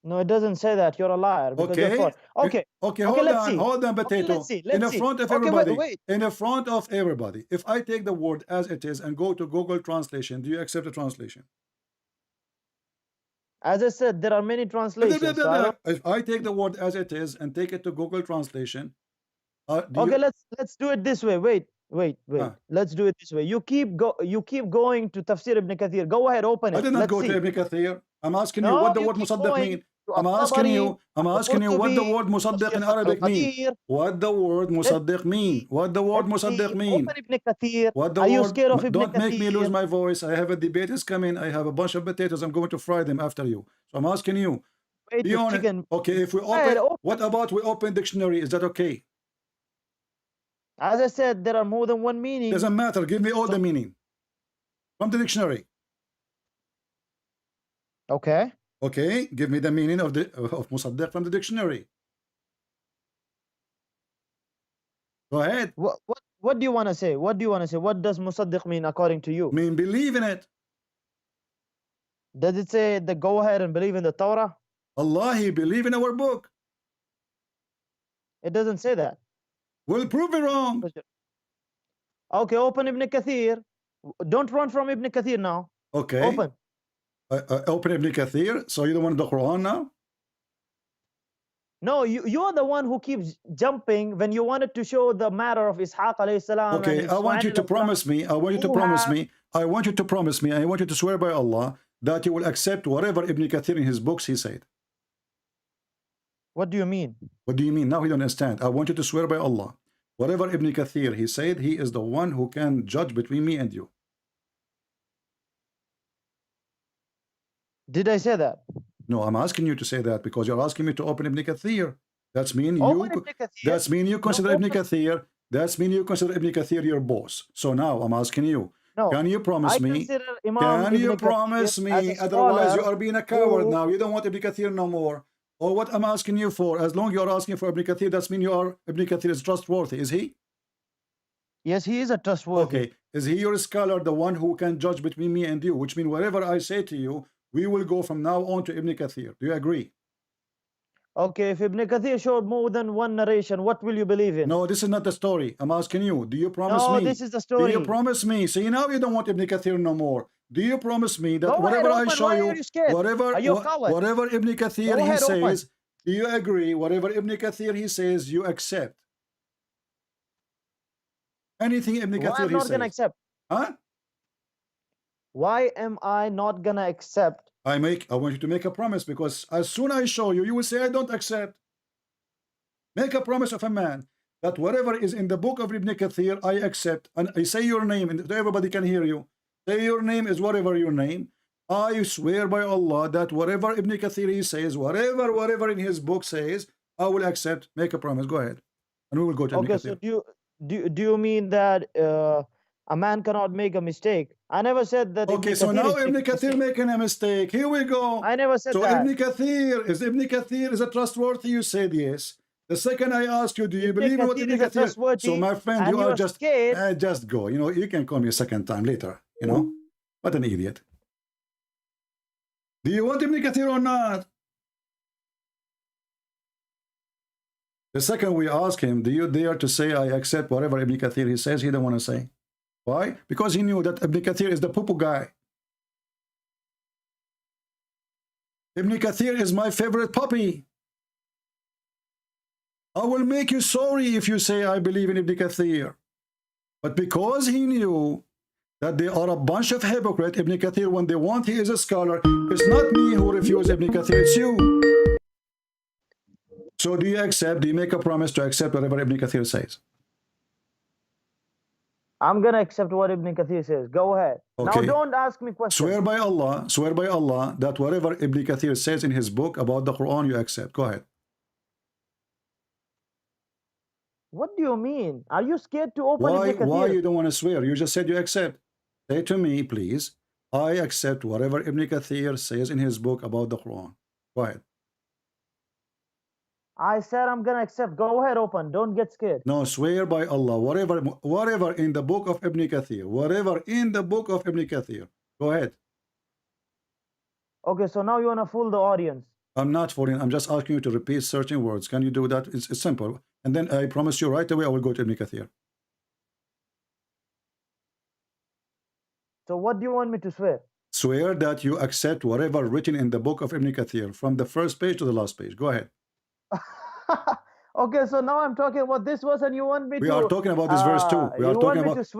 [SPEAKER 16] No, it doesn't say that. You're a liar. Because you're
[SPEAKER 17] Okay.
[SPEAKER 16] fraud. Okay.
[SPEAKER 17] Okay,
[SPEAKER 16] let's see.
[SPEAKER 17] hold on, potato.
[SPEAKER 16] Let's see.
[SPEAKER 17] In the front of
[SPEAKER 16] Okay,
[SPEAKER 17] everybody.
[SPEAKER 16] wait.
[SPEAKER 17] In the front of everybody. If I take the word as it is and go to Google Translation, do you accept the translation?
[SPEAKER 16] As I said, there are many translations. So I don't-
[SPEAKER 17] If I take the word as it is and take it to Google Translation,
[SPEAKER 16] okay, let's do it this way. Wait. Let's do it this way. You keep going to Tafsir Ibn Kathir. Go ahead, open it.
[SPEAKER 17] I did not
[SPEAKER 16] Let's
[SPEAKER 17] go
[SPEAKER 16] see.
[SPEAKER 17] to Ibn Kathir. I'm asking you
[SPEAKER 16] No,
[SPEAKER 17] what the
[SPEAKER 16] you
[SPEAKER 17] word
[SPEAKER 16] keep
[SPEAKER 17] musaddiq
[SPEAKER 16] going
[SPEAKER 17] mean. I'm asking you what the word musaddiq in Arabic mean. What the word musaddiq mean? What the word musaddiq mean? What the
[SPEAKER 16] Are you
[SPEAKER 17] word?
[SPEAKER 16] scared of Ibn
[SPEAKER 17] Don't make me lose
[SPEAKER 16] Kathir?
[SPEAKER 17] my voice. I have a debate is coming. I have a bunch of potatoes. I'm going to fry them after you. So I'm asking you.
[SPEAKER 16] Wait,
[SPEAKER 17] Be
[SPEAKER 16] the
[SPEAKER 17] honest.
[SPEAKER 16] chicken.
[SPEAKER 17] Okay, if we
[SPEAKER 16] Hey,
[SPEAKER 17] open, what about we open dictionary? Is that okay?
[SPEAKER 16] As I said, there are more than one meaning.
[SPEAKER 17] Doesn't matter. Give me all the meaning from the dictionary.
[SPEAKER 16] Okay.
[SPEAKER 17] Okay, give me the meaning of musaddiq from the dictionary. Go ahead.
[SPEAKER 16] What do you want to say? What do you want to say? What does musaddiq mean according to you?
[SPEAKER 17] Mean believe in it.
[SPEAKER 16] Does it say the go ahead and believe in the Torah?
[SPEAKER 17] Allah, he believe in our book.
[SPEAKER 16] It doesn't say that.
[SPEAKER 17] We'll prove it wrong.
[SPEAKER 16] Okay, open Ibn Kathir. Don't run from Ibn Kathir now.
[SPEAKER 17] Okay.
[SPEAKER 16] Open.
[SPEAKER 17] Open Ibn Kathir. So you don't want the Quran now?
[SPEAKER 16] No, you're the one who keeps jumping when you wanted to show the matter of Ishaq alayhi salam.
[SPEAKER 17] Okay,
[SPEAKER 16] and
[SPEAKER 17] I want you to promise me. I want you to promise me. I want you to promise me. I want you to swear by Allah that you will accept whatever Ibn Kathir in his books he said.
[SPEAKER 16] What do you mean?
[SPEAKER 17] What do you mean? Now he don't understand. I want you to swear by Allah. Whatever Ibn Kathir he said, he is the one who can judge between me and you.
[SPEAKER 16] Did I say that?
[SPEAKER 17] No, I'm asking you to say that because you're asking me to open Ibn Kathir. That's mean
[SPEAKER 16] Open
[SPEAKER 17] you.
[SPEAKER 16] Ibn Kathir.
[SPEAKER 17] That's mean you consider Ibn Kathir. That's mean you consider Ibn Kathir your boss. So now I'm asking you.
[SPEAKER 16] No.
[SPEAKER 17] Can you promise
[SPEAKER 16] I
[SPEAKER 17] me?
[SPEAKER 16] consider Imam
[SPEAKER 17] Can
[SPEAKER 16] Ibn
[SPEAKER 17] you
[SPEAKER 16] Kathir
[SPEAKER 17] promise
[SPEAKER 16] as
[SPEAKER 17] me?
[SPEAKER 16] a
[SPEAKER 17] Otherwise, you
[SPEAKER 16] scholar
[SPEAKER 17] are being a coward
[SPEAKER 16] who-
[SPEAKER 17] now. You don't want Ibn Kathir no more. Or what I'm asking you for? As long as you're asking for Ibn Kathir, that's mean you are Ibn Kathir is trustworthy. Is he?
[SPEAKER 16] Yes, he is a trustworthy.
[SPEAKER 17] Okay. Is he your scholar, the one who can judge between me and you? Which means whatever I say to you, we will go from now on to Ibn Kathir. Do you agree?
[SPEAKER 16] Okay, if Ibn Kathir showed more than one narration, what will you believe in?
[SPEAKER 17] No, this is not the story. I'm asking you. Do you promise
[SPEAKER 16] No,
[SPEAKER 17] me?
[SPEAKER 16] this is the story.
[SPEAKER 17] Do you promise me? See, now you don't want Ibn Kathir no more. Do you promise me that
[SPEAKER 16] Go ahead,
[SPEAKER 17] whatever I
[SPEAKER 16] open.
[SPEAKER 17] show
[SPEAKER 16] Why
[SPEAKER 17] you,
[SPEAKER 16] are you scared?
[SPEAKER 17] whatever
[SPEAKER 16] Are you a coward?
[SPEAKER 17] whatever Ibn Kathir
[SPEAKER 16] Go
[SPEAKER 17] he
[SPEAKER 16] ahead, open.
[SPEAKER 17] says, do you agree? Whatever Ibn Kathir he says, you accept. Anything Ibn
[SPEAKER 16] Why
[SPEAKER 17] Kathir
[SPEAKER 16] I'm
[SPEAKER 17] he
[SPEAKER 16] not
[SPEAKER 17] says.
[SPEAKER 16] gonna accept?
[SPEAKER 17] Huh?
[SPEAKER 16] Why am I not gonna accept?
[SPEAKER 17] I want you to make a promise because as soon as I show you, you will say I don't accept. Make a promise of a man that whatever is in the book of Ibn Kathir, I accept. And I say your name, and everybody can hear you. Say your name is whatever your name. I swear by Allah that whatever Ibn Kathir he says, whatever in his book says, I will accept. Make a promise. Go ahead, and we will go to Ibn
[SPEAKER 16] Okay,
[SPEAKER 17] Kathir.
[SPEAKER 16] so do you mean that a man cannot make a mistake? I never said that.
[SPEAKER 17] Okay,
[SPEAKER 16] Ibn
[SPEAKER 17] so
[SPEAKER 16] Kathir
[SPEAKER 17] now
[SPEAKER 16] is
[SPEAKER 17] Ibn
[SPEAKER 16] making a
[SPEAKER 17] Kathir making a mistake. Here we go.
[SPEAKER 16] I never said
[SPEAKER 17] so
[SPEAKER 16] that.
[SPEAKER 17] Ibn Kathir is a trustworthy? You said yes. The second I ask you, do you believe in what Ibn
[SPEAKER 16] Kathir is a
[SPEAKER 17] Kathir?
[SPEAKER 16] trustworthy,
[SPEAKER 17] So my friend,
[SPEAKER 16] and
[SPEAKER 17] you
[SPEAKER 16] you
[SPEAKER 17] are
[SPEAKER 16] are
[SPEAKER 17] just
[SPEAKER 16] scared.
[SPEAKER 17] just go. You know, you can call me a second time later. You know, what an idiot. Do you want Ibn Kathir or not? The second we ask him, do you dare to say I accept whatever Ibn Kathir he says? He don't want to say. Why? Because he knew that Ibn Kathir is the poo-poo guy. Ibn Kathir is my favorite puppy. I will make you sorry if you say I believe in Ibn Kathir. But because he knew that they are a bunch of hypocrites, Ibn Kathir, when they want, he is a scholar. It's not me who refused Ibn Kathir, it's you. So do you accept, do you make a promise to accept whatever Ibn Kathir says?
[SPEAKER 16] I'm gonna accept what Ibn Kathir says. Go ahead.
[SPEAKER 17] Okay.
[SPEAKER 16] Now don't ask me questions.
[SPEAKER 17] Swear by Allah that whatever Ibn Kathir says in his book about the Quran, you accept. Go ahead.
[SPEAKER 16] What do you mean? Are you scared to open Ibn Kathir?
[SPEAKER 17] Why you don't want to swear? You just said you accept. Say to me, please, I accept whatever Ibn Kathir says in his book about the Quran. Go ahead.
[SPEAKER 16] I said I'm gonna accept. Go ahead, open. Don't get scared.
[SPEAKER 17] No, swear by Allah, whatever in the book of Ibn Kathir, whatever in the book of Ibn Kathir. Go ahead.
[SPEAKER 16] Okay, so now you wanna fool the audience.
[SPEAKER 17] I'm not fooling. I'm just asking you to repeat certain words. Can you do that? It's simple. And then I promise you right away I will go to Ibn Kathir.
[SPEAKER 16] So what do you want me to swear?
[SPEAKER 17] Swear that you accept whatever written in the book of Ibn Kathir from the first page to the last page. Go ahead.
[SPEAKER 16] Okay, so now I'm talking about this verse and you want me to...
[SPEAKER 17] We are talking about this verse too. We are talking about this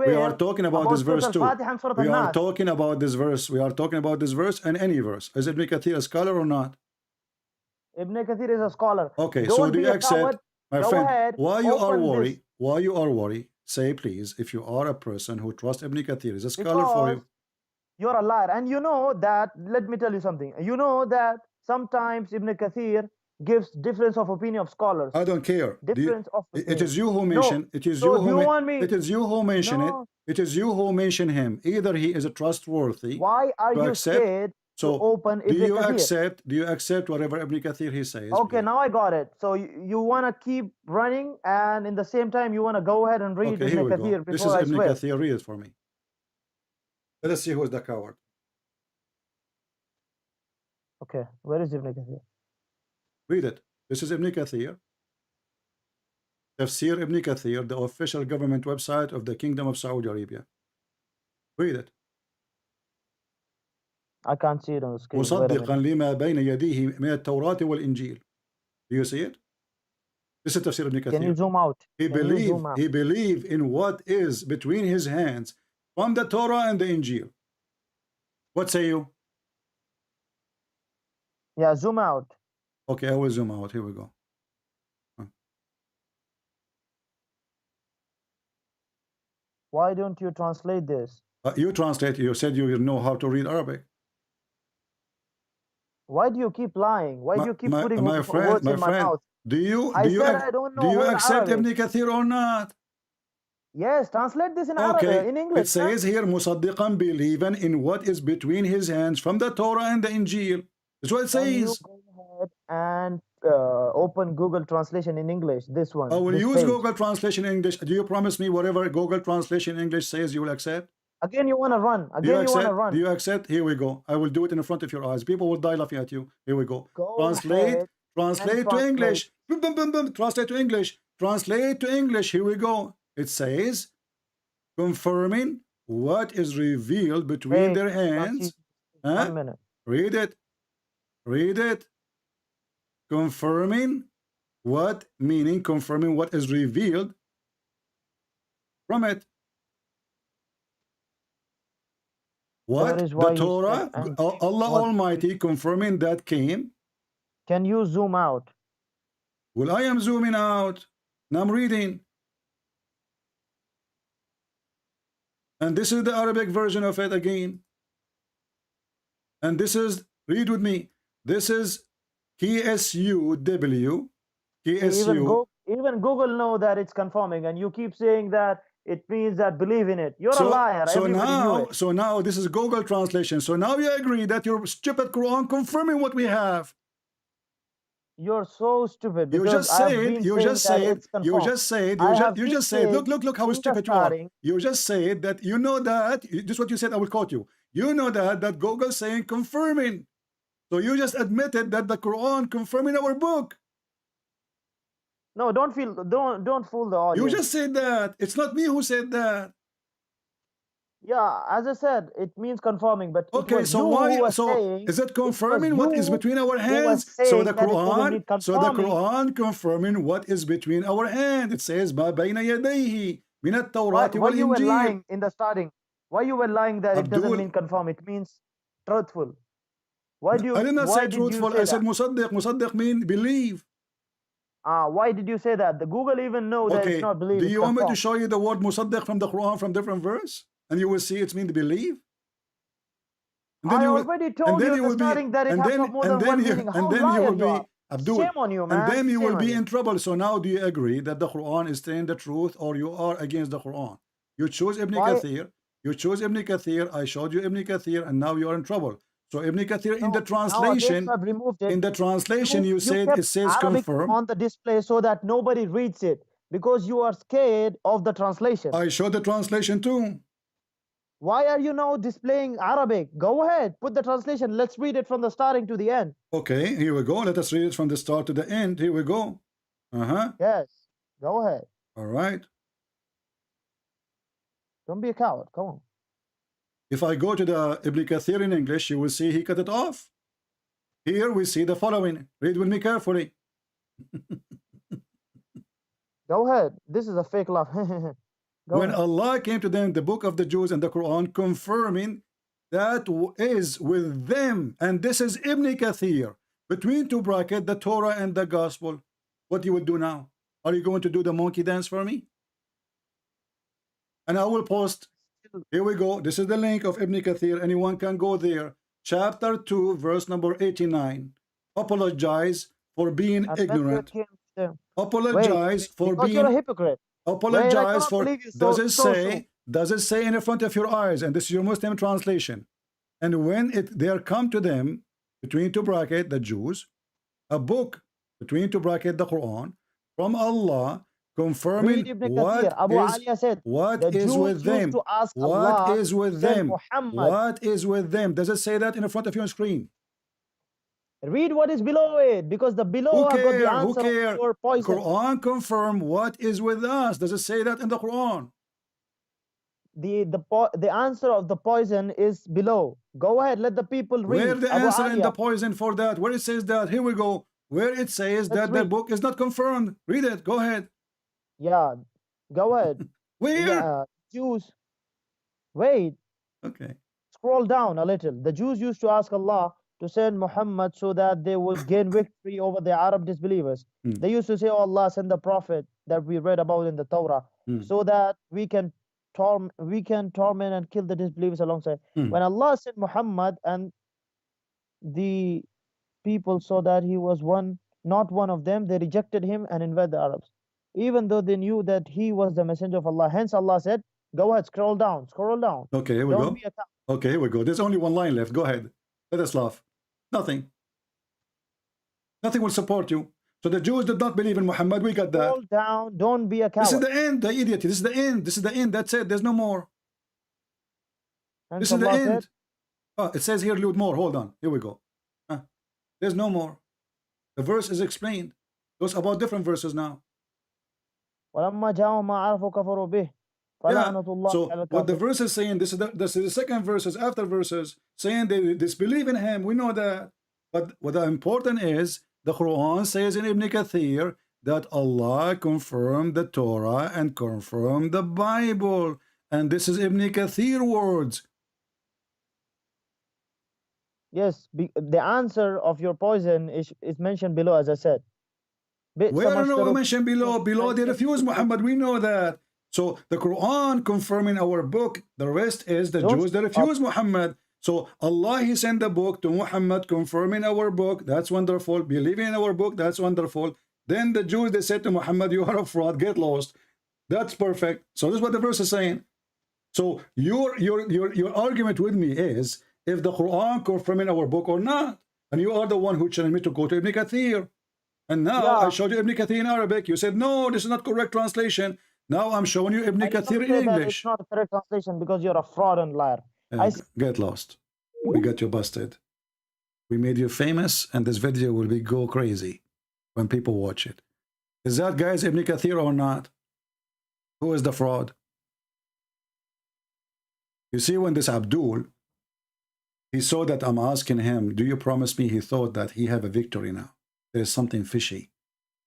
[SPEAKER 17] verse too. We are talking about this verse. We are talking about this verse and any verse. Is Ibn Kathir a scholar or not?
[SPEAKER 16] Ibn Kathir is a scholar.
[SPEAKER 17] Okay,
[SPEAKER 16] Don't
[SPEAKER 17] so do
[SPEAKER 16] be
[SPEAKER 17] you
[SPEAKER 16] a
[SPEAKER 17] accept,
[SPEAKER 16] coward.
[SPEAKER 17] my
[SPEAKER 16] Go
[SPEAKER 17] friend,
[SPEAKER 16] ahead,
[SPEAKER 17] why you are
[SPEAKER 16] open
[SPEAKER 17] worried?
[SPEAKER 16] this.
[SPEAKER 17] Why you are worried? Say please, if you are a person who trusts Ibn Kathir, is a scholar for you.
[SPEAKER 16] Because you're a liar. And you know that, let me tell you something. You know that sometimes Ibn Kathir gives difference of opinion of scholars.
[SPEAKER 17] I don't care.
[SPEAKER 16] Difference of
[SPEAKER 17] It
[SPEAKER 16] opinion.
[SPEAKER 17] is you who
[SPEAKER 16] No.
[SPEAKER 17] mention. It is
[SPEAKER 16] So
[SPEAKER 17] you
[SPEAKER 16] do
[SPEAKER 17] who.
[SPEAKER 16] you want me?
[SPEAKER 17] It is you who mention
[SPEAKER 16] No.
[SPEAKER 17] it. It is you who mention him. Either he is a trustworthy.
[SPEAKER 16] Why are
[SPEAKER 17] to
[SPEAKER 16] you
[SPEAKER 17] accept.
[SPEAKER 16] scared
[SPEAKER 17] So
[SPEAKER 16] to open
[SPEAKER 17] do
[SPEAKER 16] Ibn
[SPEAKER 17] you
[SPEAKER 16] Kathir?
[SPEAKER 17] accept? Do you accept whatever Ibn Kathir he says?
[SPEAKER 16] Okay, now I got it. So you want to keep running, and in the same time you want to go ahead and read
[SPEAKER 17] Okay, here
[SPEAKER 16] Ibn
[SPEAKER 17] we
[SPEAKER 16] Kathir
[SPEAKER 17] go.
[SPEAKER 16] before
[SPEAKER 17] This is
[SPEAKER 16] I
[SPEAKER 17] Ibn
[SPEAKER 16] swear.
[SPEAKER 17] Kathir. Read it for me. Let us see who is the coward.
[SPEAKER 16] Okay, where is Ibn Kathir?
[SPEAKER 17] Read it. This is Ibn Kathir. Tafsir Ibn Kathir, the official government website of the Kingdom of Saudi Arabia. Read it.
[SPEAKER 16] I can't see it on the screen. Wait a
[SPEAKER 17] مصدقا
[SPEAKER 16] minute.
[SPEAKER 17] لما بين يديه من التوراة والإنجيل. Do you see it? This is Tafsir Ibn
[SPEAKER 16] Can you
[SPEAKER 17] Kathir.
[SPEAKER 16] zoom out?
[SPEAKER 17] He believed in what is between his hands from the Torah and the Injil. What say you?
[SPEAKER 16] Yeah, zoom out.
[SPEAKER 17] Okay, I will zoom out. Here we go.
[SPEAKER 16] Why don't you translate this?
[SPEAKER 17] You translate. You said you know how to read Arabic.
[SPEAKER 16] Why do you keep lying? Why do you keep putting
[SPEAKER 17] my
[SPEAKER 16] words
[SPEAKER 17] friend,
[SPEAKER 16] in my mouth?
[SPEAKER 17] do you
[SPEAKER 16] I said I don't know
[SPEAKER 17] do you
[SPEAKER 16] whole
[SPEAKER 17] accept
[SPEAKER 16] Arabic.
[SPEAKER 17] Ibn Kathir or not?
[SPEAKER 16] Yes, translate this in
[SPEAKER 17] Okay,
[SPEAKER 16] Arabic, in English.
[SPEAKER 17] it says here, Musaddiqan, believing in what is between his hands from the Torah and the Injil. That's what it
[SPEAKER 16] Can you
[SPEAKER 17] says.
[SPEAKER 16] go ahead and open Google Translation in English? This one.
[SPEAKER 17] I will
[SPEAKER 16] this
[SPEAKER 17] use
[SPEAKER 16] page.
[SPEAKER 17] Google Translation in English. Do you promise me whatever Google Translation in English says you will accept?
[SPEAKER 16] Again, you want to run.
[SPEAKER 17] Do you
[SPEAKER 16] Again, you want to
[SPEAKER 17] accept?
[SPEAKER 16] run.
[SPEAKER 17] Do you accept? Here we go. I will do it in front of your eyes. People will die laughing at you. Here we go.
[SPEAKER 16] Go
[SPEAKER 17] Translate.
[SPEAKER 16] ahead
[SPEAKER 17] Translate
[SPEAKER 16] and
[SPEAKER 17] to
[SPEAKER 16] translate.
[SPEAKER 17] English. Boom, boom, boom, boom. Translate to English. Translate to English. Here we go. It says, confirming what is revealed between
[SPEAKER 16] Wait,
[SPEAKER 17] their hands. Huh?
[SPEAKER 16] 1 minute.
[SPEAKER 17] Read it. Read it. Confirming what, meaning confirming what is revealed from it. What?
[SPEAKER 16] That is why
[SPEAKER 17] The
[SPEAKER 16] you
[SPEAKER 17] Torah,
[SPEAKER 16] said, and
[SPEAKER 17] Allah
[SPEAKER 16] what-
[SPEAKER 17] Almighty confirming that came.
[SPEAKER 16] Can you zoom out?
[SPEAKER 17] Well, I am zooming out. Now I'm reading. And this is the Arabic version of it again. And this is, read with me. This is KSUW. KSU.
[SPEAKER 16] Even Google know that it's confirming, and you keep saying that it means that believe in it. You're a liar. Everybody knew it.
[SPEAKER 17] So now this is Google translation. So now you agree that your stupid Quran confirming what we have.
[SPEAKER 16] You're so stupid.
[SPEAKER 17] You
[SPEAKER 16] because
[SPEAKER 17] just
[SPEAKER 16] I've
[SPEAKER 17] said,
[SPEAKER 16] been
[SPEAKER 17] you
[SPEAKER 16] saying
[SPEAKER 17] just
[SPEAKER 16] that
[SPEAKER 17] said,
[SPEAKER 16] it's
[SPEAKER 17] you
[SPEAKER 16] confirmed.
[SPEAKER 17] just said,
[SPEAKER 16] I
[SPEAKER 17] you
[SPEAKER 16] have
[SPEAKER 17] just
[SPEAKER 16] been
[SPEAKER 17] said, look
[SPEAKER 16] saying
[SPEAKER 17] how
[SPEAKER 16] in the
[SPEAKER 17] stupid you are.
[SPEAKER 16] starting-
[SPEAKER 17] You just said that you know that, this is what you said, I will quote you. You know that Google saying confirming. So you just admitted that the Quran confirming our book.
[SPEAKER 16] No, don't fool the audience.
[SPEAKER 17] You just said that. It's not me who said that.
[SPEAKER 16] Yeah, as I said, it means confirming, but it
[SPEAKER 17] Okay,
[SPEAKER 16] was
[SPEAKER 17] so
[SPEAKER 16] you who
[SPEAKER 17] why?
[SPEAKER 16] was
[SPEAKER 17] So
[SPEAKER 16] saying,
[SPEAKER 17] is it confirming what is
[SPEAKER 16] you
[SPEAKER 17] between our
[SPEAKER 16] who was
[SPEAKER 17] hands? So
[SPEAKER 16] saying
[SPEAKER 17] the
[SPEAKER 16] that it doesn't need confirming.
[SPEAKER 17] Quran confirming what is between our hands. It says ما بين يديه من التوراة
[SPEAKER 16] why you were
[SPEAKER 17] والإنجيل.
[SPEAKER 16] lying in the starting? Why you were lying that it doesn't
[SPEAKER 17] Abdul-
[SPEAKER 16] mean confirm? It means truthful. Why do you?
[SPEAKER 17] I did not
[SPEAKER 16] why
[SPEAKER 17] say
[SPEAKER 16] did
[SPEAKER 17] truthful.
[SPEAKER 16] You say
[SPEAKER 17] I said
[SPEAKER 16] that?
[SPEAKER 17] musaddiq. Musaddiq mean believe.
[SPEAKER 16] Why did you say that? The Google even know that
[SPEAKER 17] Okay.
[SPEAKER 16] it's not believe.
[SPEAKER 17] Do
[SPEAKER 16] it's
[SPEAKER 17] you want me to
[SPEAKER 16] confirm.
[SPEAKER 17] show you the word musaddiq from the Quran from different verse, and you will see it's mean to believe? And
[SPEAKER 16] I
[SPEAKER 17] you will-
[SPEAKER 16] already told you in the starting that it has got more than one meaning. How
[SPEAKER 17] and then you
[SPEAKER 16] liar
[SPEAKER 17] will
[SPEAKER 16] you
[SPEAKER 17] be
[SPEAKER 16] are.
[SPEAKER 17] Abdul.
[SPEAKER 16] Shame on you, man.
[SPEAKER 17] And then you
[SPEAKER 16] Shame
[SPEAKER 17] will
[SPEAKER 16] on
[SPEAKER 17] be
[SPEAKER 16] you.
[SPEAKER 17] in trouble. So now, do you agree that the Quran is telling the truth, or you are against the Quran? You choose Ibn
[SPEAKER 16] Why-
[SPEAKER 17] Kathir. You choose Ibn Kathir. I showed you Ibn Kathir, and now you are in trouble. So Ibn Kathir in the
[SPEAKER 16] Nowadays
[SPEAKER 17] translation,
[SPEAKER 16] I've removed it.
[SPEAKER 17] in the translation, you said
[SPEAKER 16] kept
[SPEAKER 17] it says
[SPEAKER 16] Arabic
[SPEAKER 17] confirm.
[SPEAKER 16] on the display so that nobody reads it because you are scared of the translation.
[SPEAKER 17] I showed the translation too.
[SPEAKER 16] Why are you now displaying Arabic? Go ahead, put the translation. Let's read it from the starting to the end.
[SPEAKER 17] Okay, here we go. Let us read it from the start to the end. Here we go.
[SPEAKER 16] Yes, go ahead.
[SPEAKER 17] All right.
[SPEAKER 16] Don't be a coward. Come on.
[SPEAKER 17] If I go to the Ibn Kathir in English, you will see he cut it off. Here we see the following. Read with me carefully.
[SPEAKER 16] Go ahead. This is a fake laugh. Go
[SPEAKER 17] When
[SPEAKER 16] ahead.
[SPEAKER 17] Allah came to them, the book of the Jews and the Quran, confirming that is with them. And this is Ibn Kathir between two brackets, the Torah and the Gospel. What you would do now? Are you going to do the monkey dance for me? And I will post. Here we go. This is the link of Ibn Kathir. Anyone can go there. Chapter 2, verse number 89. Apologize for being ignorant. Apologize for being.
[SPEAKER 16] You're a hypocrite.
[SPEAKER 17] Apologize for. Does it say in the front of your eyes? And this is your Muslim translation. And when there come to them, between two brackets, the Jews, a book, between two brackets, the Quran, from Allah, confirming what is with them. What is with them? What is with them? Does it say that in the front of your screen?
[SPEAKER 16] Read what is below it, because the below have got the answer for poison.
[SPEAKER 17] Quran confirm what is with us. Does it say that in the Quran?
[SPEAKER 16] The answer of the poison is below. Go ahead, let the people read.
[SPEAKER 17] Where the answer in the poison for that? Where it says that? Here we go. Where it says that the book is not confirmed. Read it. Go ahead.
[SPEAKER 16] Yeah, go ahead.
[SPEAKER 17] Where?
[SPEAKER 16] Yeah, Jews. Wait.
[SPEAKER 17] Okay.
[SPEAKER 16] Scroll down a little. The Jews used to ask Allah to send Muhammad so that they would gain victory over the Arab disbelievers. They used to say, oh Allah, send the prophet that we read about in the Torah so that we can torment and kill the disbelievers alongside. When Allah sent Muhammad and the people saw that he was not one of them, they rejected him and invaded the Arabs, even though they knew that he was the messenger of Allah. Hence Allah said, go ahead, scroll down.
[SPEAKER 17] Okay, here we go. Okay, here we go. There's only one line left. Go ahead. Let us laugh. Nothing will support you. So the Jews did not believe in Muhammad. We got that.
[SPEAKER 16] Scroll down. Don't be a coward.
[SPEAKER 17] This is the end, the idiot. This is the end. This is the end. That's it. There's no more.
[SPEAKER 16] And
[SPEAKER 17] this is the end. Oh, it says here, load more. Hold on. Here we go. There's no more. The verse is explained. Those about different verses now.
[SPEAKER 16] Yeah.
[SPEAKER 17] So what the verse is saying, this is the second verses after verses saying they disbelieve in him. We know that. But what the important is, the Quran says in Ibn Kathir that Allah confirmed the Torah and confirmed the Bible. And this is Ibn Kathir words.
[SPEAKER 16] Yes, the answer of your poison is mentioned below, as I said.
[SPEAKER 17] Where are we mentioned below? Below they refuse Muhammad. We know that. So the Quran confirming our book. The rest is the Jews that refuse Muhammad. So Allah, He sent the book to Muhammad confirming our book. That's wonderful. Believing in our book. That's wonderful. Then the Jews, they said to Muhammad, you are a fraud. Get lost. That's perfect. So this is what the verse is saying. So your argument with me is if the Quran confirming our book or not. And you are the one who challenged me to go to Ibn Kathir. And now I showed you Ibn Kathir in Arabic. You said, no, this is not correct translation. Now I'm showing you Ibn Kathir in English.
[SPEAKER 16] It's not a correct translation because you're a fraud and liar.
[SPEAKER 17] Get lost. We got you busted. We made you famous, and this video will go crazy when people watch it. Is that guys Ibn Kathir or not? Who is the fraud? You see, when this Abdul, he saw that I'm asking him, do you promise me? He thought that he have a victory now. There's something fishy.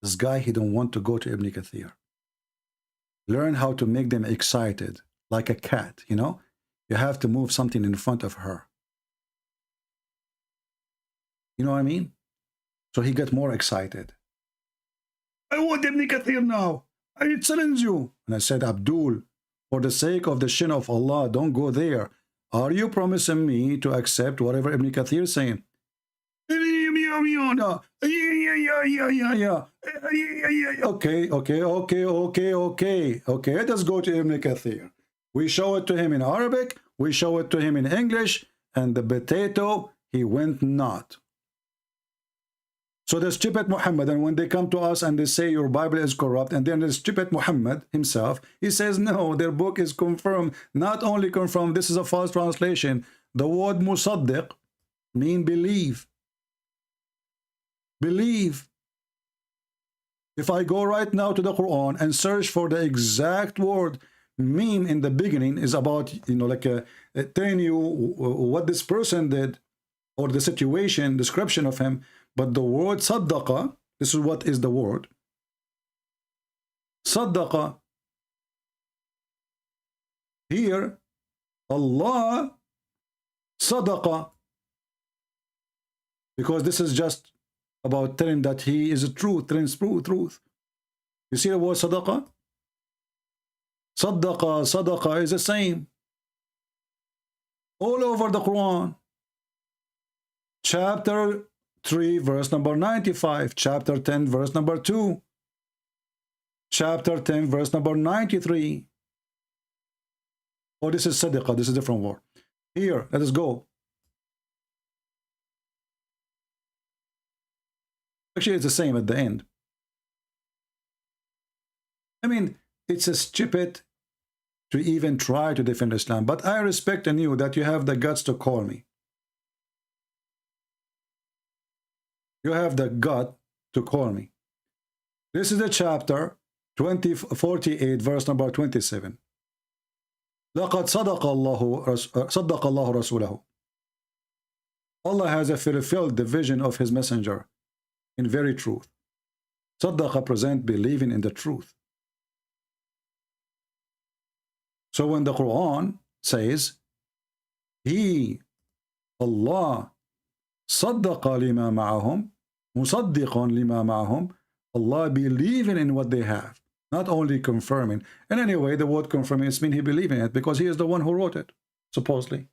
[SPEAKER 17] This guy, he don't want to go to Ibn Kathir. Learn how to make them excited, like a cat, you know? You have to move something in front of her. You know what I mean? So he got more excited. I want Ibn Kathir now. I challenge you. And I said, Abdul, for the sake of the shin of Allah, don't go there. Are you promising me to accept whatever Ibn Kathir is saying? Okay. Let us go to Ibn Kathir. We show it to him in Arabic, we show it to him in English, and the potato, he went not. So the stupid Muhammad, and when they come to us and they say your Bible is corrupt, and then the stupid Muhammad himself, he says, no, their book is confirmed. Not only confirmed, this is a false translation. The word musaddiq mean believe. Believe. If I go right now to the Quran and search for the exact word, meme in the beginning is about, you know, like telling you what this person did or the situation, description of him. But the word saddaqa, this is what is the word. Saddaqa. Here, Allah sadaqa. Because this is just about telling that he is a truth, telling truth. You see the word sadaqah? Sadaqah is the same. All over the Quran. Chapter 3, verse number 95. Chapter 10, verse number 2. Chapter 10, verse number 93. Oh, this is sadaqah. This is a different word. Here, let us go. Actually, it's the same at the end. I mean, it's a stupid to even try to defend Islam, but I respect in you that you have the guts to call me. You have the gut to call me. This is the chapter 48, verse number 27. لَقَدْ صَدَقَ اللَّهُ رَسُولَهُ. Allah has fulfilled the vision of his messenger in very truth. Sadaqah present believing in the truth. So when the Quran says, He, Allah, صدق لما معهم, مصدق لما معهم, Allah believing in what they have, not only confirming. And anyway, the word confirming is mean he believing it because he is the one who wrote it, supposedly.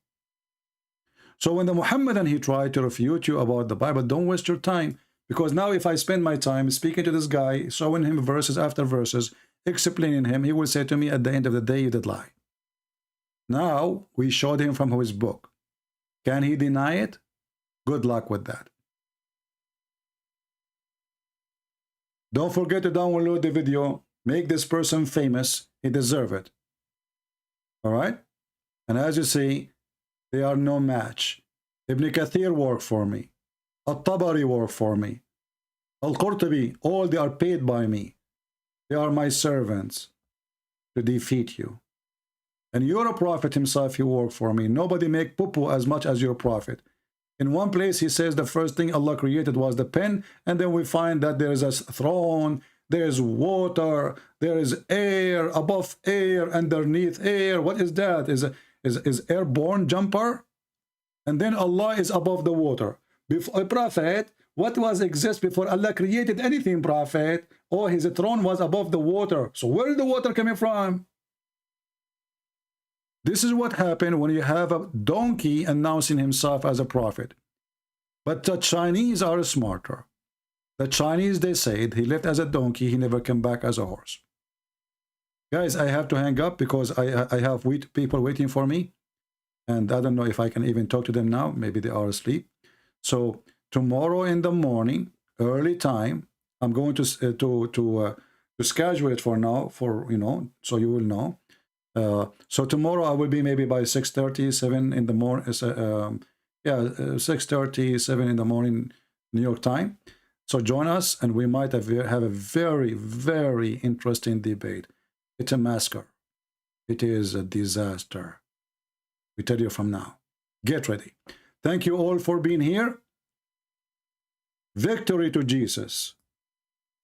[SPEAKER 17] So when the Muhammadan he tried to refute you about the Bible, don't waste your time, because now if I spend my time speaking to this guy, showing him verses after verses, explaining him, he will say to me at the end of the day, you did lie. Now we showed him from his book. Can he deny it? Good luck with that. Don't forget to download the video. Make this person famous. He deserves it. All right? And as you see, they are no match. Ibn Kathir worked for me. Al-Tabari worked for me. Al-Qurtubi, all they are paid by me. They are my servants to defeat you. And your prophet himself, he worked for me. Nobody make poo-poo as much as your prophet. In one place, he says the first thing Allah created was the pen, and then we find that there is a throne, there is water, there is air, above air, underneath air. What is that? Is airborne jumper? And then Allah is above the water. Before, prophet, what was exist before Allah created anything, prophet? Oh, his throne was above the water. So where is the water coming from? This is what happened when you have a donkey announcing himself as a prophet. But the Chinese are smarter. The Chinese, they said, he left as a donkey, he never came back as a horse. Guys, I have to hang up because I have people waiting for me. And I don't know if I can even talk to them now. Maybe they are asleep. So tomorrow in the morning, early time, I'm going to schedule it for now, for, you know, so you will know. So tomorrow I will be maybe by 6:30, 7 in the morning. 6:30, 7 in the morning, New York time. So join us, and we might have a very, very interesting debate. It's a massacre. It is a disaster. We tell you from now. Get ready. Thank you all for being here. Victory to Jesus.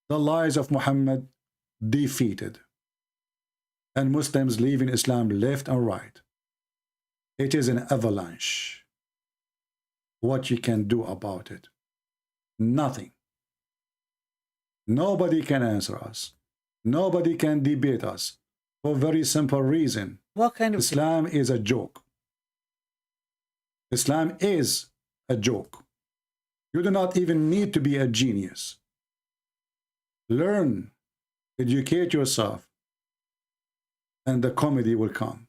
[SPEAKER 17] The lies of Muhammad defeated. And Muslims leaving Islam left and right. It is an avalanche. What you can do about it? Nothing. Nobody can answer us. Nobody can debate us for a very simple reason.
[SPEAKER 10] What kind of
[SPEAKER 17] Islam is a joke. Islam is a joke. You do not even need to be a genius. Learn, educate yourself, and the comedy will come.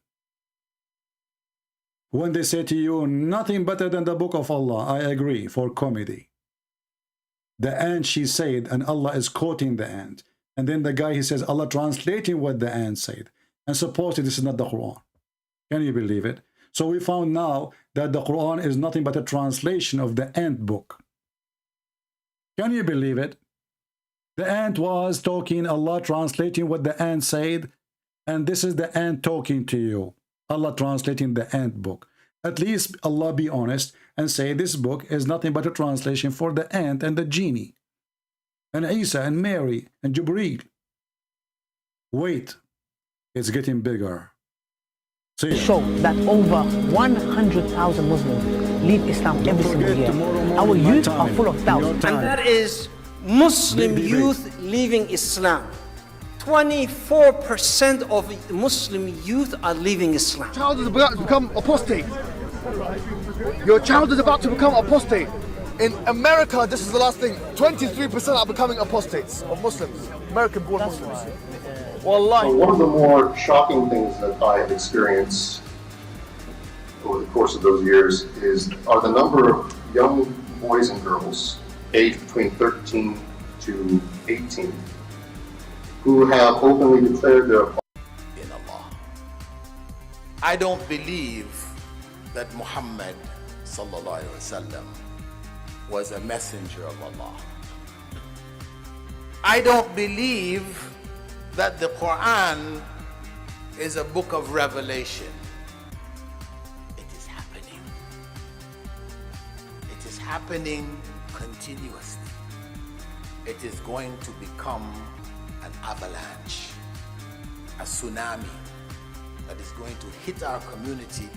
[SPEAKER 17] When they say to you, nothing better than the book of Allah, I agree, for comedy. The ant, she said, and Allah is quoting the ant. And then the guy, he says, Allah translating what the ant said. And supposedly this is not the Quran. Can you believe it? So we found now that the Quran is nothing but a translation of the ant book. Can you believe it? The ant was talking, Allah translating what the ant said, and this is the ant talking to you. Allah translating the ant book. At least Allah be honest and say this book is nothing but a translation for the ant and the genie, and Isa and Mary and Jibreel. Wait, it's getting bigger. See ya.
[SPEAKER 10] Show that over 100,000 Muslims leave Islam every single year. Our youth are full of doubt.
[SPEAKER 11] And that is Muslim youth leaving Islam. 24% of Muslim youth are leaving Islam.
[SPEAKER 12] Your child is about to become apostate. Your child is about to become apostate. In America, this is the last thing. 23% are becoming apostates of Muslims, American-born Muslims. Wallahi.
[SPEAKER 13] One of the more shocking things that I have experienced over the course of those years are the number of young boys and girls aged between 13 to 18 who have openly declared their
[SPEAKER 15] in Allah. I don't believe that Muhammad sallallahu alaihi wasallam was a messenger of Allah. I don't believe that the Quran is a book of revelation. It is happening. It is happening continuously. It is going to become an avalanche, a tsunami that is going to hit our community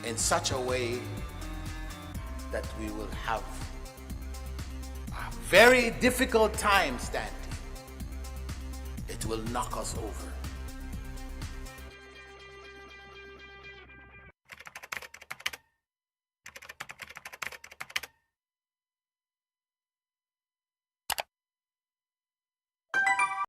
[SPEAKER 15] in such a way that we will have a very difficult time standing. It will knock us over.